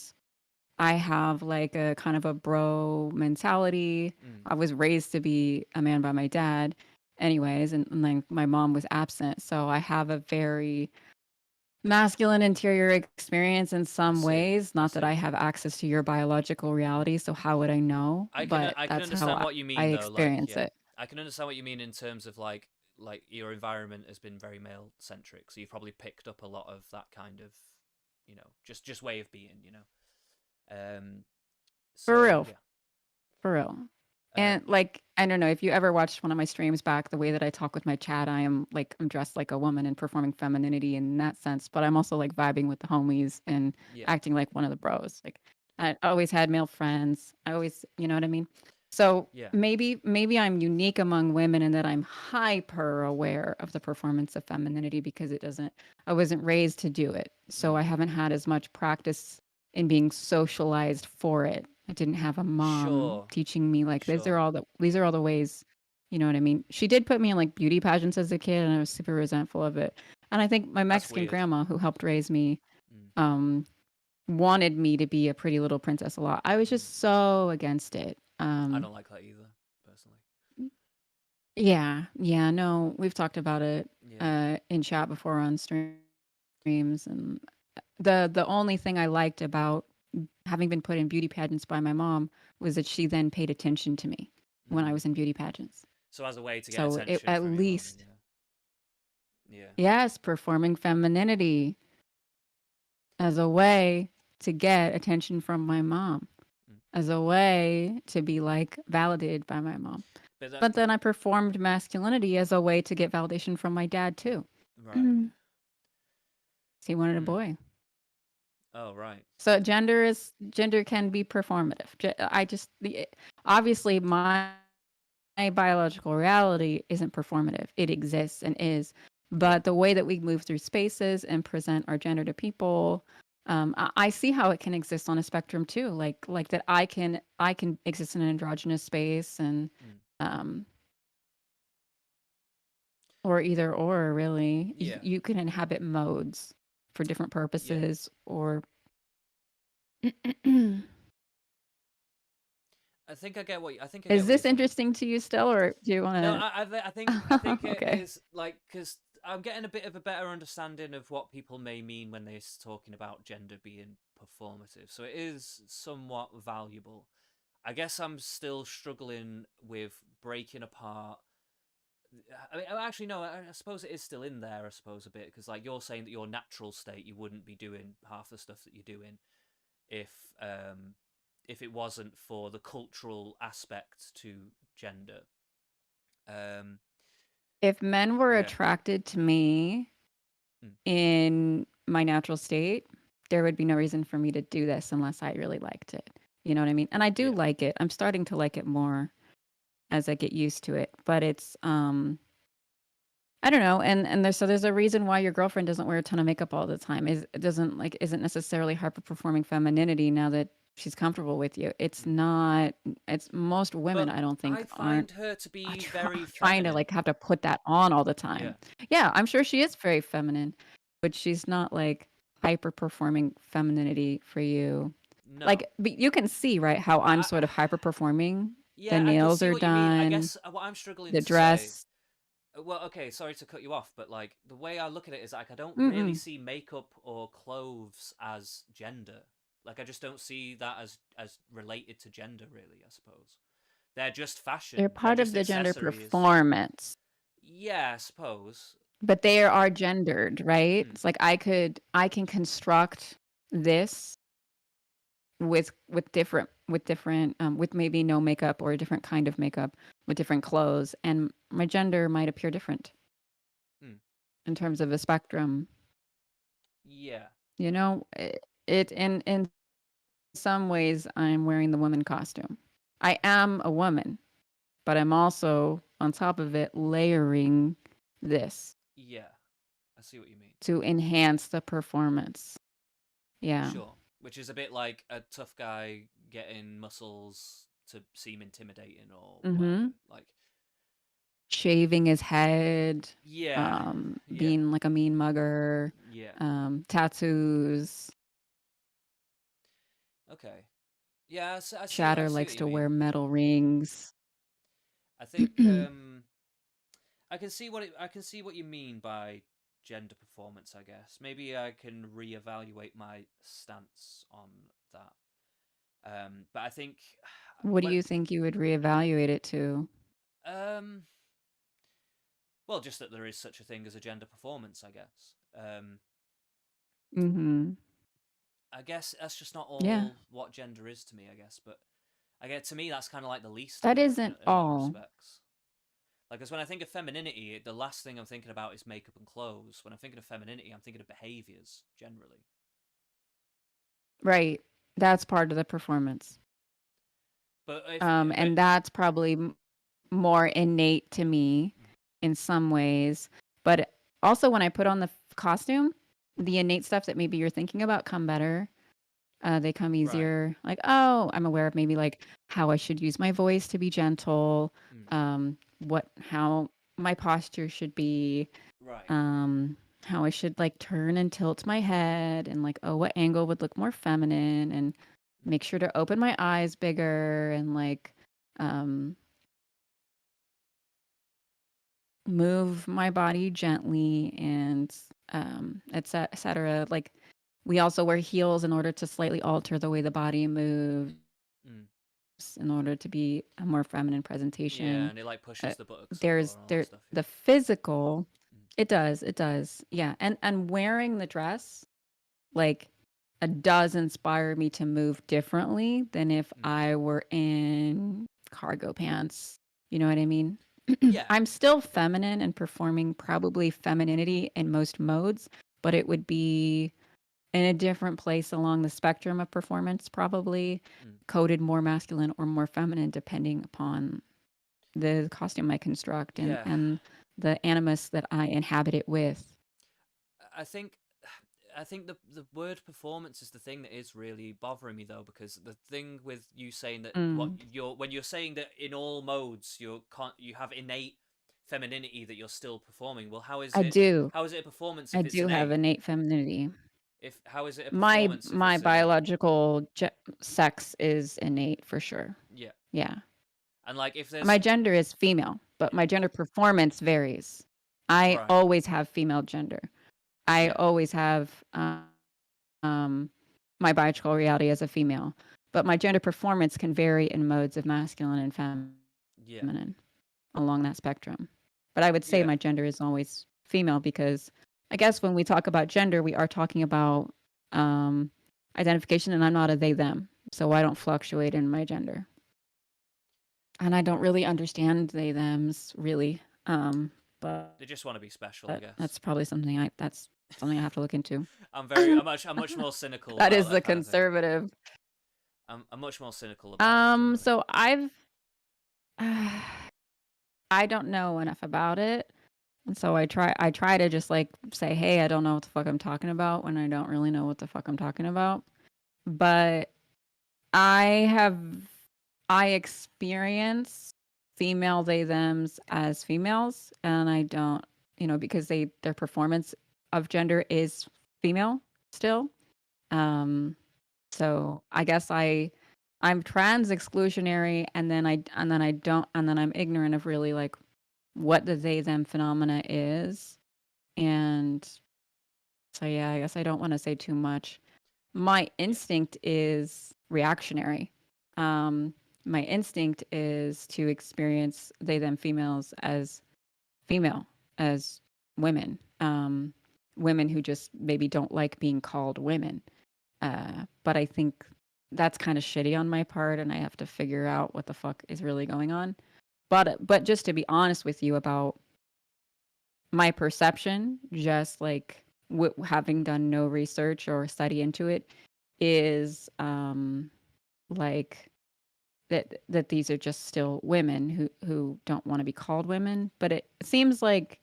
I have like a kind of a bro mentality. Mm. I was raised to be a man by my dad, anyways, and like my mom was absent. So I have a very masculine interior experience in I some see. ways. I Not that I see. have access to your biological reality. So how would I know? But I can that's how understand what you I mean though. Like experience yeah, it. I can understand what you mean in terms of like your environment has been very male centric, so you've probably picked up a lot of that kind of just way of being. Um. For So real. yeah. For real. Um. And like, I don't know if you ever watched one of my streams back, the way that I talk with my chat, I'm dressed like a woman and performing femininity in that sense, but I'm also like vibing with the homies and Yeah. acting like one of the bros. Like I always had male friends. I always, you know what I mean? So Yeah. maybe I'm unique among women in that I'm hyper aware of the performance of femininity because I wasn't raised to do it. So Mm. I haven't had as much practice in being socialized for it. I didn't have a mom Sure. teaching me like Sure. these are all the ways, you know what I mean? She did put me in like beauty pageants as a kid and I was super resentful of it. And I think my That's Mexican weird. grandma who helped raise me Mm. um wanted me to be a pretty little princess a lot. I was Mm. just so against it. I don't like that either, personally. Yeah, yeah, no, we've talked about it Yeah. in chat before on streams, and the only thing I liked about having been put in beauty pageants by my mom was that she then paid attention to me when I was Mm. in beauty pageants. So as a way to get So it attention at from your mum, least, yeah. yes, performing femininity as a way to get attention from my mom, Mm. as a way to be like validated by my mom. But that, But then I performed masculinity as a way to get validation from my dad too. right. He wanted a Hmm. boy. Oh, right. So gender can be performative. Obviously my biological reality isn't performative. It exists and is. Yeah. But the way that we move through spaces and present our gender to people, I see how it can exist on a spectrum too. Like that I can exist in an androgynous space and Mm. um, or either or really. Yeah. You can inhabit modes for different Yeah. purposes or I think I get Is what you're this saying. interesting to you still, or do you No, want I to? think it Okay. is like because I'm getting a bit of a better understanding of what people may mean when they're talking about gender being performative. So it is somewhat valuable. I guess I'm still struggling with breaking apart. I mean, actually, no. I suppose it is still in there. I suppose a bit because, like, you're saying that your natural state, you wouldn't be doing half the stuff that you're doing if um if it wasn't for the cultural aspect to gender. Um, If men were yeah. attracted to me Mm. in my natural state, there would be no reason for me to do this unless I really liked it. You know what I mean? And I do Yeah. like it. I'm starting to like it more as I get used to it. But it's I don't know. And there's a reason why your girlfriend doesn't wear a ton of makeup all the time. Is it doesn't like isn't necessarily hyper performing femininity now that she's comfortable with you. It's Mm. not it's most women But I don't think I aren't find her to be very trying to feminine. like have to put that on all the Yeah. time. Yeah, I'm sure she is very feminine, but she's not like hyper performing femininity for you. No. Like but you can see, right, how I'm I sort of hyper performing. The yeah, I can nails see are what you mean. I done, guess what I'm struggling the to say. dress. Well, okay, sorry to cut you off, but like the way I look at it is like I don't really Mm-mm. see makeup or clothes as gender. Like I just don't see that as related to gender really, I suppose. They're just They're fashion. They're part of just the gender accessories. performance, Yeah, I suppose. but they are gendered, right? Hmm. It's like I can construct this with with maybe no makeup or a different kind of makeup with different clothes, and my gender might appear different Hmm. in terms of a spectrum. Yeah. You know, in some ways I'm wearing the woman costume. I am a woman, but I'm also on top of it layering this Yeah. I see what you mean. to enhance the performance. Yeah. Sure. Which is a bit like a tough guy getting muscles to seem intimidating or whatever. Mhm. Like, Shaving his head, yeah, yeah, being like a mean mugger, yeah. tattoos. Okay. Yeah, I Shatter see what likes you to mean. wear metal rings. I think I can see what you mean by gender performance, I guess. Maybe I can reevaluate my stance on that. But I think What do when you think you would reevaluate it to? um well, just that there is such a thing as a gender performance, I guess. Mhm. I guess that's just not Yeah. all what gender is to me, I guess, but I get to me that's kind of like the least of That it isn't in a lot of all. respects. Like, because when I think of femininity, the last thing I'm thinking about is makeup and clothes. When I'm thinking of femininity, I'm thinking of behaviors generally. Right. That's part of the performance. But if but And that's probably more innate to me in some ways. But also, when I put on the costume, the innate stuff that maybe you're thinking about come better. They come right, easier. Like, oh, I'm aware of maybe like how I should use my voice to be gentle, mm, how my posture should be, right, how I should like turn and tilt my head, and like, oh, what angle would look more feminine, and mm, make sure to open my eyes bigger, and like, um, move my body gently and etc. Like we also wear heels in order to slightly alter the way the body moves Mm. in order to be a more feminine presentation. Yeah, and it like Uh, pushes the buttocks up there's or all there that stuff. the Yeah. physical. Mm. It does, yeah. And wearing the dress, like, does inspire me to move differently than if Mm. I were in cargo pants. You know what I mean? Yeah. I'm still feminine and performing probably femininity in most modes, but it would be in a different place along the spectrum of performance, probably Mm. coded more masculine or more feminine, depending upon the costume I construct and Yeah. and the animus that I inhabit it with. I think I think the word performance is the thing that is really bothering me though, because the thing with you saying that what Mm. you're when you're saying that in all modes you have innate femininity that you're still performing. Well, I do. how is it a performance I if it's do have innate? innate femininity. If how is it a My performance if my it's innate? biological sex is innate for sure. Yeah. Yeah. And like if there's My gender is female, but yeah. my gender performance varies. I Right. always have female gender. I Yeah. always have my biological reality as a female, but my gender performance can vary in modes of masculine and feminine Yeah. along that spectrum. But I would say my gender Yeah. is always female because I guess when we talk about gender, we are talking about um, identification, and I'm not a they them, so I don't fluctuate in my gender, and I don't really understand they thems really. But They just want to be special, I that's guess. probably something I have to look into. I'm much more cynical That about is the that kind of thing. conservative. I'm much more cynical about it generally. So I've I don't know enough about it. And so I try to just like say, "Hey, I don't know what the fuck I'm talking about," when I don't really know what the fuck I'm talking about. But I have I experience female they thems as females, and I don't, because their performance of gender is female still. Um so I guess I'm trans exclusionary, and then I'm ignorant of really like what the they them phenomena is. And so yeah, I guess I don't want to say too much. My Yeah. instinct is reactionary. Um, my instinct is to experience they them females as female, as women, women who just maybe don't like being called women. But I think that's kind of shitty on my part, and I have to figure out what the fuck is really going on. But just to be honest with you about my perception, just like having done no research or study into it, is like that these are just still women who don't want to be called women. But it seems like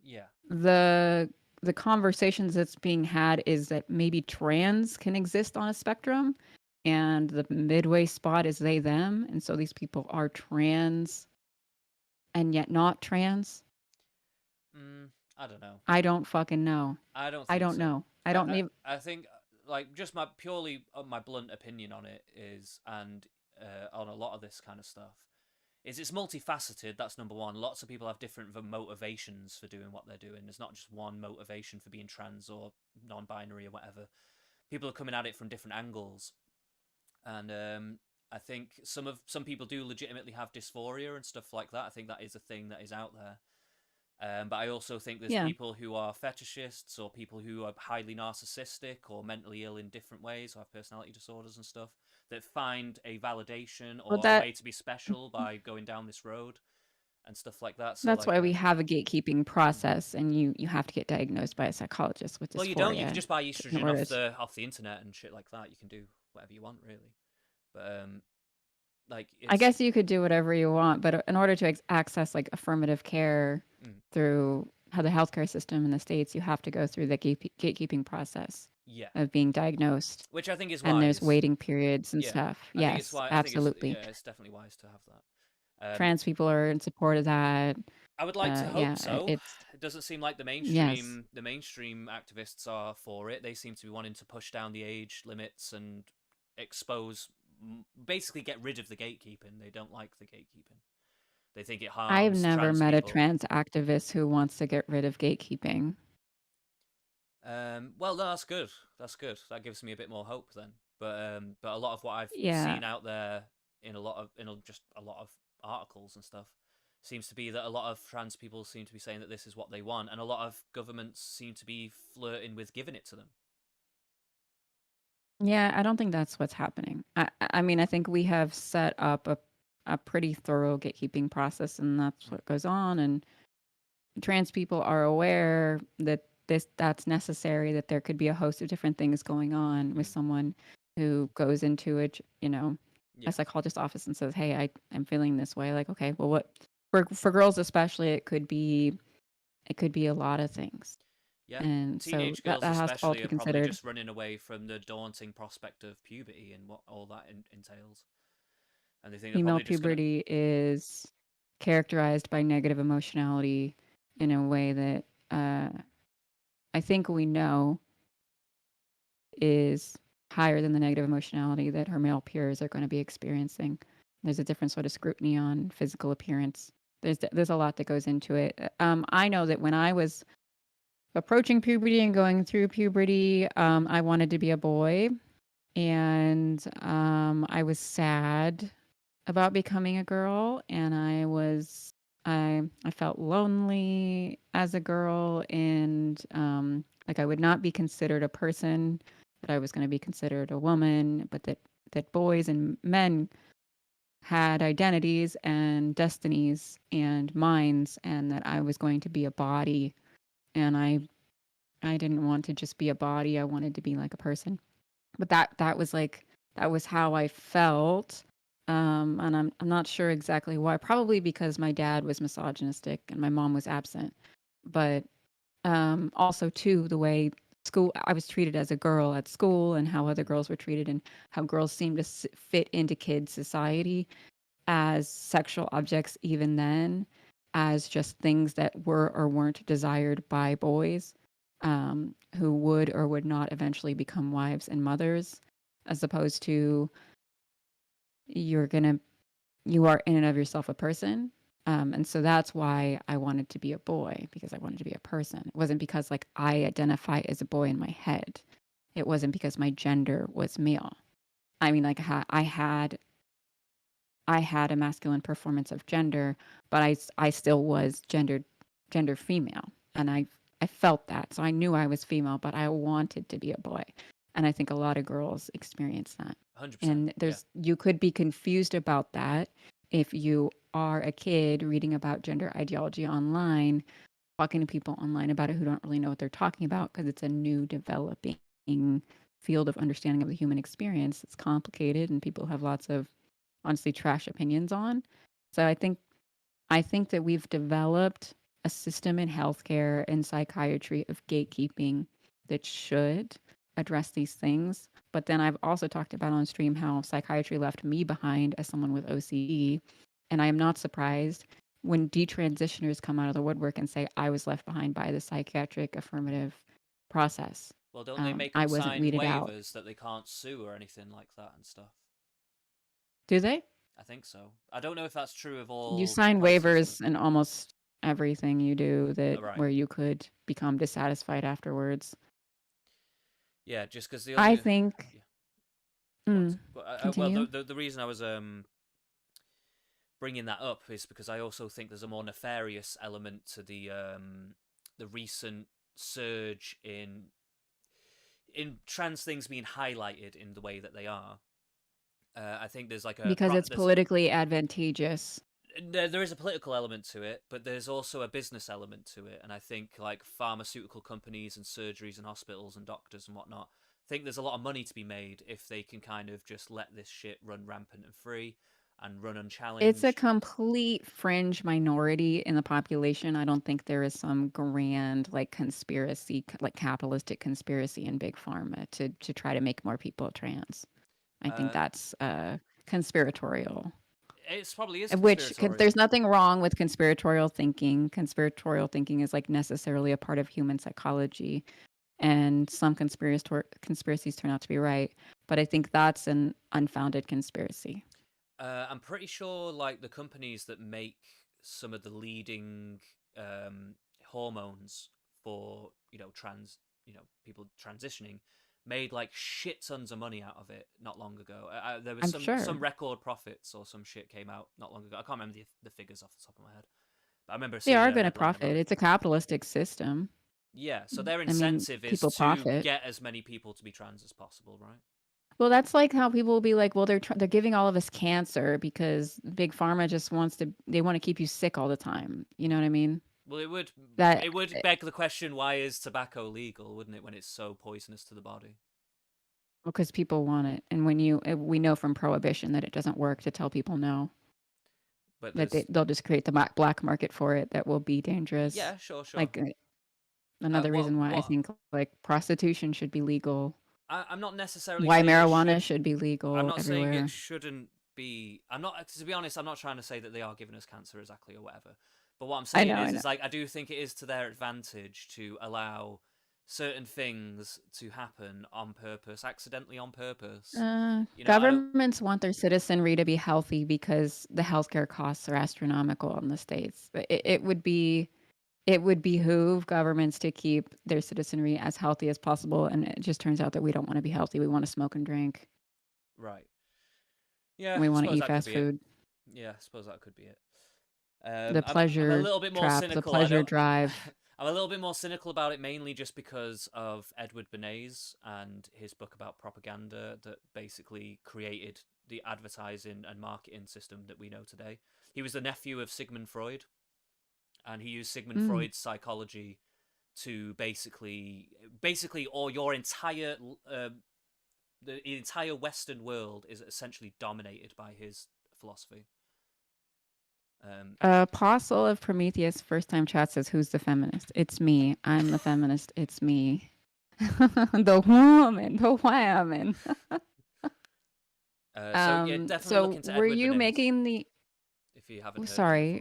Yeah. the the conversations that's being had is that maybe trans can exist on a spectrum, and the midway spot is they them, and so these people are trans and yet not trans. Mm, I don't know. I don't fucking know. I don't I think don't so. know. I don't need. I think like just my purely my blunt opinion on it is, and on a lot of this kind of stuff, is it's multifaceted. That's number one. Lots of people have different motivations for doing what they're doing. There's not just one motivation for being trans or non-binary or whatever. People are coming at it from different angles, and I think some people do legitimately have dysphoria and stuff like that. I think that is a thing that is out there. But I also think there's Yeah. people who are fetishists or people who are highly narcissistic or mentally ill in different ways or have personality disorders and stuff that find a validation Well, or a way to be special by going down this road and stuff like that. So that's like, why we have a gatekeeping mm. process, and you have to get diagnosed by a psychologist with Well, you don't. You can dysphoria just buy in estrogen order. off the internet and shit like that. You can do whatever you want, really. But like I it's guess you could do whatever you want, but in order to access like affirmative care mm, through how the healthcare system in the States, you have to go through the gatekeeping process yeah, of being diagnosed, which I think is and there's wise. waiting periods and Yeah, stuff. I think it's Yes, why. I think it's absolutely. yeah, it's definitely wise to have that. Trans people are in support of that. I would like to hope Yeah, so. it's It doesn't seem like yes. the mainstream activists are for it. They seem to be wanting to push down the age limits and expose, basically get rid of the gatekeeping. They don't like the gatekeeping. They think it I've harms never trans met a people. trans activist who wants to get rid of gatekeeping. Well, no, that's good. That's good. That gives me a bit more hope then. But a lot of what I've Yeah. seen out there just a lot of articles and stuff seems to be that a lot of trans people seem to be saying that this is what they want, and a lot of governments seem to be flirting with giving it to them. Yeah, I don't think that's what's happening. I mean, I think we have set up a pretty thorough gatekeeping process, and that's Mm. what goes on. And trans people are aware that that's necessary, that there could be a host of different things going on with Mm. someone who goes into it, a Yeah, psychologist's office and says, "Hey, I'm feeling this way." Like, okay, well, what for girls especially, it could be a lot of things, yeah. and so Teenage that girls, has all to especially, be are probably considered. just running away from the daunting prospect of puberty and what all that entails, and they think they're Female probably just gonna. puberty is characterized by negative emotionality in a way that uh, I think we know is higher than the negative emotionality that her male peers are going to be experiencing. There's a different sort of scrutiny on physical appearance. There's a lot that goes into it. I know that when I was approaching puberty and going through puberty, I wanted to be a boy, and I was sad about becoming a girl, and I felt lonely as a girl, and like I would not be considered a person, that I was going to be considered a woman, but that boys and men had identities and destinies and minds, and that I was going to be a body, and I didn't want to just be a body. I wanted to be like a person. But that was how I felt. And I'm not sure exactly why. Probably because my dad was misogynistic and my mom was absent. But also too the way school I was treated as a girl at school, and how other girls were treated, and how girls seemed to fit into kids society as sexual objects, even then, as just things that were or weren't desired by boys, who would or would not eventually become wives and mothers, as opposed to you're gonna you are in and of yourself a person. And so that's why I wanted to be a boy, because I wanted to be a person. It wasn't because like I identify as a boy in my head. It wasn't because my gender was male. I mean, like I had a masculine performance of gender, but I still was gender female, and I felt that, so I knew I was female, but I wanted to be a boy, and I think a lot of girls experience that. 100%. And Yeah. you could be confused about that if you are a kid reading about gender ideology online, talking to people online about it who don't really know what they're talking about, because it's a new developing field of understanding of the human experience. It's complicated, and people have lots of honestly trash opinions on. So I think that we've developed a system in healthcare and psychiatry of gatekeeping that should address these things. But then I've also talked about on stream how psychiatry left me behind as someone with OCD. And I am not surprised when detransitioners come out of the woodwork and say, I was left behind by the psychiatric affirmative process. Well, don't they make I them wasn't sign weeded out. waivers that they can't sue or anything like that and stuff? Do they? I think so. I don't know if that's true of You all sign places, but waivers in almost everything you do, that right. where you could become dissatisfied afterwards. Yeah, just because the I only think. yeah. What? Mm, Well, continue. the reason I was bringing that up is because I also think there's a more nefarious element to the recent surge in trans things being highlighted in the way that they are. I think there's like Because it's politically advantageous. there is a political element to it, but there's also a business element to it, and I think like pharmaceutical companies and surgeries and hospitals and doctors and whatnot think there's a lot of money to be made if they can kind of just let this shit run rampant and free and run It's a unchallenged. complete fringe minority in the population. I don't think there is some grand like conspiracy, like capitalistic conspiracy in big pharma to try to make more people trans. I think Uh, that's conspiratorial. it probably is Which there's conspiratorial. nothing wrong with conspiratorial thinking. Conspiratorial thinking is like necessarily a part of human psychology, and some conspiracies turn out to be right. But I think that's an unfounded conspiracy. I'm pretty sure like the companies that make some of the leading hormones for people transitioning, made like shit tons of money out of it not long ago. There was I'm some sure. record profits or some shit came out not long ago. I can't remember the figures off the top of my head, but I remember They seeing are a going to headline about profit. it. It's a capitalistic system. Yeah, so their I mean, incentive is people to profit. get as many people to be trans as possible, right? Well, that's like how people will be like, well, they're giving all of us cancer because big pharma just they want to keep you sick all the time. You know what I mean? Well, That it would beg the question: why is tobacco legal? Wouldn't it, when it's so poisonous to the body? because people want it, and we know from prohibition that it doesn't work to tell people no. But That there's they'll just create the black market for it that will be dangerous. yeah, sure, sure. Like another reason why I What think like prostitution should be legal, I'm not necessarily why saying it marijuana should. should be I'm legal not saying it everywhere. shouldn't be. I'm not. To be honest, I'm not trying to say that they are giving us cancer exactly or whatever. But what I'm I saying know, I is know. like I do think it is to their advantage to allow certain things to happen on purpose, accidentally on purpose. I don't. Governments want their citizenry to be healthy because the healthcare costs are astronomical in the states. It would behoove governments to keep their citizenry as healthy as possible, and it just turns out that we don't want to be healthy. We want to smoke and drink. Right. Yeah, And we I want to suppose eat that could fast be it. food. Yeah, I suppose that could be it. The I'm a pleasure little bit more trap, the cynical. I pleasure don't. drive. I'm a little bit more cynical about it, mainly just because of Edward Bernays and his book about propaganda that basically created the advertising and marketing system that we know today. He was the nephew of Sigmund Freud, and he used Sigmund Mm. Freud's psychology to basically, or your entire the entire Western world is essentially dominated by his philosophy. Um, Apostle of Prometheus first time chat says, "Who's the feminist? It's me. I'm the feminist. It's me." The woman, the woman. so yeah, definitely look So into were Edward you Bernays making the if you oh, haven't heard of him sorry.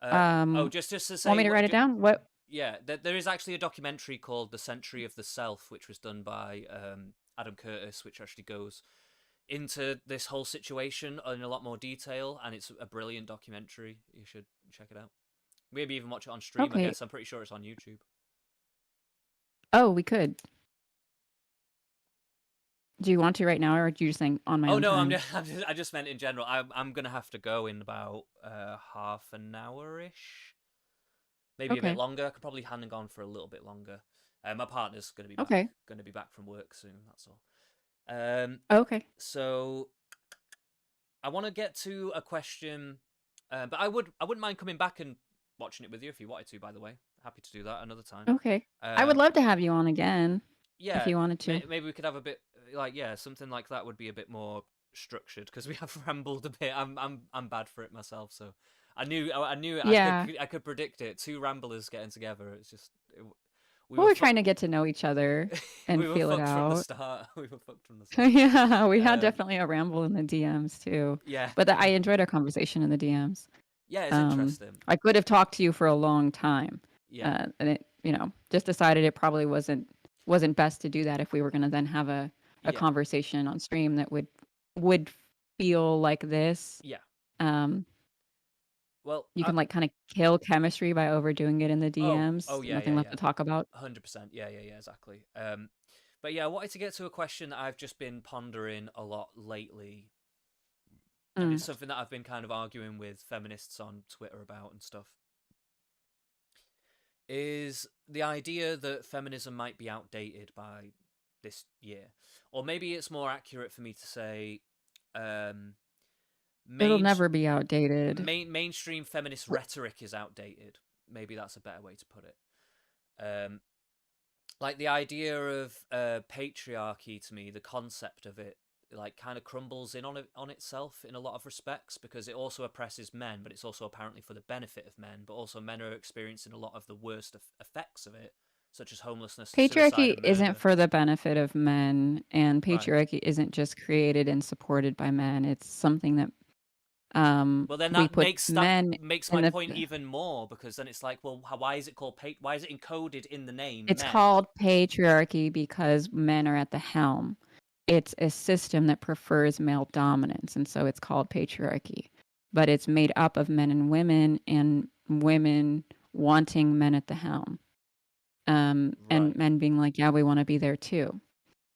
before. Oh, just to Want say, me to write it down? What? yeah, there is actually a documentary called "The Century of the Self," which was done by Adam Curtis, which actually goes into this whole situation in a lot more detail, and it's a brilliant documentary. You should check it out. Maybe even watch it on stream. I Okay. guess I'm pretty sure it's on YouTube. Oh, we could. Do you want to right now, or are you just saying on my Oh own no, time? I just meant in general. I'm gonna have to go in about half an hour ish, maybe a bit Okay. longer. I could probably hang on for a little bit longer. My partner's Okay. gonna be back from work soon. That's all. Okay. So I want to get to a question, but I wouldn't mind coming back and watching it with you if you wanted to. By the way, happy to do that another time. Okay. I would Um, love to have you on again if yeah, you wanted to. maybe we could have a bit like something like that would be a bit more structured because we have rambled a bit. I'm bad for it myself, so I knew Yeah. I could predict it. Two ramblers getting together. It's just we Well, were we're trying to get to know each other and we were feel it fucked from the out. start. We were fucked from the start. Yeah, we had Um, definitely a ramble in the DMs too. yeah, But I enjoyed our conversation in the DMs. yeah, it's interesting. I could have talked to you for a long time, Yeah, and it, just decided it probably wasn't best to do that if we were going to then have a yeah, conversation on stream that would feel like this. yeah. Um, Well, you can like kind of kill chemistry by overdoing it in the oh DMs. yeah, Nothing yeah, left yeah. to talk about. 100%. Yeah, yeah, yeah, exactly. But yeah, I wanted to get to a question that I've just been pondering a lot lately, and Mm. it's something that I've been kind of arguing with feminists on Twitter about and stuff. Is the idea that feminism might be outdated by this year, or maybe it's more accurate for me to say, um, It'll main, never be outdated. mainstream feminist rhetoric is outdated. Maybe that's a better way to put it. Um, like the idea of patriarchy to me, the concept of it, like kind of crumbles in on itself in a lot of respects because it also oppresses men, but it's also apparently for the benefit of men. But also, men are experiencing a lot of the worst effects of it, such as homelessness, suicide, Patriarchy and isn't murder. for the benefit of men, and Right. patriarchy isn't just created and supported by men. It's something that Well, then we put that men makes in my the. point even more because then it's like, well, why is it called why is it encoded in the name It's men? called patriarchy because men are at the helm. It's a system that prefers male dominance, and so it's called patriarchy. but it's made up of men and women wanting men at the helm. And Right. men being like, yeah, we want to be there too.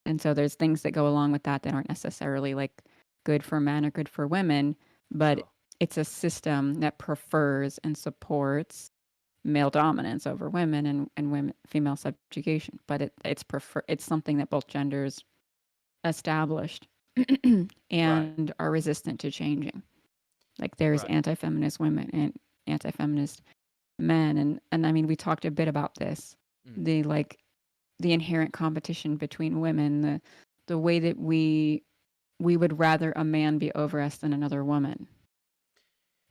And so there's things that go along with that aren't necessarily like good for men or good for women, but Sure. it's a system that prefers and supports male dominance over women and women female subjugation. But it's something that both genders established Right. and are resistant to changing. Like there's Right. anti-feminist women and anti-feminist men, and I mean we talked a bit about this. Mm. The inherent competition between women, the way that we would rather a man be over us than another woman.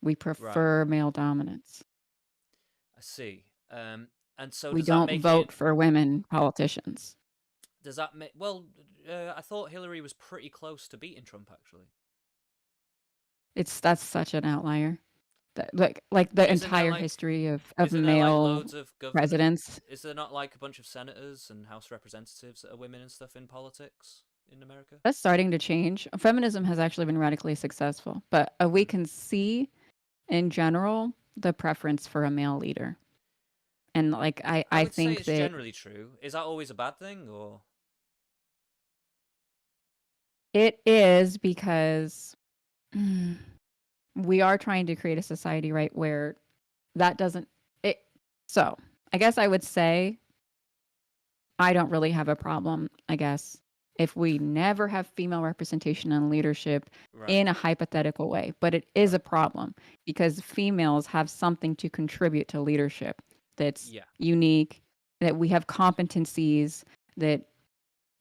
We Right. prefer male dominance. I see. And so We does that don't make it? vote for women politicians. Does that make? Well, I thought Hillary was pretty close to beating Trump actually. That's such an outlier. Like the Isn't there entire like history of isn't there like male loads of governor? presidents. Is there not like a bunch of senators and House representatives that are women and stuff in politics in America? That's starting to change. Feminism has actually been radically successful, but we Mm. can see in general the preference for a male leader. And like I I would say think it's that generally true. Is that always a bad thing, or it is because we are trying to create a society, right, where that doesn't it so I guess I would say I don't really have a problem, I guess, if we never have female representation in leadership right? in a hypothetical way. But it is a Right. problem because females have something to contribute to leadership that's Yeah. unique, that we have competencies that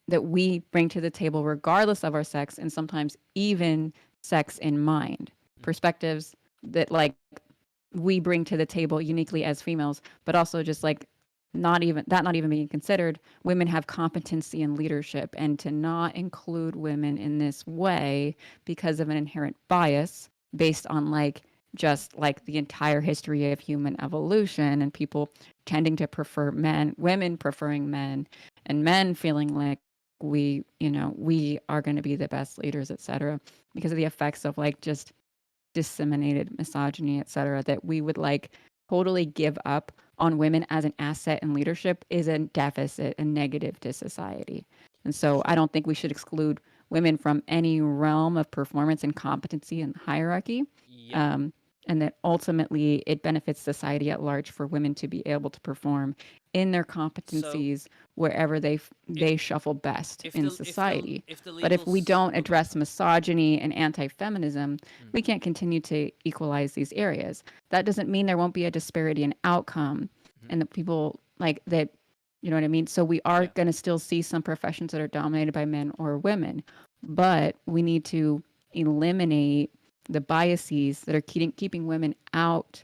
we bring to the table regardless of our sex and sometimes even sex in mind. Mm. Perspectives that like we bring to the table uniquely as females, but also just like not even being considered, women have competency in leadership, and to not include women in this way because of an inherent bias based on like just like the entire history of human evolution and people tending to prefer men, women preferring men, and men feeling like we are going to be the best leaders, etc., because of the effects of like just disseminated misogyny, etc., that we would like totally give up on women as an asset in leadership is a deficit and negative to society. And so I Sure. don't think we should exclude women from any realm of performance and competency and hierarchy. Yeah. Um, and that ultimately it benefits society at large for women to be able to perform in their So competencies wherever if they shuffle best if in the if the society. if the But if legal we don't oh, go on, address sorry. misogyny and anti-feminism, Mm. we can't continue to equalize these areas. That doesn't mean there won't be a disparity in outcome Mm. and that people like that, you know what I mean? So we are Yeah. going to still see some professions that are dominated by men or women, but we need to eliminate the biases that are keeping women out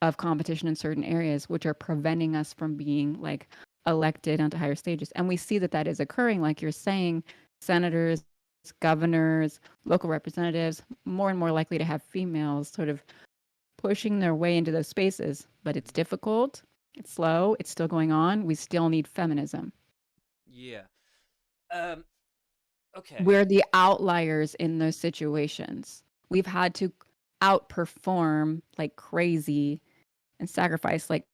of competition in certain areas, which are preventing us from being like elected onto higher stages. And we see that that is occurring, like you're saying, senators, governors, local representatives, more and more likely to have females sort of pushing their way into those spaces. But it's Mm. difficult, it's slow, it's still going on. We still need feminism. Yeah. Um. Okay. We're the outliers in those situations. We've had to outperform like crazy and sacrifice like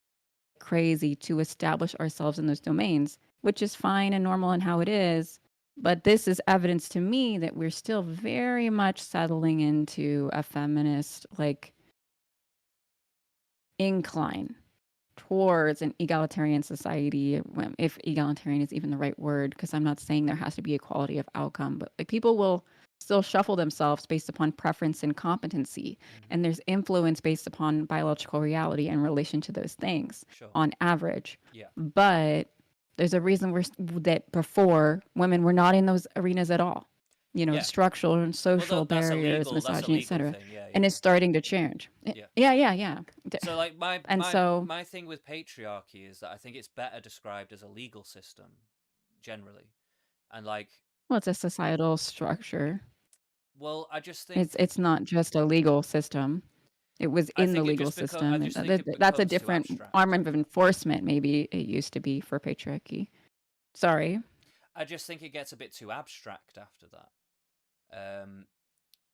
crazy to establish ourselves in those domains, which is fine and normal and how it is. But this is evidence to me that we're still very much settling into a feminist like incline towards an egalitarian society, if egalitarian is even the right word, because I'm not saying there has to be equality of outcome, but like people will still shuffle themselves based upon preference and competency. Mm-hmm. And there's influence based upon biological reality in relation to those things Sure. on average. Yeah. But there's a reason that before women were not in those arenas at all. You know, Yeah. structural and Well, social that's a barriers, legal misogyny, thing. etc. Yeah. And Yeah. it's starting to change. Yeah. Yeah, yeah, yeah. So like And so my thing with patriarchy is that I think it's better described as a legal system generally. And like, well, it's a societal structure. well, I just think It's not just a legal system. It was in the legal I system, and just think it that's a becomes too different abstract. arm of enforcement. Maybe it used to be for patriarchy. Sorry. I just think it gets a bit too abstract after that. Um,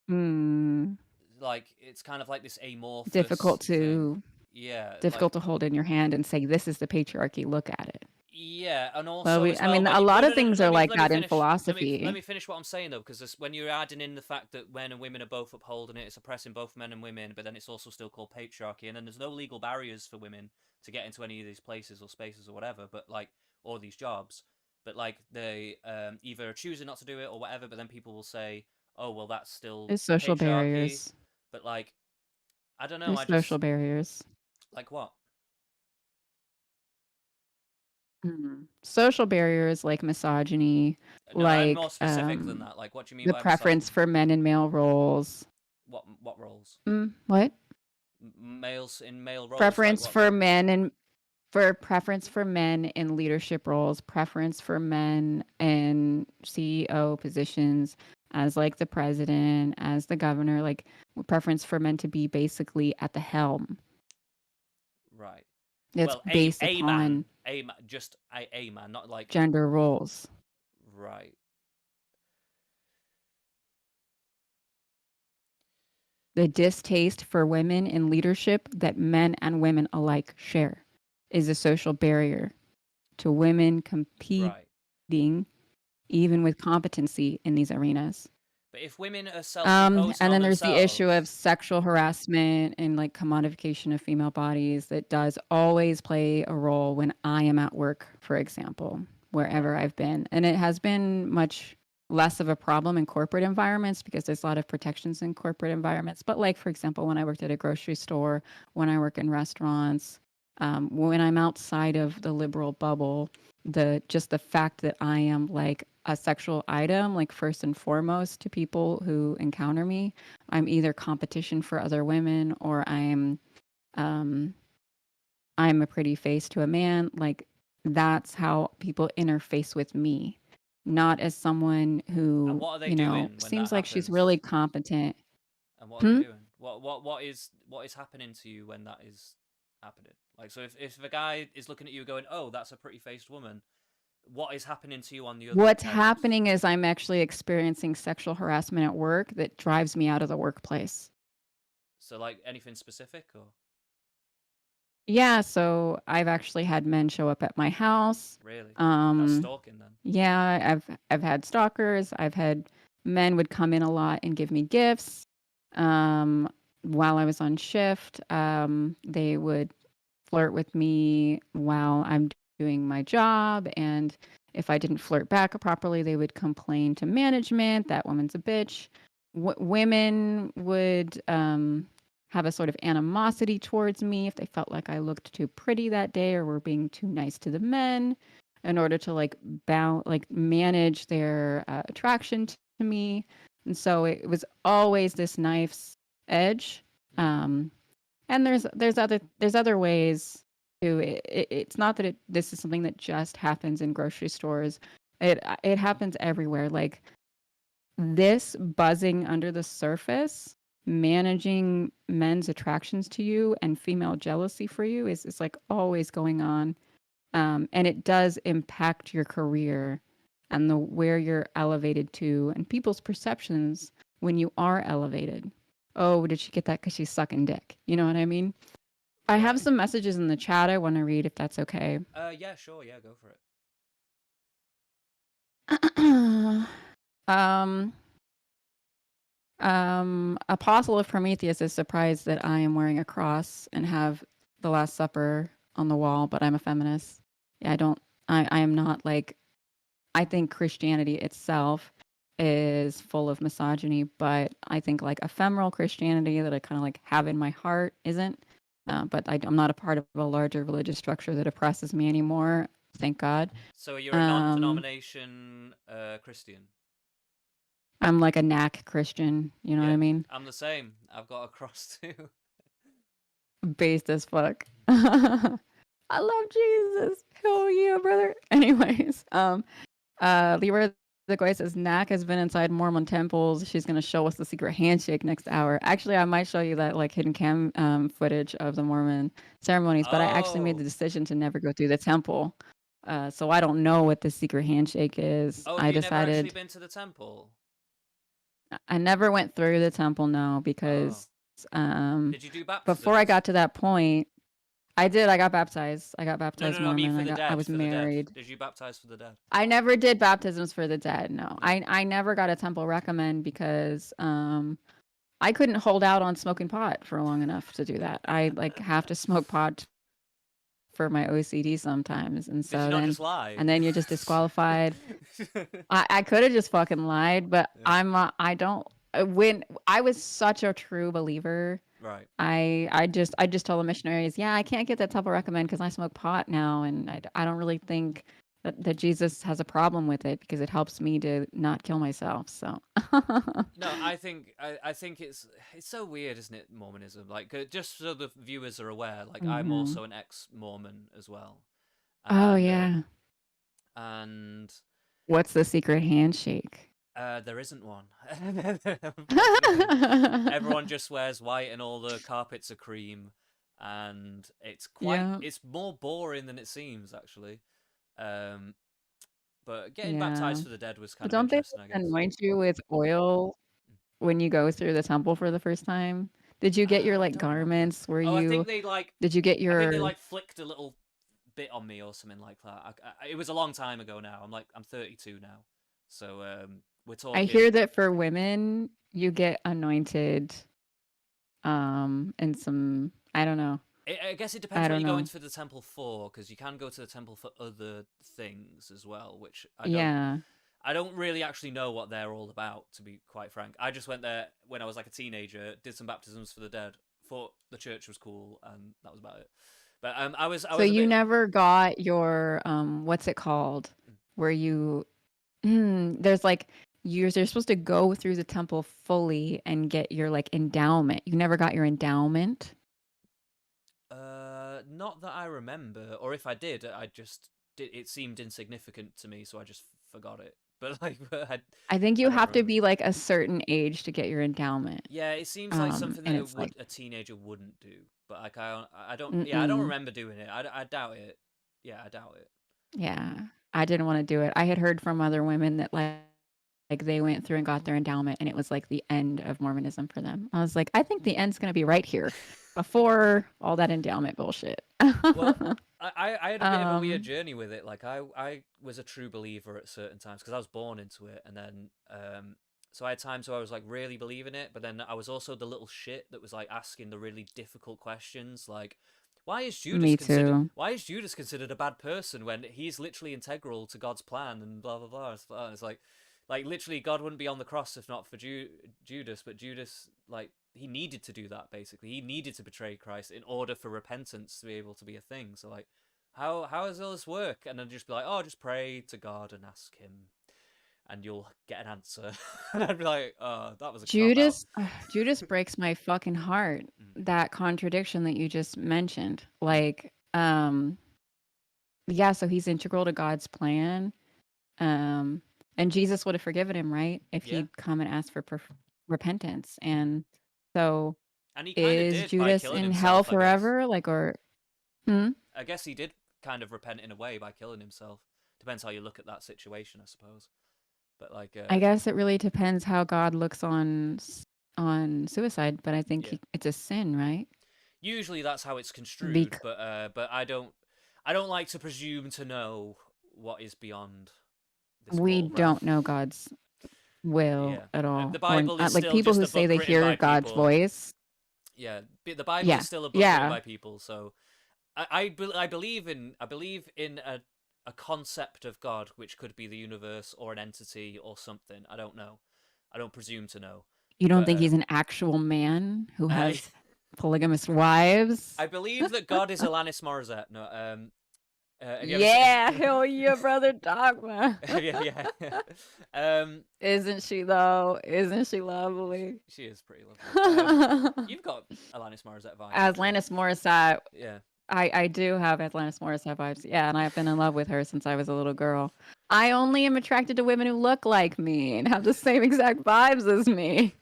Hmm. like it's kind of like this amorphous difficult thing. to Yeah, like difficult to hold in your hand and say this is the patriarchy, look at it. yeah, and Well, also we as I well mean when a you lot no of no no no, things are like let me that in finish let philosophy. me finish what I'm saying though, because when you're adding in the fact that men and women are both upholding it, it's oppressing both men and women, but then it's also still called patriarchy, and then there's no legal barriers for women to get into any of these places or spaces or whatever, but like or these jobs, but like they either are choosing not to do it or whatever, but then people will say, oh well, that's still There's social patriarchy, barriers. but like I don't know, There's I social just barriers. like what. Social barriers like misogyny, No, I'm more like specific than that. Like, what do you mean the by preference misogyny? for men in male roles. What roles? What? Males in male roles? Like Preference what? for men and for preference for men in leadership roles, preference for men in CEO positions as like the president, as the governor, like preference for men to be basically at the helm. Right. It's Well, based a man, upon a man, just a man, not like gender roles. right. The distaste for women in leadership that men and women alike share is a social barrier to women competing Right. even with competency in these arenas. But if women are self-imposing And on then there's the issue of themselves, sexual harassment and like commodification of female bodies that does always play a role when I am at work, for example, wherever right, I've been. And it has been much less of a problem in corporate environments because there's a lot of protections in corporate environments. But like, for example, when I worked at a grocery store, when I work in restaurants, when I'm outside of the liberal bubble, the fact that I am like a sexual item, like first and foremost to people who encounter me, I'm either competition for other women or um, I'm a pretty face to a man. Like that's how people interface with me, not as someone and who, what are they doing when that seems like she's happens? really competent. And what are they Hmm? doing? What is happening to you when that is happening? Like, so if a guy is looking at you going, "Oh, that's a pretty-faced woman," what is happening to you on the other What's end? happening is I'm actually experiencing sexual harassment at work that drives me out of the workplace. So, like, anything specific or Yeah, so I've actually had men show up at my house. really? That's Um, stalking then. yeah, I've had stalkers. I've had men would come in a lot and give me gifts. Um, while I was on shift, they would flirt with me while I'm doing my job, and if I didn't flirt back properly, they would complain to management that woman's a bitch. Women would have a sort of animosity towards me if they felt like I looked too pretty that day or were being too nice to the men in order to like manage their attraction to me. And so it was always this knife's edge. Mm. And there's other ways too. It's not that this is something that just happens in grocery stores. It happens everywhere. Like this buzzing under the surface, managing men's attractions to you and female jealousy for you is like always going on, and it does impact your career and the where you're elevated to and people's perceptions when you are elevated. Oh, did she get that because she's sucking dick? You know what I mean? I have Right. some messages in the chat I want to read if that's okay. Yeah, sure. Yeah, go for it. um, Apostle of Prometheus is surprised that I am wearing a cross and have the Last Supper on the wall, but I'm a feminist. Yeah, I don't. I am not like. I think Christianity itself is full of misogyny, but I think like ephemeral Christianity that I kind of like have in my heart isn't. But I'm not a part of a larger religious structure that oppresses me anymore. Thank God. So you're a Um, non-denomination Christian. I'm like a knack Christian. You know what Yeah, I mean? I'm the same. I've got a cross too. Based as fuck. I love Jesus. Hell yeah, brother. Anyways, Leroy the Goy says Knack has been inside Mormon temples. She's gonna show us the secret handshake next hour. Actually, I might show you that like hidden cam footage of the Mormon ceremonies, but I actually made the Oh, decision to never go through the temple. So I don't know what the secret handshake is. oh, have I you never actually decided been to the temple? I never went through the temple now because Oh, Did you do before I baptisms? got to that point, I did. I got baptized. I got No, baptized no, no. I mean Mormon. for the I dead. was For the dead. married. Did you baptize for the dead? I never did baptisms for the dead. No, No. I never got a temple recommend because I couldn't hold out on smoking pot for long enough to do that. I like have to smoke pot for my OCD sometimes, and Did you so not then just lie? you're just disqualified. I could have just fucking lied, but Yeah. I don't. When I was such a true believer, Right. I just told the missionaries, yeah, I can't get that temple recommend because I smoke pot now, and I don't really think that Jesus has a problem with it because it helps me to not kill myself. So No, I think it's so weird, isn't it? Mormonism, like just so the viewers are aware, like I'm hmm also an ex-Mormon as well, Oh and yeah. and What's the secret handshake? there isn't one. Unfortunately, everyone just wears white, and all the carpets are cream, and Yeah. it's more boring than it seems actually. Um, but getting Yeah. baptized for the dead was kind But of don't they interesting, I guess. anoint you with oil when you go through the temple for the first time? Did you get your I like don't remember. garments? Were Oh, you did you get I think they your like flicked a little bit on me or something like that. It was a long time ago now. I'm 32 now, so we're I talking. hear that for women you get anointed and some I don't know. I guess it I depends what don't you go know. into the temple for, because you can go to the temple for other things as well, which Yeah. I don't really actually know what they're all about, to be quite frank. I just went there when I was like a teenager, did some baptisms for the dead, thought the church was cool, and that was about it. But I So was a you bit. never got your what's it called? Where you there's like you're supposed to go through the temple fully and get your like endowment. You never got your endowment. Not that I remember, or if I did, I just did. It seemed insignificant to me, so I just forgot it. But like, I think I you don't have to remember. be like a certain age to get your endowment. Yeah, it seems like something And that it's like a teenager wouldn't do. But like, I don't. Yeah, I don't mm-mm. remember doing it. I doubt it. Yeah, I doubt it. Yeah. I didn't want to do it. I had heard from other women that like they went through and got their endowment and it was like the end of Mormonism for them. I was like, I think the end's going to be right here before all that endowment bullshit. Well, I had a bit of a weird um journey with it. Like I was a true believer at certain times because I was born into it, and then so I had times where I was like really believing it, but then I was also the little shit that was like asking the really difficult questions, like Me too. why is Judas considered a bad person when he's literally integral to God's plan and blah blah blah. It's like literally God wouldn't be on the cross if not for Judas, but Judas like he needed to do that basically. He needed to betray Christ in order for repentance to be able to be a thing. So like how does all this work? And then just be like, oh, just pray to God and ask him and you'll get an answer. And I'd be like, oh, that was a cop out. Judas breaks my fucking heart. Mm. That contradiction that you just mentioned. Mm. Like yeah, so he's integral to God's plan. Um and Jesus would have forgiven him, right? If Yeah. he'd come and asked for repentance. And so And he kind of is did by Judas killing in hell himself, I guess. forever? Like or hmm? I guess he did kind of repent in a way by killing himself. Depends how you look at that situation, I suppose. But like, I guess it really depends how God looks on suicide, but I think yeah. it's a sin, right? Usually that's how it's construed, Bec- but I don't like to presume to know what is beyond this we mortal realm. don't know God's will Yeah, at the all. Or Bible is like still people just who a say book they written hear by God's people. voice. Yeah, the Bible is Yeah. still a book written Yeah. by people. So I believe in a concept of God, which could be the universe or an entity or something. I don't know. I don't presume to know. You don't But think he's an actual man who I has polygamous wives? I believe that God is Alanis Morissette. No, have you ever seen? Yeah, hell yeah, brother Dogma. Yeah, yeah. um, Isn't she though? Isn't she lovely? she is pretty lovely. You've got Alanis Morissette vibes, actually. Atlantis Morissette. Yeah. I do have Atlantis Morissette vibes. Yeah, and I've been in love with her since I was a little girl. I only am attracted to women who look like me and have the same exact vibes as me.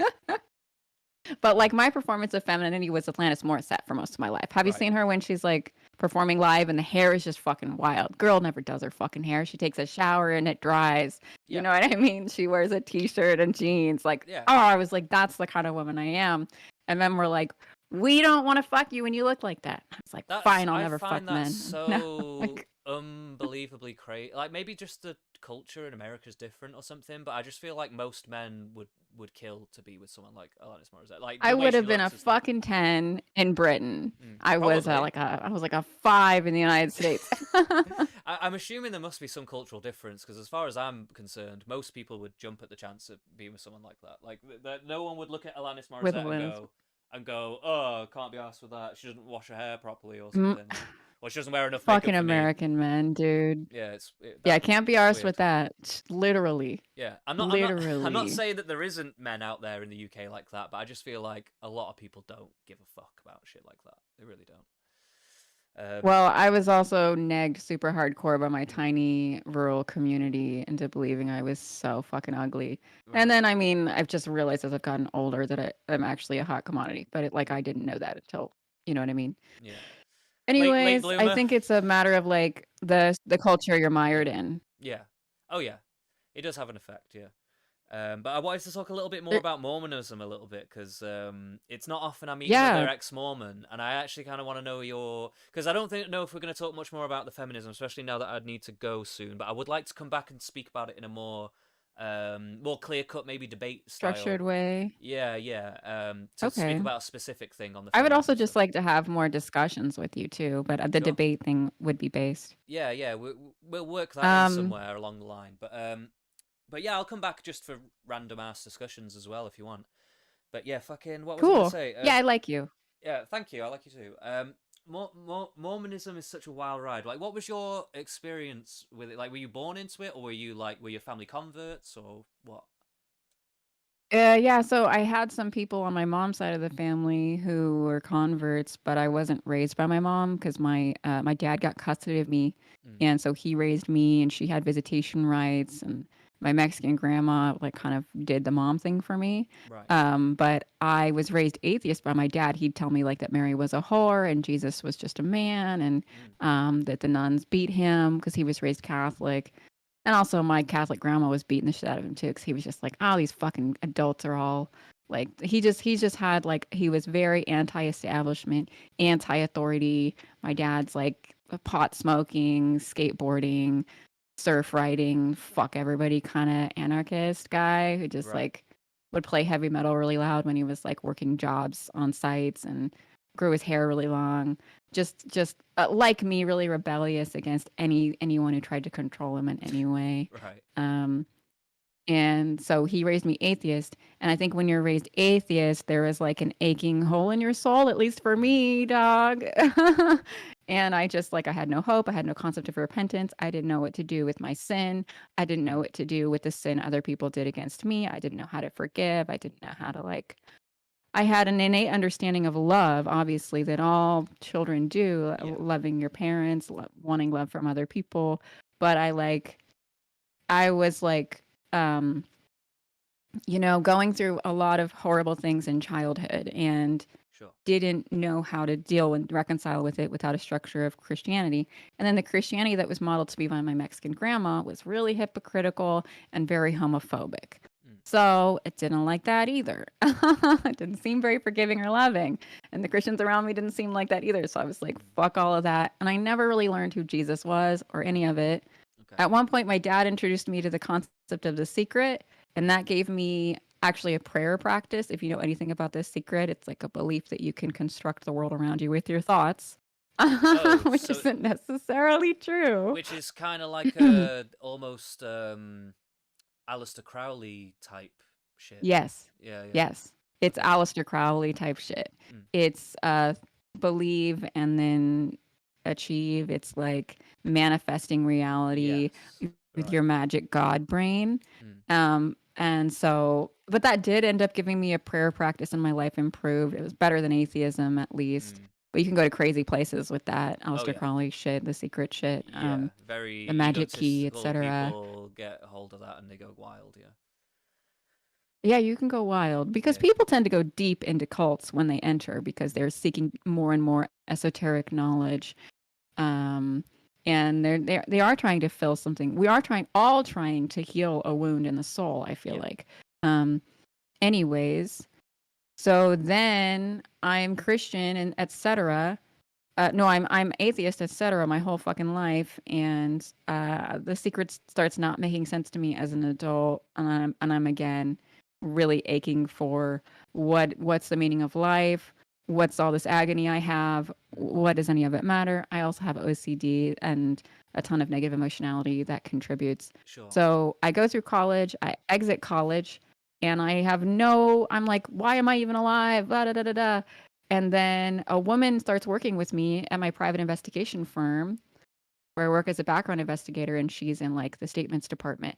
But like my performance of femininity was Atlantis Morissette for most of my life. Have you Right. seen her when she's like performing live and the hair is just fucking wild? Girl never does her fucking hair. She takes a shower and it dries. You Yeah. know what I mean? She wears a t-shirt and jeans. Like, Yeah. oh, I was like, that's the kind of woman I am. And men were like, we don't want to fuck you when you look like that. I was like, fine, I'll I never find fuck that men. No, so like, unbelievably crazy. Like maybe just the culture in America is different or something, but I just feel like most men would kill to be with someone like Alanis Morissette. Like I the way would she have been a looks is like, fucking 10 in Britain. I was probably. I was like a 5 in the United States. I'm assuming there must be some cultural difference because, as far as I'm concerned, most people would jump at the chance of being with someone like that. Like that, no one would look at Alanis With Morissette Alanis. and go, "Oh, can't be asked with that. She doesn't wash her hair properly or Mm, something, or she doesn't wear enough makeup fucking for me." American men, dude. Yeah, Yeah, can't be that's arsed with weird. that. Literally. Yeah, I'm not Literally. saying that there isn't men out there in the UK like that, but I just feel like a lot of people don't give a fuck about shit like that. They really don't. Well, I was also negged super hardcore by my tiny rural community into believing I was so fucking ugly. And Right. then, I mean, I've just realized as I've gotten older that I'm actually a hot commodity, but like I didn't know that until, you know what I mean? Yeah. Late Anyways, I bloomer. think it's a matter of like the culture you're Yeah. mired in. Yeah. Oh yeah. It does have an effect. Yeah. But I wanted to talk a little bit more There- about Mormonism a little bit because it's not often I meet another yeah, ex-Mormon, and I actually kind of want to know your because I don't know if we're going to talk much more about the feminism, especially now that I'd need to go soon. But I would like to come back and speak about it in a more clear-cut, maybe debate structured style. way. Yeah, yeah. To speak Okay. about a specific thing on the I would also feminism just stuff. like to have more discussions with you too, but the Sure. debate thing would be based. Yeah, yeah. We'll work that in Um, somewhere along the line, but yeah, I'll come back just for random ass discussions as well if you want. But yeah, fucking, what was I gonna cool. say? Yeah, I like you. Yeah, thank you. I like you too. Mormonism is such a wild ride. Like, what was your experience with it? Like, were you born into it, or were your family converts, or what? Yeah, so I had some people on my mom's side of the family who were converts, but I wasn't raised by my mom because my dad got custody of me, Mm, and so he raised me, and she had visitation rights, and my Mexican grandma like kind of did the mom thing for me. right. But I was raised atheist by my dad. He'd tell me like that Mary was a whore and Jesus was just a man, and Mm, that the nuns beat him because he was raised Catholic. And also, my Catholic grandma was beating the shit out of him too, because he was just like, "Oh, these fucking adults are all like." He just had like he was very anti-establishment, anti-authority. My dad's like a pot smoking, skateboarding, surf riding, fuck everybody kind of anarchist guy who just right. like would play heavy metal really loud when he was like working jobs on sites and grew his hair really long. Just like me, really rebellious against anyone who tried to control him in any way. Right. Um, and so he raised me atheist. And I think when you're raised atheist, there is like an aching hole in your soul, at least for Mm, me, dog. And I just like, I had no hope. I had no concept of repentance. I didn't know what to do with my sin. I didn't know mm, what to do with the sin other people did against me. I didn't know how to forgive. I didn't know how to like, I had an innate understanding of love, obviously, that all children do, yeah. loving your parents, wanting love from other people. But I was like, um, going through a lot of horrible things in childhood and Sure. didn't know how to deal and reconcile with it without a structure of Christianity. And then the Christianity that was modeled to me by my Mexican grandma was really hypocritical and very homophobic. Mm, So it didn't like that either. It didn't seem very forgiving or loving. And the Christians around me didn't seem like that either. So I was like, mm, fuck all of that. And I never really learned who Jesus was or any of it. okay. At one point, my dad introduced me to the concept of the secret, and that gave me actually a prayer practice. If you know anything about this secret, it's like a belief that you can construct the world around you with your thoughts, Oh, which so isn't necessarily true. which is kind of like a almost Aleister Crowley type shit. Yes, Yeah, yeah. yes. It's Okay. Aleister Crowley type shit. Mm. It's believe and then achieve. It's like manifesting reality Yes. with Right. your magic god brain. Mm. And so, but that did end up giving me a prayer practice and my life improved. It was better than atheism, at least. Mm. But you can go to crazy places with that Oh Aleister yeah. Crowley shit, the secret shit, Yeah. Very the magic key, egotistical etc. people get a hold of that and they go wild. Yeah. Yeah, you can go wild because Yeah. people tend to go deep into cults when they enter because they're seeking more and more esoteric knowledge. Um, and they are trying to fill something. We are trying to heal a wound in the soul, I feel Yeah. like. Um, anyways, So then I'm Christian and etc. No, I'm atheist, etc. My whole fucking life, and the secret starts not making sense to me as an adult, and I'm again really aching for what's the meaning of life, what's all this agony I have, what does any of it matter? I also have OCD and a ton of negative emotionality that contributes. Sure. So I go through college, I exit college, and I'm like, why am I even alive? Da, da, da, da, da. And then a woman starts working with me at my private investigation firm where I work as a background investigator, and she's in like the statements department.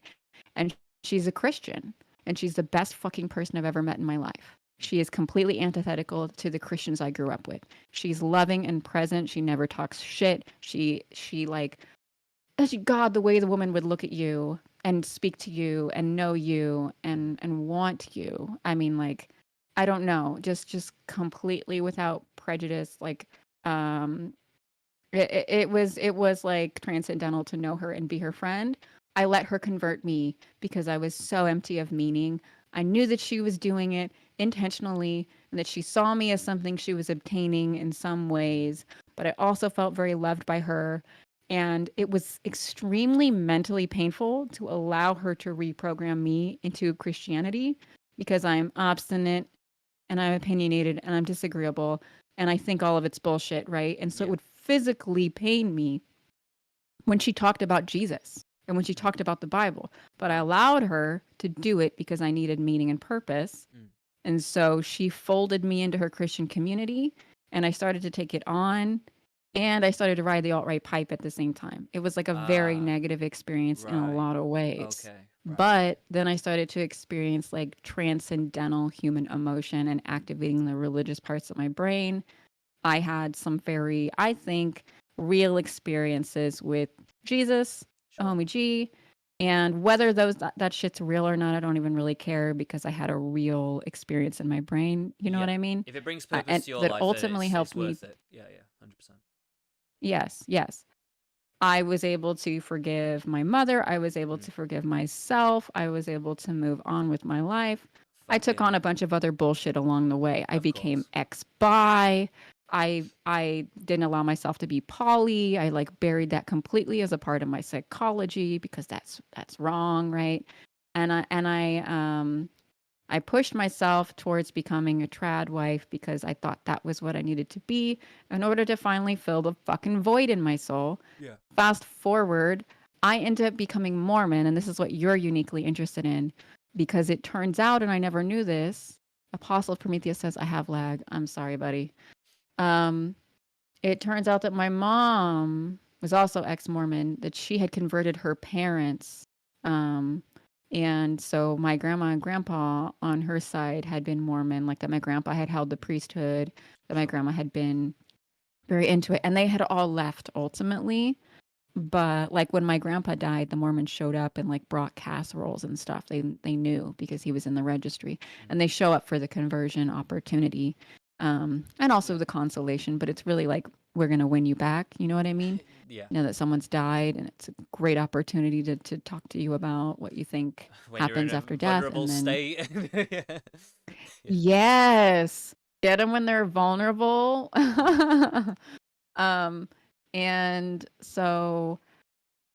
And she's a Christian, and she's the best fucking person I've ever met in my life. She is completely antithetical to the Christians I grew up with. She's loving and present. She never talks shit. She like God, the way the woman would look at you and speak to you and know you and want you. I mean, like, I don't know, just completely without prejudice. Like, um, it was like transcendental to know her and be her friend. I let her convert me because I was so empty of meaning. I knew that she was doing it intentionally and that she saw me as something she was obtaining in some ways, but I also felt very loved by her. And it was extremely mentally painful to allow her to reprogram me into Christianity because I'm obstinate and I'm opinionated and I'm disagreeable and I think all of it's bullshit, right? And so it Yeah. would physically pain me when she talked about Jesus and when she talked about the Bible. But I allowed her to do it because I needed meaning and purpose. Mm. And so she folded me into her Christian community, and I started to take it on, and I started to ride the alt-right pipe at the same time. It was like a very Ah, negative experience in a right. lot of ways. Okay, right. But then I started to experience like transcendental human emotion and activating the religious parts of my brain. I had some very, I think, real experiences with Jesus, Sure. homie G, and whether that shit's real or not, I don't even really care because I had a real experience in my brain. You know Yeah. what I mean? If it brings purpose And to your that life, then ultimately it's helped me. worth it. Yeah, yeah, 100%. Yes, yes. I was able to forgive my mother. I was able Mm. to forgive myself. I was able to move on with my life. I took on Fucking, a bunch of other bullshit along the way. I of became course. ex-bi. I didn't allow myself to be poly. I like buried that completely as a part of my psychology because that's wrong, right? And I pushed myself towards becoming a trad wife because I thought that was what I needed to be in order to finally fill the fucking void in my soul. Yeah. Fast forward, I ended up becoming Mormon, and this is what you're uniquely interested in because it turns out, and I never knew this, Apostle Prometheus says, I have lag. I'm sorry, buddy. Um, it turns out that my mom was also ex-Mormon, that she had converted her parents. Um, and so my grandma and grandpa on her side had been Mormon, like that my grandpa had held the priesthood, that my Sure. grandma had been very into it. And they had all left ultimately. But like when my grandpa died, the Mormons showed up and like brought casseroles and stuff. They knew because he was in the registry, Mm. and they show up for the conversion opportunity, and also Yeah. the consolation. But it's really like we're gonna win you back. You know what I mean? Yeah. You know that someone's died, and it's a great opportunity to talk to you about what you think When you're in happens a after death, vulnerable and then state. Yeah. Yeah. yes, get them when they're vulnerable. Mm. um, and so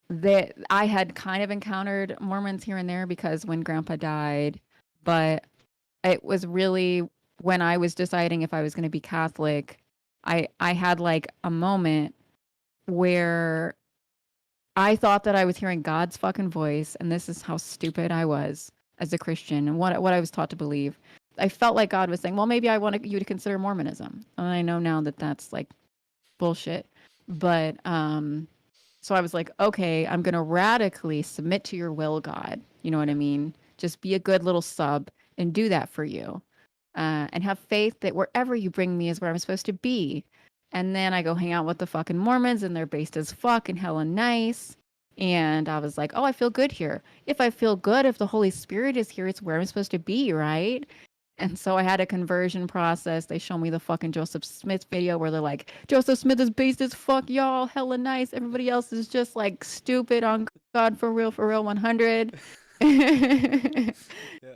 that I had kind of encountered Mormons here and there because when grandpa died, but it was really when I was deciding if I was going to be Catholic, I had like a moment where I thought that I was hearing God's fucking voice, and this is how stupid I was as a Christian and what I was taught to believe. I felt like God was saying, "Well, maybe I want you to consider Mormonism." And I know now that that's like bullshit, but so I was like, okay, I'm going to radically submit to your will, God. You know what I Yeah. mean? Just be a good little sub and do that for you. And have faith that wherever you bring me is where I'm supposed to be. And then I go hang out with the fucking Mormons, and they're based as fuck and hella nice. And I was like, oh, I feel good here. If I feel good, if the Holy Spirit is here, it's where I'm supposed to be, right? And so I had a conversion process. They show me the fucking Joseph Smith video where they're like, Joseph Smith is based as fuck, y'all, hella nice. Everybody else is just like stupid on God for real 100. Yeah.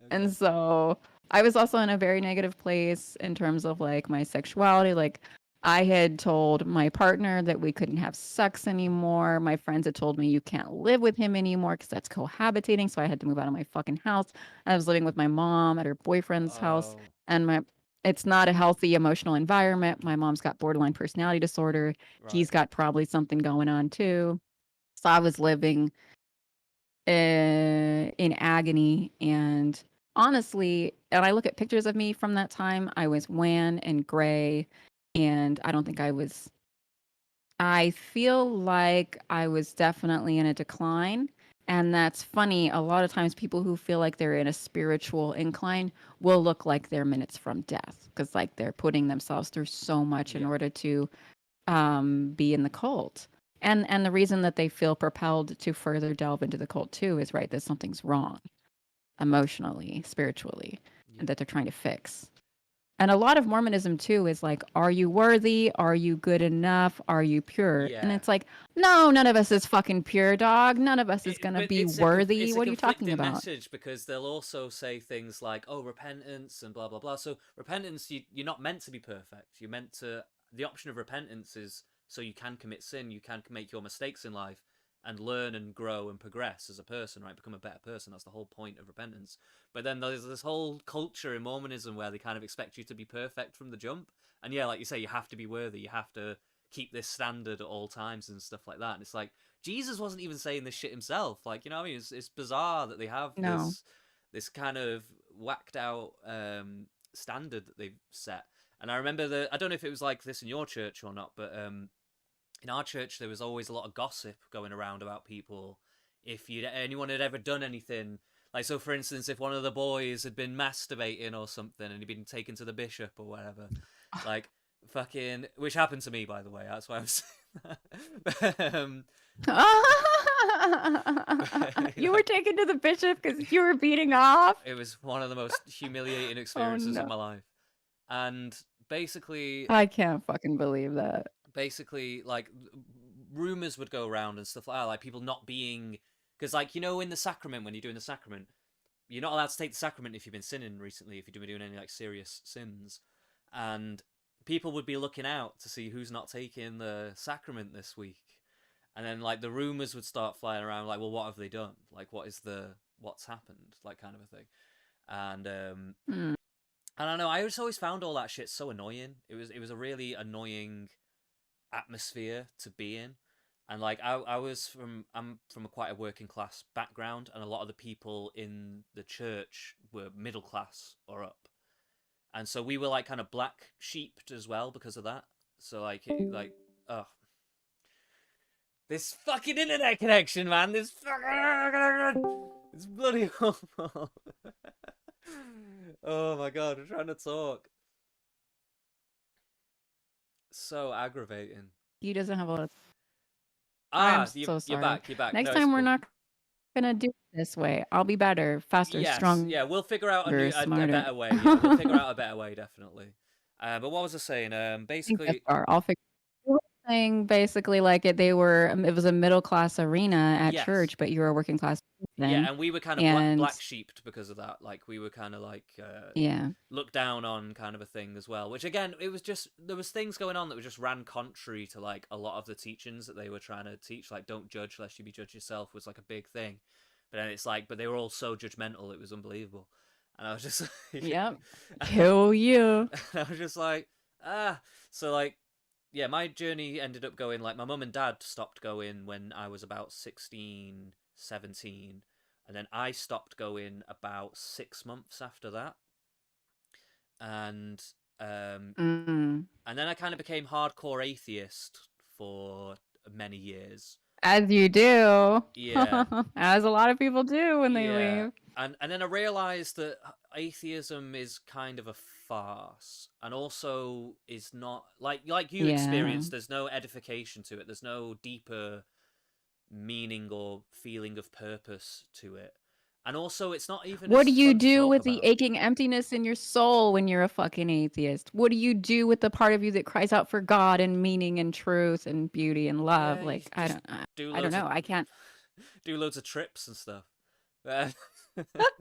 And Okay. so I was also in a very negative place in terms of like my sexuality. Like I had told my partner that we couldn't have sex anymore. My friends had told me you can't live with him anymore because that's cohabitating. So I had to move out of my fucking house. I was living with my mom at her boyfriend's house, Oh, and my it's not a healthy emotional environment. My mom's got borderline personality disorder. right. He's got probably something going on too. So I was living in agony. And honestly, and I look at pictures of me from that time, I was wan and gray. And I don't think I was, I feel like I was definitely in a decline. And that's funny. A lot of times, people who feel like they're in a spiritual incline will look like they're minutes from death because, like, they're putting themselves through so much in Yeah. order to be in the cult. And the reason that they feel propelled to further delve into the cult too is right that something's wrong emotionally, spiritually, and Yeah. that they're trying to fix. And a lot of Mormonism too is like, are you worthy? Are you good enough? Are you pure? And Yeah. it's like, no, none of us is fucking pure, dog. None of us is gonna But be worthy. it's a What are you talking conflicting about? message because they'll also say things like, "Oh, repentance" and blah blah blah. So repentance, you're not meant to be perfect. You're meant to. The option of repentance is so you can commit sin, you can make your mistakes in life, and learn and grow and progress as a person, right? Become a better person. That's the whole point of repentance. But then there's this whole culture in Mormonism where they kind of expect you to be perfect from the jump. And yeah, like you say, you have to be worthy. You have to keep this standard at all times and stuff like that. And it's like Jesus wasn't even saying this shit himself. Like, you know what I mean? It's bizarre that they have No. this kind of whacked out standard that they've set. And I remember that I don't know if it was like this in your church or not, but in our church there was always a lot of gossip going around about people. If anyone had ever done anything, like so, for instance, if one of the boys had been masturbating or something and he'd been taken to the bishop or whatever, like fucking, which happened to me by the way. That's why I'm saying that. You You know, were taken to the bishop because you were beating off. it was one of the most humiliating Oh experiences of no. my life, and basically, I can't fucking believe that. like rumors would go around and stuff like that, like people not being, because like you know in the sacrament when you're doing the sacrament, you're not allowed to take the sacrament if you've been sinning recently, if you've been doing any like serious sins, and people would be looking out to see who's not taking the sacrament this week, and then like the rumors would start flying around like, well, what have they done, like what's happened, like kind of a thing. And Mm. I don't know, I just always found all that shit so annoying. It was a really annoying atmosphere to be in. And like I'm from a quite a working class background, and a lot of the people in the church were middle class or up, and so we were like kind of black sheeped as well because of that. So oh, this fucking internet connection, man, this fucking it's bloody awful. Oh my god, I'm trying to talk. So aggravating. He doesn't have a lot of. I'm Ah, so you're sorry. back. You're back. Next No, it's time we're cool. not gonna do it this way. I'll be better, faster, Yes, yeah, we'll figure out stronger, a smarter. better way. Yeah, we'll figure out a better way, definitely. But what was I saying? Think this Basically, far. I'll figure. You were saying basically like it. They were. It was a middle class arena at yes, church, but you were a working class yeah, person, and we were kind of and black sheeped because of that. Like we were kind of like yeah. looked down on kind of a thing as well. Which again, it was just there was things going on that were just ran contrary to like a lot of the teachings that they were trying to teach. Like don't judge lest you be judged yourself was like a big thing. But then it's like, but they were all so judgmental, it was unbelievable. And I was just like, Yep. Kill you. I was just like, ah. So like, yeah, my journey ended up going like my mum and dad stopped going when I was about 16, 17, and then I stopped going about 6 months after that, and um, Mm. and then I kind of became hardcore atheist for many years. As you do. Yeah, As a lot of people do when they yeah, leave. and then I realized that atheism is kind of a farce, and also is not like you Yeah. experienced. There's no edification to it. There's no deeper meaning or feeling of purpose to it, and also it's not even What as do you fun to do talk with the about. aching emptiness in your soul when you're a fucking atheist? What do you do with the part of you that cries out for God and meaning and truth and beauty and love? You Like just I do don't loads of know. I can't. do loads of trips and stuff.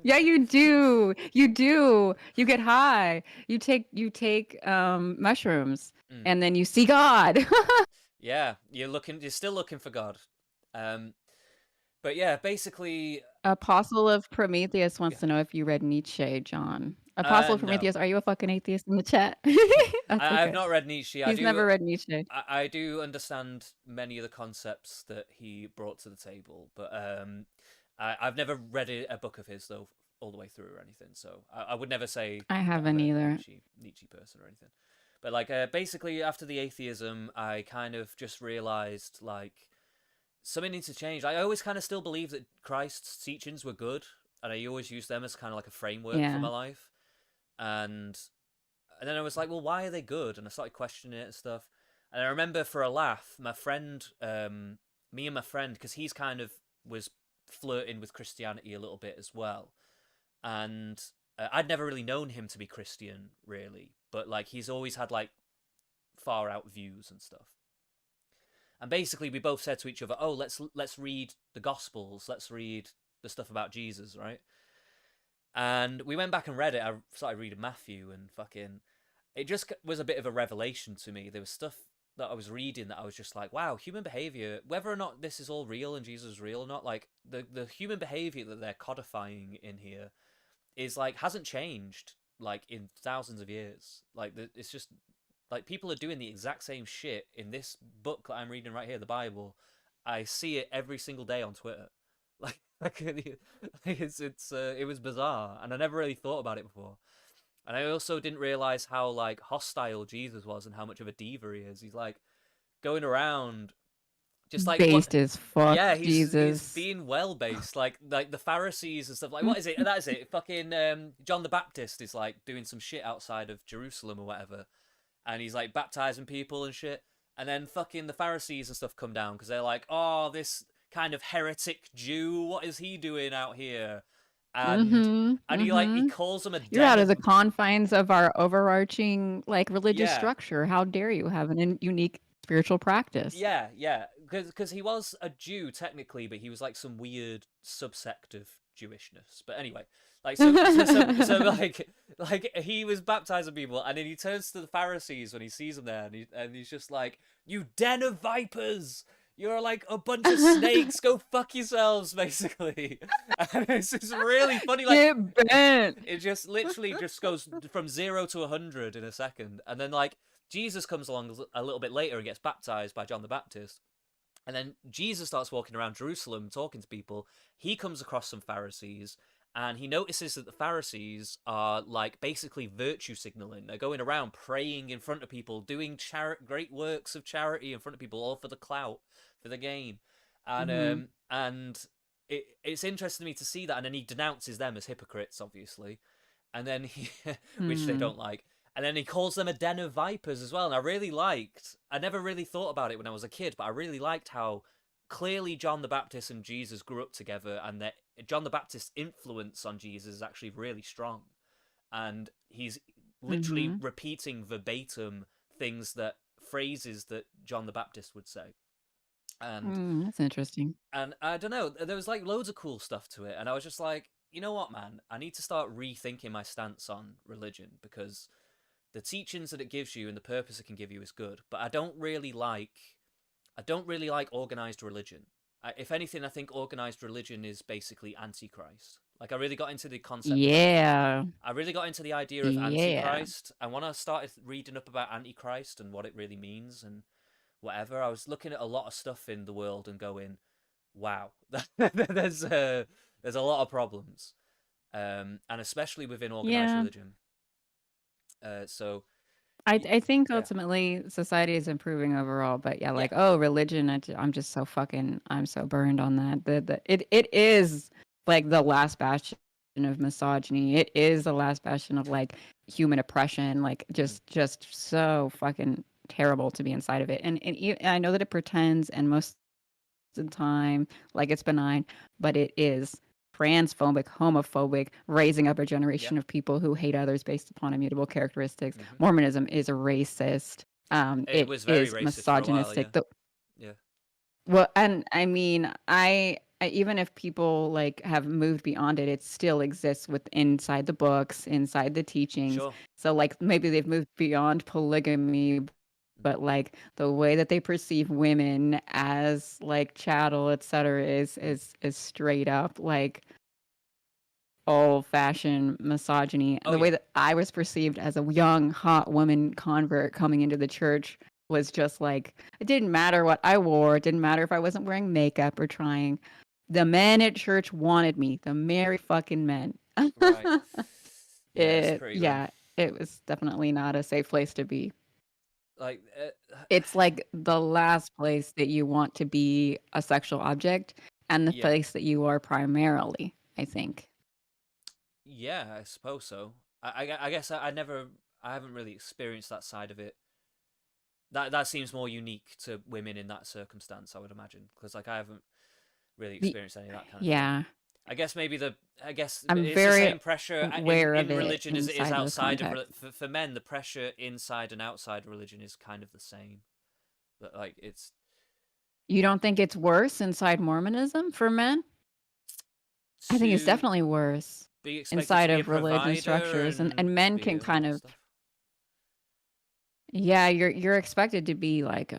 Yeah, you do. You do. You get high. You take mushrooms Mm. and then you see God. Yeah, you're still looking for God. Um, but yeah, basically, Apostle of Prometheus yeah. wants to know if you read Nietzsche, John. Apostle of No, Prometheus, are you a fucking atheist in the chat? That's I've okay. not read Nietzsche. He's never read Nietzsche. I do understand many of the concepts that he brought to the table, but I've never read a book of his though all the way through or anything. So I would never say I that I'm haven't a either. Nietzsche person or anything. But like basically after the atheism, I kind of just realized like something needs to change. I always kind of still believe that Christ's teachings were good, and I always use them as kind of like a framework for Yeah. my life. And then I was like, well, why are they good? And I started questioning it and stuff. And I remember for a laugh, my friend, me and my friend, because he's kind of was flirting with Christianity a little bit as well, and I'd never really known him to be Christian, really, but like he's always had like far out views and stuff. And basically, we both said to each other, "Oh, let's read the Gospels. Let's read the stuff about Jesus, right?" And we went back and read it. I started reading Matthew, and fucking, it just was a bit of a revelation to me. There was stuff that I was reading that I was just like, wow, human behavior, whether or not this is all real and Jesus is real or not, like the human behavior that they're codifying in here is like hasn't changed like in thousands of years. Like it's just like people are doing the exact same shit in this book that I'm reading right here, the Bible. I see it every single day on Twitter. Like it was bizarre, and I never really thought about it before. And I also didn't realize how like hostile Jesus was and how much of a diva he is. He's like going around just like what. Based as fuck, Yeah, he's Jesus. being well based, like the Pharisees and stuff. Like, what is it? That is it. Fucking John the Baptist is like doing some shit outside of Jerusalem or whatever, and he's like baptizing people and shit. And then fucking the Pharisees and stuff come down because they're like, oh, this kind of heretic Jew, what is he doing out here? And Mm-hmm. he Mm-hmm. calls them a You're den out of of the confines of our overarching like religious yeah. structure. How dare you have an unique spiritual practice? Yeah, because he was a Jew technically, but he was like some weird subsect of Jewishness. But anyway, like so like he was baptizing people, and then he turns to the Pharisees when he sees them there, and he's just like, "You den of vipers! You're like a bunch of snakes. Go fuck yourselves!" Basically, and it's just really funny. Like Get bent. it just literally just goes from 0 to 100 in a second, and then like Jesus comes along a little bit later and gets baptized by John the Baptist. And then Jesus starts walking around Jerusalem talking to people. He comes across some Pharisees, and he notices that the Pharisees are like basically virtue signaling. They're going around praying in front of people, doing great works of charity in front of people, all for the clout, for the gain. And Mm-hmm. it's interesting to me to see that. And then he denounces them as hypocrites, obviously, and then he, which they Hmm. don't like. And then he calls them a den of vipers as well. And I never really thought about it when I was a kid, but I really liked how clearly John the Baptist and Jesus grew up together, and that John the Baptist's influence on Jesus is actually really strong. And he's literally Mm-hmm. repeating verbatim phrases that John the Baptist would say. And Mm, that's interesting. I don't know, there was like loads of cool stuff to it, and I was just like, you know what, man, I need to start rethinking my stance on religion because the teachings that it gives you and the purpose it can give you is good, but I don't really like organized religion. If anything, I think organized religion is basically antichrist. Like Yeah. I really got into the idea of Yeah. antichrist, and when I started reading up about antichrist and what it really means and whatever, I was looking at a lot of stuff in the world and going, wow, there's a lot of problems, and especially within organized Yeah. religion. So I think yeah, ultimately society is improving overall, but yeah, yeah, like oh, religion, I'm just so fucking I'm so burned on that. It is like the last bastion of misogyny. It is the last bastion of like human oppression. Like mm-hmm, just so fucking terrible to be inside of it. And I know that it pretends, and most of the time like it's benign, but it is transphobic, homophobic, raising up a yeah, generation of people who hate others based upon immutable characteristics. mm-hmm. Mormonism is racist. It It was very is racist for a while. Yeah, misogynistic. yeah, Well, and I mean, even if people like have moved beyond it, it still exists with inside the books, inside the teachings. Sure. So like maybe they've moved beyond polygamy, Mm. but like the way that they perceive women as like chattel, etc., Mm. is straight up like old-fashioned misogyny. Oh The way yeah. that I was perceived as a young, hot woman convert coming into the church was just like it didn't matter what I wore. It didn't matter if I wasn't wearing makeup or trying. The men at church wanted me. The merry fucking men. Right. Yeah, it's pretty grim. Yeah, it was definitely not a safe place to be. Like, It's like the last place that you want to be a sexual object and the yeah, place that you are primarily, I think. yeah, I suppose so. I guess I never, I haven't really experienced that side of it. That seems more unique to women in that circumstance, I would imagine, because like I haven't really The, experienced any of that kind of thing. yeah, I guess maybe I guess I'm it's the very same pressure aware of in it religion as it is inside those outside of contexts. for men. The pressure inside and outside religion is kind of the same. But like it's You don't think it's worse inside Mormonism for men? I think it's to definitely worse be expected to inside be a of religion provider structures, and and men be can all kind that of stuff. yeah, you're expected to be like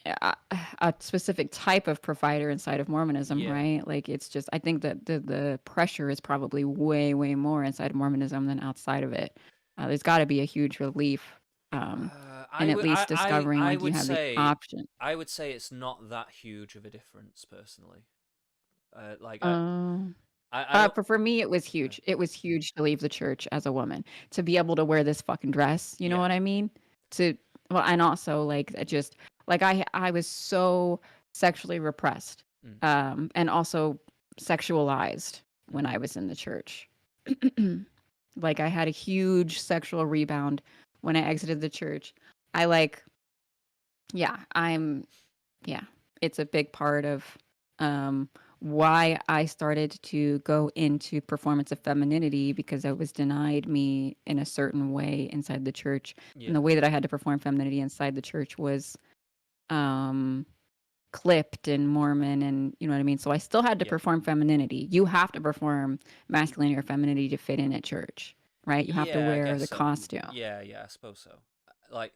a, a specific type of provider inside of Mormonism, Yeah. right? Like it's just I think that the pressure is probably way more inside of Mormonism than outside of it. There's got to be a huge relief, in at least discovering I like you would have the say option. it's not that huge of a difference personally. Like Um, I don't. for me, it was Uh, huge. It was huge to leave the church as a woman, to be able to wear this fucking dress. You know yeah. what I mean? To well, and also like it just like I was so sexually repressed, Mm, and also sexualized when mm, I was in the church. Like I had a huge sexual rebound when I exited the church. I like, yeah, yeah, it's a big part of um, why I started to go into performance of femininity because I was denied me in a certain way inside the church. And yeah. the way that I had to perform femininity inside the church was um, clipped and Mormon, and you know what I mean? So I still had to Yeah. perform femininity. You have to perform masculinity or femininity to fit in at church, right? You have to Yeah, I wear guess the so. costume. Yeah, yeah, I suppose so. Like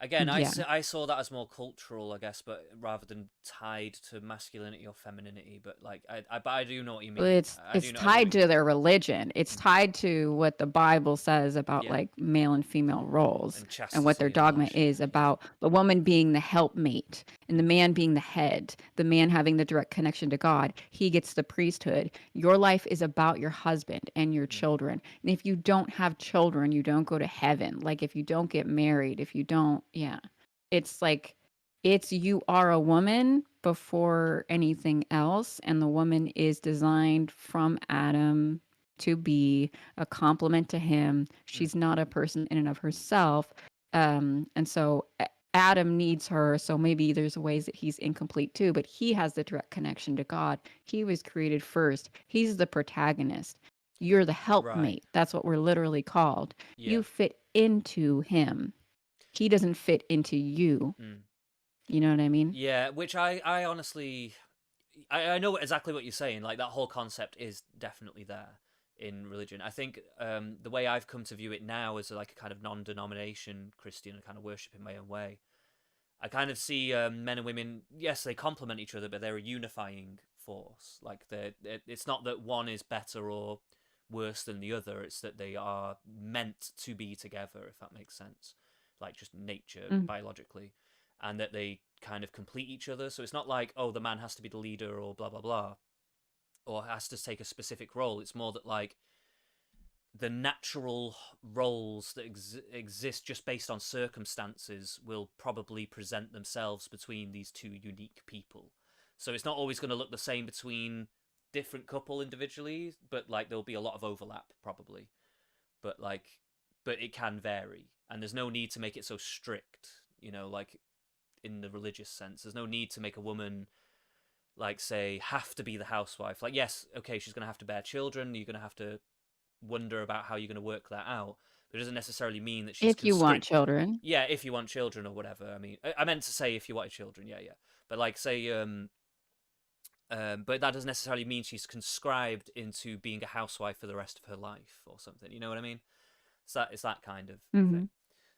again, Yeah. I saw that as more cultural, I guess, but rather than tied to masculinity or femininity. But like, but I do know what you Well, mean. it's I do know tied what you to mean. their religion. It's Mm. tied to what the Bible says about Yeah, like male and female roles and and what their chastity and all that dogma shit. is Yeah. about the woman being the helpmate and the Mm. man being the head, the man having the direct connection to God. He gets the priesthood. Your life is about your husband and your Mm. children. And if you don't have children, you don't go to heaven. Like if you don't get married, if you don't, yeah. It's like it's you are a woman before anything else, and the woman is designed from Adam to be a complement to him. Mm. She's not a person in and of herself. And so Adam needs her. So maybe there's ways that he's incomplete too, but he has the direct connection to God. He was created first. He's the protagonist. You're the Right. helpmate. That's what we're literally called. Yeah. You fit into him. He doesn't fit into you. Mm. You know what I mean? Yeah. Which I honestly, I know exactly what you're saying. Like that whole concept is definitely there in religion. I think the way I've come to view it now as like a kind of non-denomination Christian, and kind of worship in my own way. I kind of see men and women. Yes, they complement each other, but they're a unifying force. Like it's not that one is better or worse than the other. It's that they are meant to be together, if that makes sense. Like just nature Mm. biologically, and that they kind of complete each other. So it's not like, oh, the man has to be the leader or blah blah blah, or has to take a specific role. It's more that like the natural roles that exist just based on circumstances will probably present themselves between these two unique people. So it's not always going to look the same between different couple individually, but like there'll be a lot of overlap probably. But like, but it can vary, and there's no need to make it so strict. You know, like in the religious sense, there's no need to make a woman like say have to be the housewife. Like yes, okay, she's going to have to bear children. You're going to have to wonder about how you're going to work that out. But it doesn't necessarily mean that she's If you want constrict. children. Yeah, if you want children or whatever. I mean, I meant to say if you wanted children. Yeah, yeah. But like, say, But that doesn't necessarily mean she's conscribed into being a housewife for the rest of her life or something. You know what I mean? It's that kind of thing. Hmm.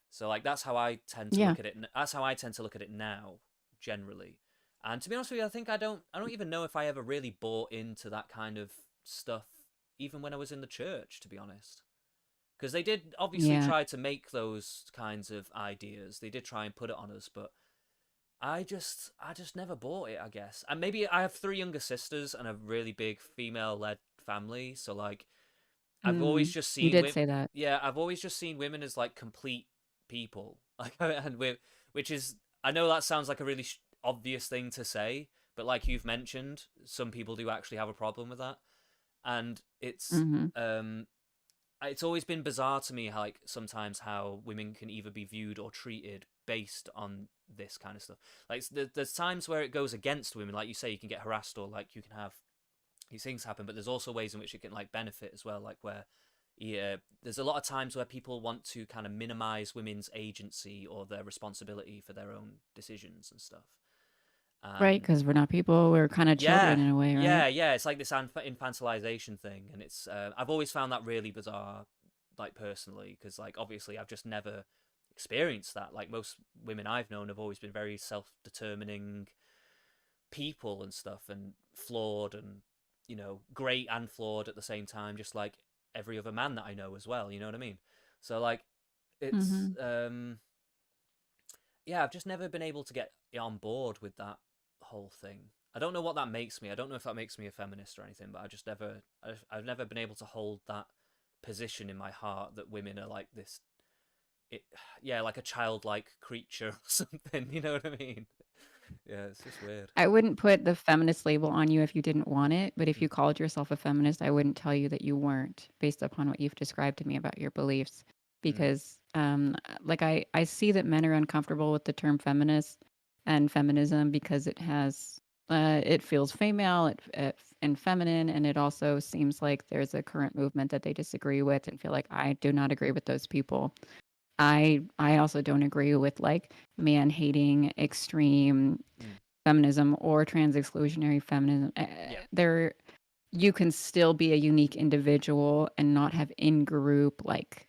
So like that's how I tend to Yeah. look at it. That's how I tend to look at it now, generally. And to be honest with you, I think I don't even know if I ever really bought into that kind of stuff, even when I was in the church. To be honest, because they did obviously Yeah. try to make those kinds of ideas. They did try and put it on us, but I just never bought it, I guess. And maybe I have three younger sisters and a really big female-led family, so like I've always Mm. just You seen did women. say that. Yeah, I've always just seen women as like complete people, like and with which is I know that sounds like a really obvious thing to say, but like you've mentioned, some people do actually have a problem with that, and Hmm. it's always been bizarre to me how like sometimes how women can either be viewed or treated based on this kind of stuff. Like there's times where it goes against women, like you say, you can get harassed or like you can have these things happen, but there's also ways in which it can like benefit as well, like where yeah, there's a lot of times where people want to kind of minimize women's agency or their responsibility for their own decisions and stuff. Right, And because we're not people. We're kind of yeah, children in a way, right? yeah, it's like this infantilization thing, and it's I've always found that really bizarre, like personally, because like obviously I've just never experienced that. Like most women I've known have always been very self-determining people and stuff, and flawed, and great and flawed at the same time, just like every other man that I know as well. You know what I mean? So like, it's Hmm. yeah, I've just never been able to get on board with that whole thing. I don't know what that makes me. I don't know if that makes me a feminist or anything, but I've never been able to hold that position in my heart that women are like this. It, yeah, like a childlike creature or something. You know what I mean? Yeah, it's just weird. I wouldn't put the feminist label on you if you didn't want it, but if Mm, you called yourself a feminist, I wouldn't tell you that you weren't based upon what you've described to me about your beliefs. mm, Because, like, I see that men are uncomfortable with the term feminist and feminism because it feels female and feminine, and it also seems like there's a current movement that they disagree with and feel like I do not agree with those people. I also don't agree with like man hating extreme mm. feminism or trans exclusionary feminism. Yeah, There, you can still be a unique individual and not have in group like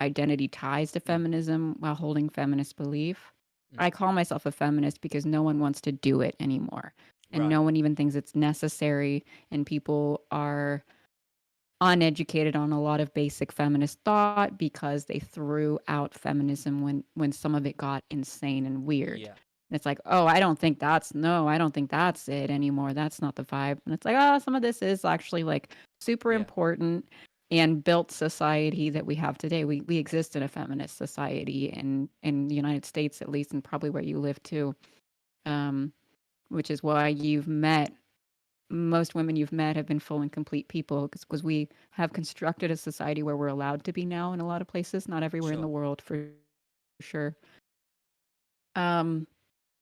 identity ties to mm, feminism while holding feminist belief. mm. I call myself a feminist because no one wants to do it anymore. And Right. no one even thinks it's necessary. And people are uneducated on a lot of basic feminist thought because they threw out feminism when some of it got insane and weird. Yeah, And it's like, oh, I don't think that's it anymore. That's not the vibe. And it's like, oh, some of this is actually like super yeah, important and built society that we have today. We exist in a feminist society in the United States at least, and probably where you live too. Um, which is why you've met most women you've met have been full and complete people because we have constructed a society where we're allowed to be now in a lot of places, not everywhere in the sure. world for sure. Um,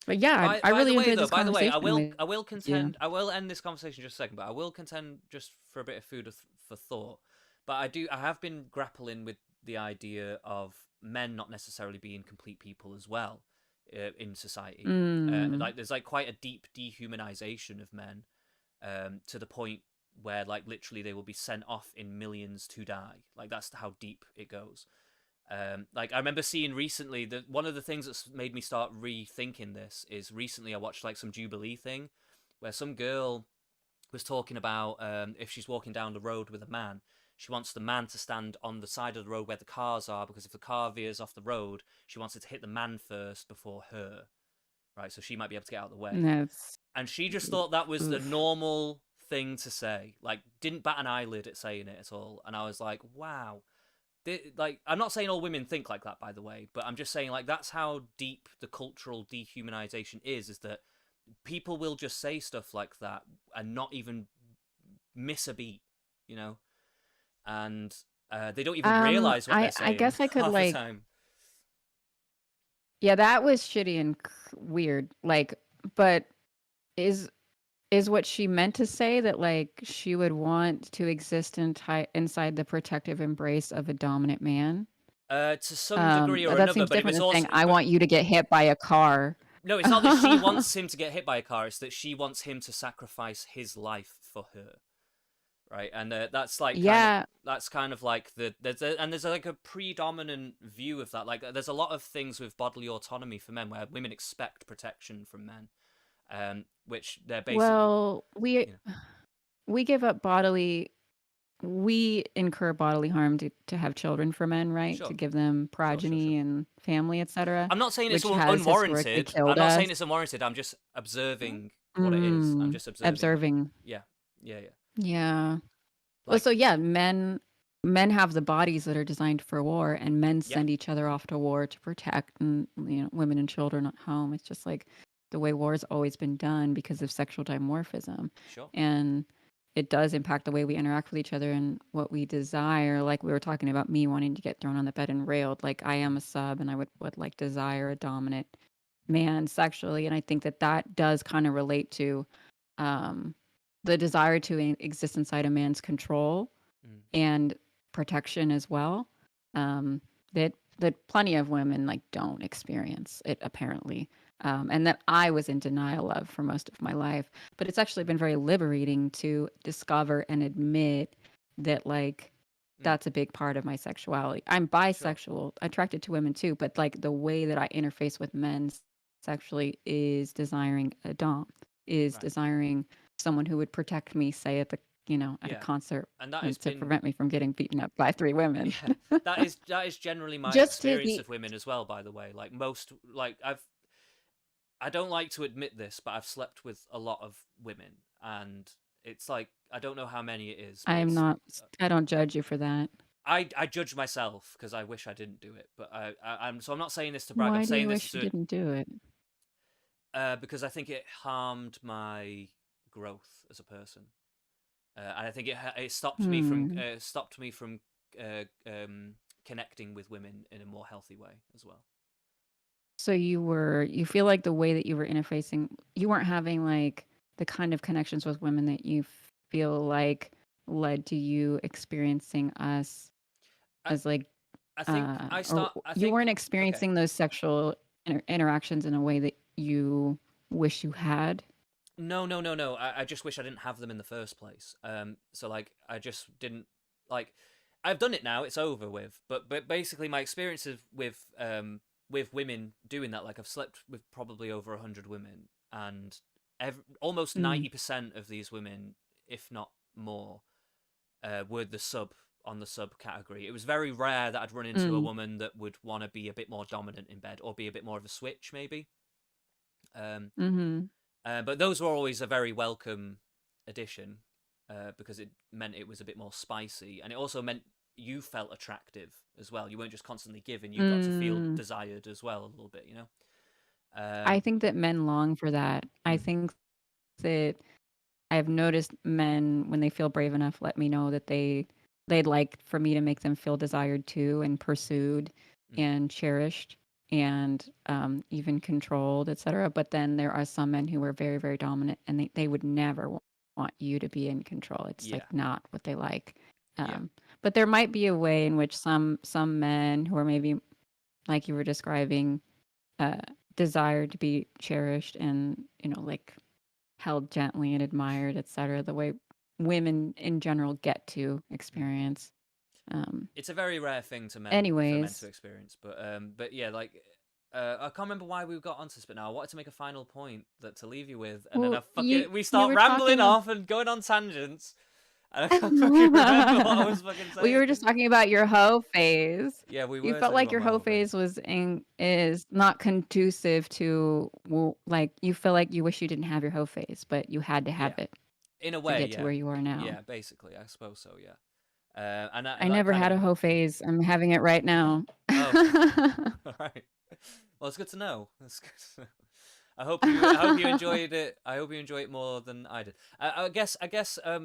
but yeah, I By the really way, enjoyed though, this by the way, conversation with I will you. contend. I will end this conversation just a second, but I will contend just for a bit of food for thought. But I have been grappling with the idea of men not necessarily being complete people as well in society. Mm. Like there's like quite a deep dehumanization of men, to the point where like literally they will be sent off in millions to die. Like that's how deep it goes. Like I remember seeing recently that one of the things that's made me start rethinking this is recently I watched like some Jubilee thing where some girl was talking about if she's walking down the road with a man, she wants the man to stand on the side of the road where the cars are because if the car veers off the road, she wants it to hit the man first before her, right? So she might be able to get out of the way. That's And she just thought that was the oof. normal thing to say, like didn't bat an eyelid at saying it at all. And I was like, wow, like I'm not saying all women think like that by the way, but I'm just saying like that's how deep the cultural dehumanization is that people will just say stuff like that and not even miss a beat, you know, and they don't even realize what they're I saying guess I could half the like, time. yeah, that was shitty and weird. Like, but is is what she meant to say that like she would want to exist inside the protective embrace of a dominant man? To some degree or That another, seems but it different was than saying also I but want you to get hit by a car. No, it's not that she wants him to get hit by a car. It's that she wants him to sacrifice his life for her, right? And that's like Yeah. kind of like there's like a predominant view of that. Like there's a lot of things with bodily autonomy for men where women expect protection from men, which they're basically, Well, you know, we give up bodily we incur bodily harm to have children for men, right? To sure, give them sure. progeny and family, etc., I'm not saying it's which has historically unwarranted. I'm killed not us. saying it's unwarranted. I'm just observing what it is. I'm Mm, just observing it. observing. Yeah, yeah. Yeah. Well, Like, so yeah, men have the bodies that are designed for war, and men yeah, send each other off to war to protect, and women and children at home. It's just like the way war's always been done because of sexual dimorphism, sure. and it does impact the way we interact with each other and what we desire. Like we were talking about me wanting to get thrown on the bed and railed. Like I am Mm, a sub, and I would like desire a dominant man sexually, and I think that that does kind of relate to um, the desire to exist inside a man's control mm, and protection as well. Um, that plenty of women like don't experience it apparently, and that I was in denial of for most of my life. But it's actually been very liberating to discover and admit that like mm, that's a big part of my sexuality. I'm sure. bisexual, attracted to women too, but like the way that I interface with men sexually is desiring a dom, is Right. desiring someone who would protect me, say at the at a Yeah. concert And that has and to been, prevent me from getting beaten up by three women. yeah, that is generally my Just to experience be of women as well. By the way, like most, like I don't like to admit this, but I've slept with a lot of women, and it's like I don't know how many it is, but I'm it's not I don't judge you for that. I judge myself because I wish I didn't do it, but I'm so I'm not saying this to brag. I'm Why do saying you this wish you to didn't do it? because I think it harmed my growth as a person, and I think it Hmm. stopped me from uh, um, connecting with women in a more healthy way as well. So you feel like the way that you were interfacing, you weren't having like the kind of connections with women that you feel like led to you experiencing us I as like I think or I you think weren't okay. experiencing those sexual interactions in a way that you wish you had. No. I just wish I didn't have them in the first place. So like I just didn't like. I've done it now. It's over with. But basically, my experiences with women doing that, like I've slept with probably over 100 women, and almost Mm. 90% of these women, if not more, were the sub category. It was very rare that I'd run into a Mm. woman that would want to be a bit more dominant in bed or be a bit more of a switch, maybe. Um, Mhm. but those were always a very welcome addition because it meant it was a bit more spicy, and it also meant you felt attractive as well. You weren't just constantly giving; you got to feel Mm. desired as well a little bit, you know. I Um, think that men long for that. I mm, think that I've noticed men when they feel brave enough let me know that they'd like for me to make them feel desired too and pursued mm, and cherished and even controlled, etc. But then there are some men who are very, very dominant and they would never want you to be in control. It's yeah, like not what they like. yeah, Um, but there might be a way in which some men who are maybe like you were describing uh, desire to be cherished and like held gently and admired, etc. The way women in general get to mm. experience. Um, It's a very rare thing to men for men to anyways, experience, but yeah, like. I can't remember why we got onto this, but now I wanted to make a final point that to leave you with, and then well, I fucking we you start were rambling talking. off and going on tangents. And I can't fucking remember what I was fucking We saying. were just talking about your hoe phase. Yeah, we You were felt talking like about your my hoe whole face. phase is not conducive to like you feel like you wish you didn't have your hoe phase, but you had to have Yeah, it in a to way, get to yeah, where you are now. yeah, basically, I suppose so, yeah. And I that never kind had of a hoe phase. I'm having it right now. oh, all right. Well, it's good to know. That's good to know. I hope you enjoyed it. I hope you enjoy it more than I did. I guess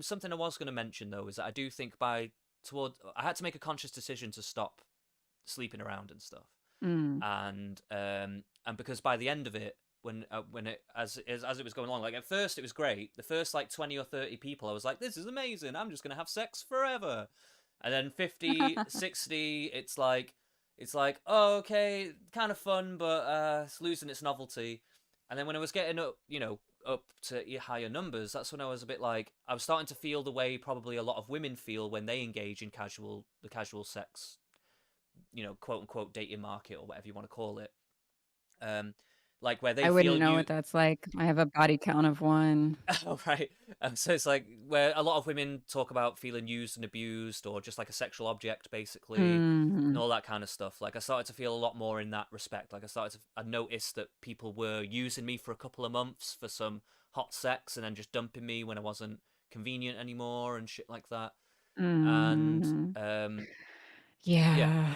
something I was going to mention though is that I do think I had to make a conscious decision to stop sleeping around and stuff. Mm. And because by the end of it, when it as it was going along, like at first it was great. The first like 20 or 30 people, I was like, this is amazing. I'm just gonna have sex forever. And then 50, 60, it's like oh okay, kind of fun, but it's losing its novelty. And then when I was getting up, up to higher numbers, that's when I was a bit like, I was starting to feel the way probably a lot of women feel when they engage in the casual sex, quote unquote dating market or whatever you want to call it. Um, like where they I feel wouldn't know you. what that's like. I have a body count of 1. Oh, right. So it's like where a lot of women talk about feeling used and abused or just like a sexual object, basically, and Mhm. all that kind of stuff. Like I started to feel a lot more in that respect. Like I noticed that people were using me for a couple of months for some hot sex and then just dumping me when I wasn't convenient anymore and shit like that. And Mhm. yeah, Yeah.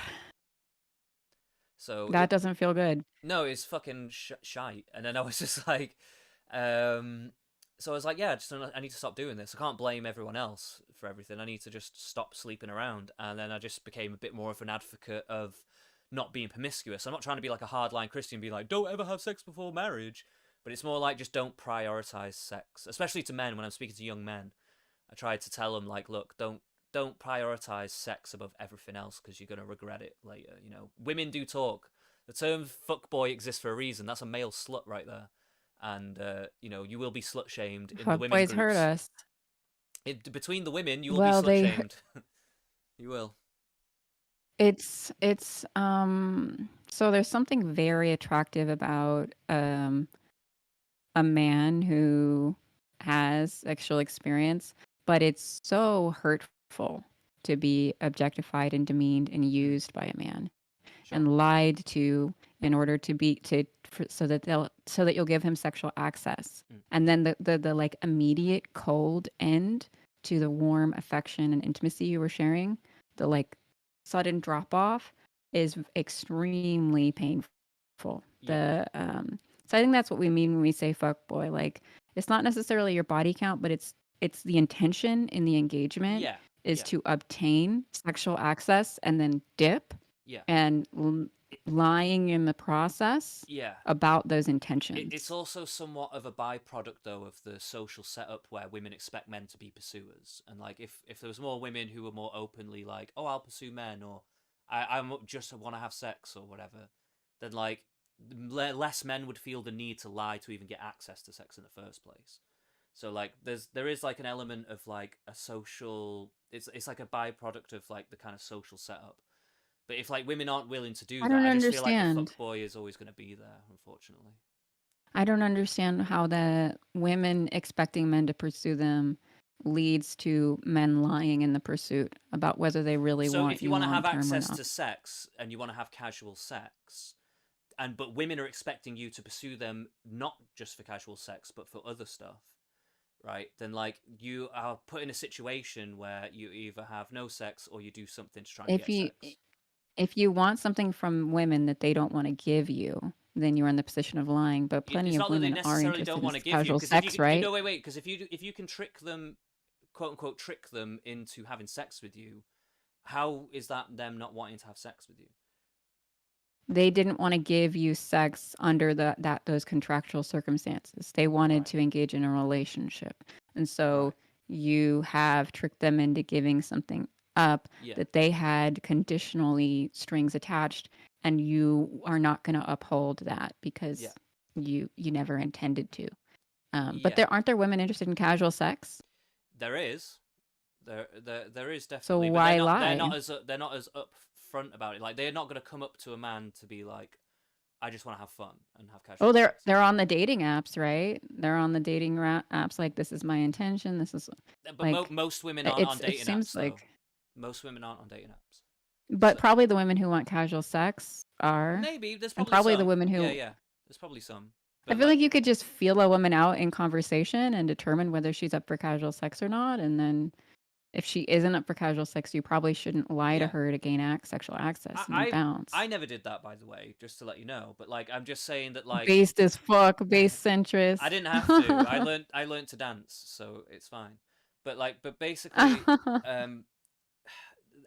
so That doesn't feel good. no, it's fucking shite. And then I was just like, um, so I was like, yeah, I need to stop doing this. I can't blame everyone else for everything. I need to just stop sleeping around. And then I just became a bit more of an advocate of not being promiscuous. I'm not trying to be like a hardline Christian, be like, don't ever have sex before marriage. But it's more like just don't prioritize sex, especially to men. When I'm speaking to young men, I try to tell them like, look, don't prioritize sex above everything else because you're gonna regret it later. Women do talk. The term "fuckboy" exists for a reason. That's a male slut right there, and you will be slut shamed in the Fuck women boys hurt groups. us. Between the women, you will be Well, slut they shamed. You will. so there's something very attractive about a man who has sexual experience, but it's so hurtful to be objectified and demeaned and Mm, used by a man sure. and lied to in order to be to so that you'll give him sexual access. Mm, And then the like immediate cold end to the warm affection and intimacy you were sharing, the like sudden drop off is extremely painful. yeah. So I think that's what we mean when we say fuck boy. Like it's not necessarily your body count, but it's the intention in the engagement Yeah. is Yeah. to obtain sexual access and then dip Yeah. and lying in the process Yeah. about those It's intentions. also somewhat of a byproduct though of the social setup where women expect men to be pursuers, and like if there was more women who were more openly like, oh, I'll pursue men, or I'm just want to have sex or whatever, then like less men would feel the need to lie to even get access to sex in the first place. So like there is like an element of like a social, it's like a byproduct of like the kind of social setup. But if like women aren't willing to do I that, don't I just feel like the fuck understand. boy is always going to be there, unfortunately. I don't understand how the women expecting men to pursue them leads to men lying in the pursuit about whether they really So want if you you want to long have term or access not. to sex and you want to have casual sex, but women are expecting you to pursue them not just for casual sex but for other stuff, right? Then like you are put in a situation where you either have no sex or you do something to try and If get you sex. if you want something from women that they don't want to give you, then you're in the position of lying. But plenty It's of not that they women are necessarily don't interested in want to give you, casual because if sex, you right? know, wait, because if you can trick them, quote unquote, trick them into having sex with you, how is that them not wanting to have sex with you? They didn't want to give you sex under those contractual circumstances. They wanted Right, to engage in a relationship. And so right, you have tricked them into giving something up yeah, that they had conditionally strings attached, and you are not going to uphold that yeah, because you never intended to. But yeah. there women interested in casual sex. There is, there is So definitely, but why they're lie? not as they're not as upfront about it. Like they're not going to come up to a man to be like, I just want to have fun and have Oh, casual sex. they're on the dating apps, right? They're on the dating apps. Like this is my intention. This is But like most women aren't on it dating seems apps though. like, Most women aren't on dating apps. but So probably the women who want casual sex are, maybe there's and probably probably the some. women Yeah, who yeah. There's probably some. I But feel like, like you could just feel a woman out in conversation and determine whether she's up for casual sex or not. And then if she isn't up for casual sex, you probably shouldn't lie to yeah. her to gain sexual I, access and then I bounce. I never did that, by the way, just to let you know. But like, I'm just saying that like Based as fuck, base I centrist. didn't have to. I learned to dance, so it's fine. But basically, um,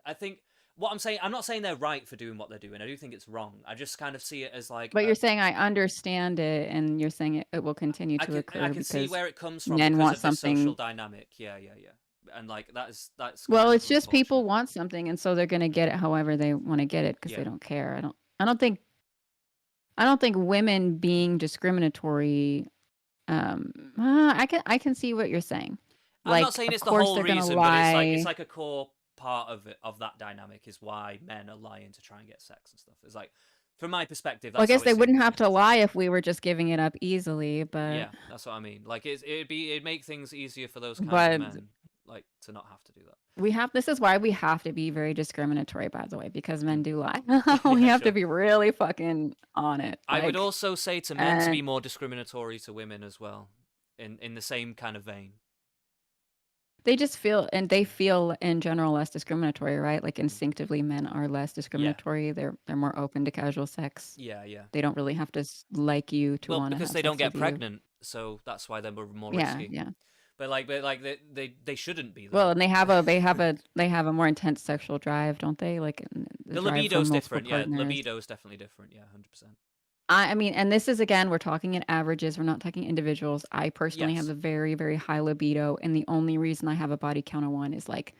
I think what I'm saying, I'm not saying they're right for doing what they're doing. I do think it's wrong. I just kind of see it as like But you're saying I understand it, and you're saying it will continue I to can I occur can see because where it comes from men because want of this social something. dynamic. Yeah, yeah, yeah. And like that's Well, kind of it's just people unfortunate. want something, and so they're going to get it however they want to get it because they Yeah. don't care. I don't think I don't think women being discriminatory. I can see what you're saying. I'm not Like, saying of it's the course whole they're gonna reason, but it's lie. like a core part of it, of that dynamic is why men are lying to try and get sex and stuff. It's like, from my perspective, Well, I that's how guess it they wouldn't seems. have Yeah, to lie if we were just giving it up easily, but yeah, that's what I mean. Like it'd make things easier for those kinds of but men, like to not have to do that. we have this is why we have to be very discriminatory, by the way, because men Mm. do lie. We Yeah, have to sure. be really fucking on it. I would Like, also say to men to be and more discriminatory to women as well, in the same kind of vein. they just feel, and they feel in general less discriminatory, right? Like Mm. instinctively men are less Yeah, discriminatory. They're more open to casual sex. yeah, yeah. They don't really have to like you to Well, want to because have they don't sex get with you. pregnant, so that's why they're more Yeah, risky. yeah. But they shouldn't be Well, though. and they have a more intense sexual drive, don't they? Like the The drive for libido's multiple different. Yeah, partners. libido's definitely different. Yeah, 100%. I mean, and this is again, we're talking in averages. We're not talking individuals. I personally have Yes. a very, very high libido, and the only reason I have a body count of one is like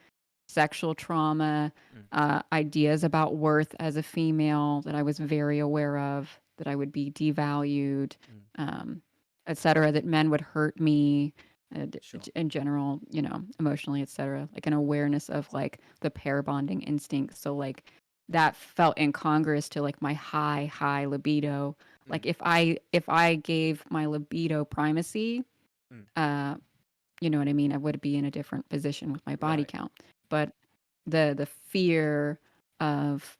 sexual trauma, Mm, ideas about worth as a female that I was very aware of, that I would be devalued, mm, um, etc. That men would hurt me. sure. In general, emotionally, etc. Like an awareness of like the pair bonding instinct. So like that felt incongruous to like my high libido. Like Mm, if I gave my libido primacy, mm, uh you know what I mean, I would be in a different position with my body right. count. But the fear of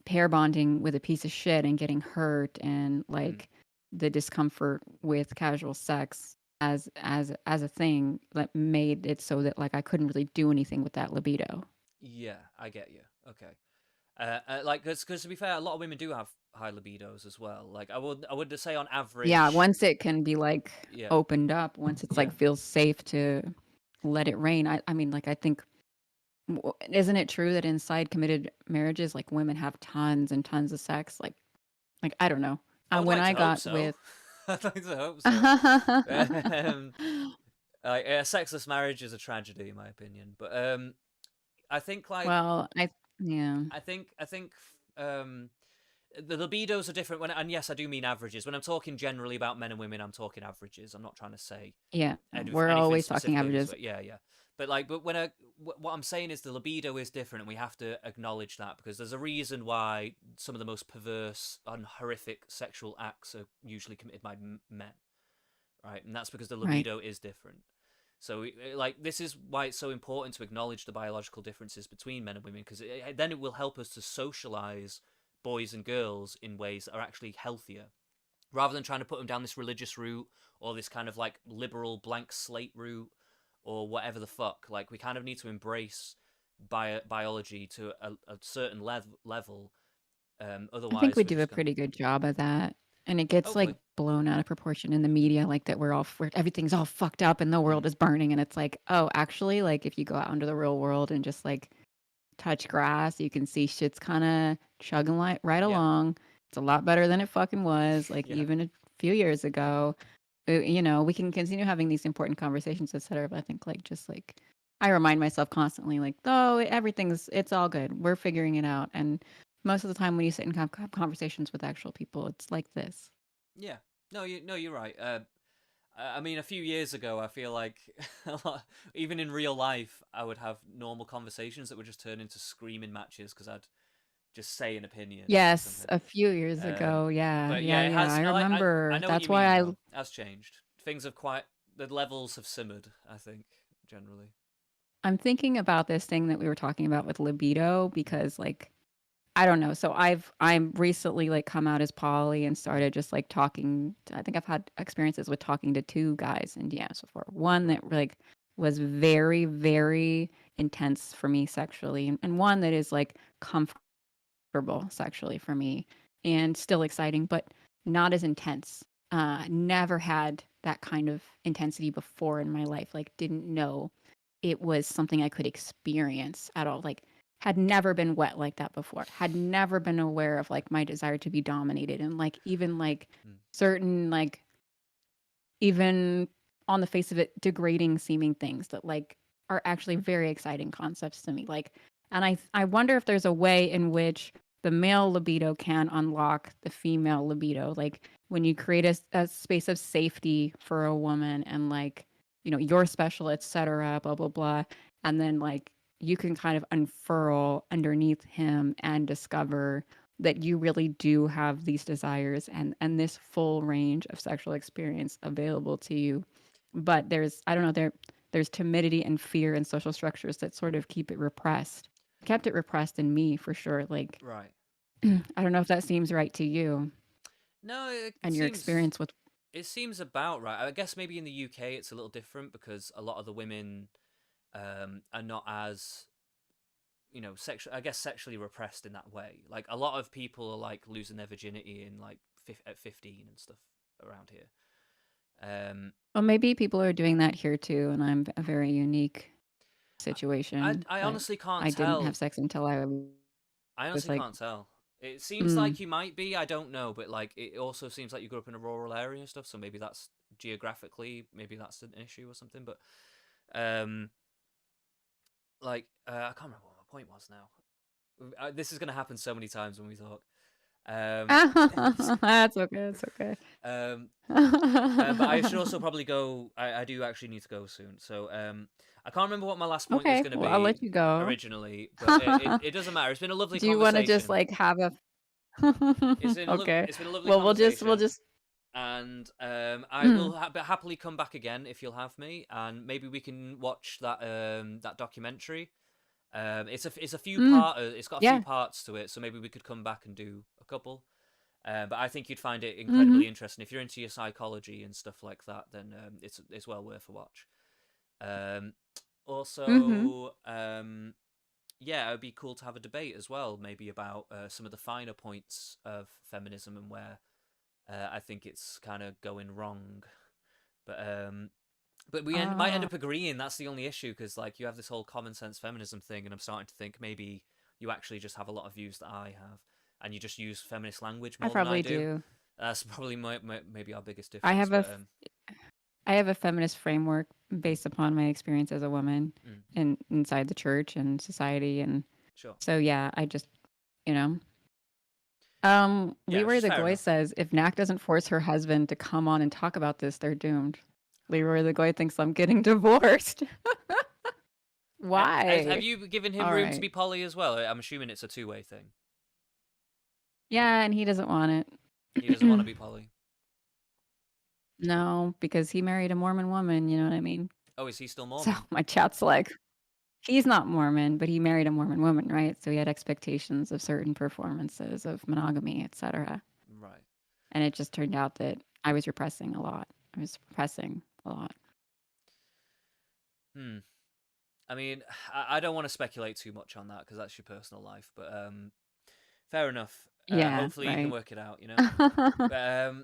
pair bonding with a piece of shit and getting hurt, and Mm, like the discomfort with casual sex as a thing that made it so that like I couldn't really do anything with that libido. yeah, I get you. Okay. Like, because to be fair, a lot of women do have high libidos as well. Like, I would say on Yeah, average, once it can be like yeah, opened up, once it's yeah. like feels safe to let it rain. I mean, like I think, isn't it true that inside committed marriages, like women have tons and tons of sex? Like I don't know. I would When like I to hope got so. with, I'd like to hope so. Um, a sexless marriage is a tragedy, in my opinion. But I think like well, yeah, I think um the libidos are different when, and yes, I do mean averages. When I'm talking generally about men and women, I'm talking averages. I'm not trying to say yeah, we're anything always talking specifically this averages. way. Yeah, yeah. But when what I'm saying is the libido is different, and we have to acknowledge that because there's a reason why some of the most perverse and horrific sexual acts are usually committed by men, right? And that's because the Right. libido is different. So, like, this is why it's so important to acknowledge the biological differences between men and women, because then it will help us to socialize boys and girls in ways that are actually healthier, rather than trying to put them down this religious route or this kind of like liberal blank slate route or whatever the fuck. Like, we kind of need to embrace biology to a certain level. I think Otherwise, we we're do a just gonna pretty good job of that. And it gets like hopefully. blown out of proportion in the media, like that where everything's all fucked up and the Mm, world is burning. And it's like, oh, actually, like if you go out into the real world and just like touch grass, you can see shit's kind of chugging right yeah, along. It's a lot better than it fucking was, like yeah, even a few years ago. We can continue having these important conversations, etc. But I think like just like I remind myself constantly, like, oh, it's all good. We're figuring it out. And most of the time, when you sit and have conversations with actual people, it's like this. yeah. No, you're right. I mean, a few years ago, I feel like even in real life, I would have normal conversations that would just turn into screaming matches because I'd just say an opinion or Yes, something. a few years Um, ago. Yeah, but yeah, yeah, it yeah. has. I I remember. know what you That's mean why I though. It has changed. Things have quite the levels have simmered. I think generally. I'm thinking about this thing that we were talking about with libido Mm, because like I don't know. So I'm recently like come out as poly and started just like talking I think I've had experiences with talking to two guys in DMs before. One right. that like was very, very intense for me sexually, and one that is like comfortable sexually for me and still exciting, but not as intense. Never had that kind of intensity before in my life. Like didn't know it was something I could experience at all. Like had never been wet like that before. Had never been aware of like my desire to be dominated, and like even like Mm, certain like even on the face of it degrading seeming things that like are actually very exciting concepts to me. Like and I wonder if there's a way in which the male libido can unlock the female libido. Like when you create a space of safety for a woman and like, you know, you're special, etc., blah, blah, blah. And then like you can kind of unfurl underneath him and discover that you really do have these desires and this full range of sexual experience available to you. But there's, I don't know, there's timidity and fear and social structures that sort of keep it repressed. Kept it repressed in me for sure. Like Right. I don't know if that seems right to you No, it and your seems experience with. it seems about right. I guess maybe in the UK it's a little different because a lot of the women are not as sexual. I guess sexually repressed in that way. Like a lot of people are like losing their virginity in like at 15 and stuff around here. Um, Well, maybe people are doing that here too, and I'm a very unique I, I situation I that honestly can't I didn't have tell. sex until I I was honestly like, can't tell. It seems mm, like you might be. I don't know, but like it also seems like you grew up in a rural area and stuff. So maybe that's geographically, maybe that's an issue or something. But um, I can't remember what my point was now. This is gonna happen so many times when we talk. Um, that's okay, that's okay. um, but I should also probably go. I do actually need to go soon. So I can't remember what my last point was Okay, going to well, I'll be let you go. originally, but it doesn't matter. It's been a lovely Do you want to just conversation. like have a okay? It's been a lovely Well, we'll conversation, just and I will mm, happily come back again if you'll have me, and maybe we can watch that documentary. It's a few mm, part. It's got a few yeah. parts to it, so maybe we could come back and do a couple. But I think you'd find it Mm-hmm. incredibly interesting if you're into your psychology and stuff like that. Then it's well worth a watch. Um, Mm-hmm. also, yeah, it would be cool to have a debate as well, maybe about some of the finer points of feminism and where I think it's kind of going wrong. But might end Uh, up agreeing. That's the only issue because like you have this whole common sense feminism thing, and I'm starting to think maybe you actually just have a lot of views that I have, and you just use feminist language I more than I probably do. do. That's probably maybe our biggest I difference. have a But I have a feminist framework based upon my experience as a woman mm, in inside the church and society, and sure, so yeah, I just you know. yeah, which Leroy is the fair Goy enough. says if Knack doesn't force her husband to come on and talk about this, they're doomed. Leroy the Goy thinks I'm getting divorced. Have Why? you given him All room to right. be poly as well? I'm assuming it's a two-way thing. Yeah, and he doesn't want He doesn't want to it. be poly. No, because he married a Mormon woman, you know what I mean? Oh, is he still So Mormon? my chat's like, he's not Mormon, but he married a Mormon woman, right? So he had expectations of certain performances of monogamy, etc. Right. And it just turned out that I was repressing a lot. I was repressing a lot. Hmm. I mean, I don't want to speculate too much on that because that's your personal life. But fair enough. Yeah, Hopefully you can right. work it out. But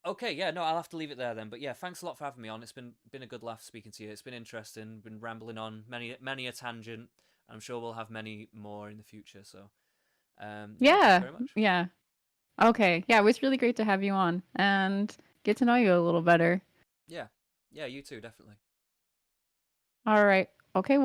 okay, yeah, no, I'll have to leave it there then. But yeah, thanks a lot for having me on. It's been a good laugh speaking to you. It's been interesting. Been rambling on many a tangent. I'm sure we'll have many more in the future. So yeah, thank you Yeah, very much. yeah. Okay. Yeah, it was really great to have you on and get to know you a little better. Yeah, yeah, you too, definitely. All right. Okay.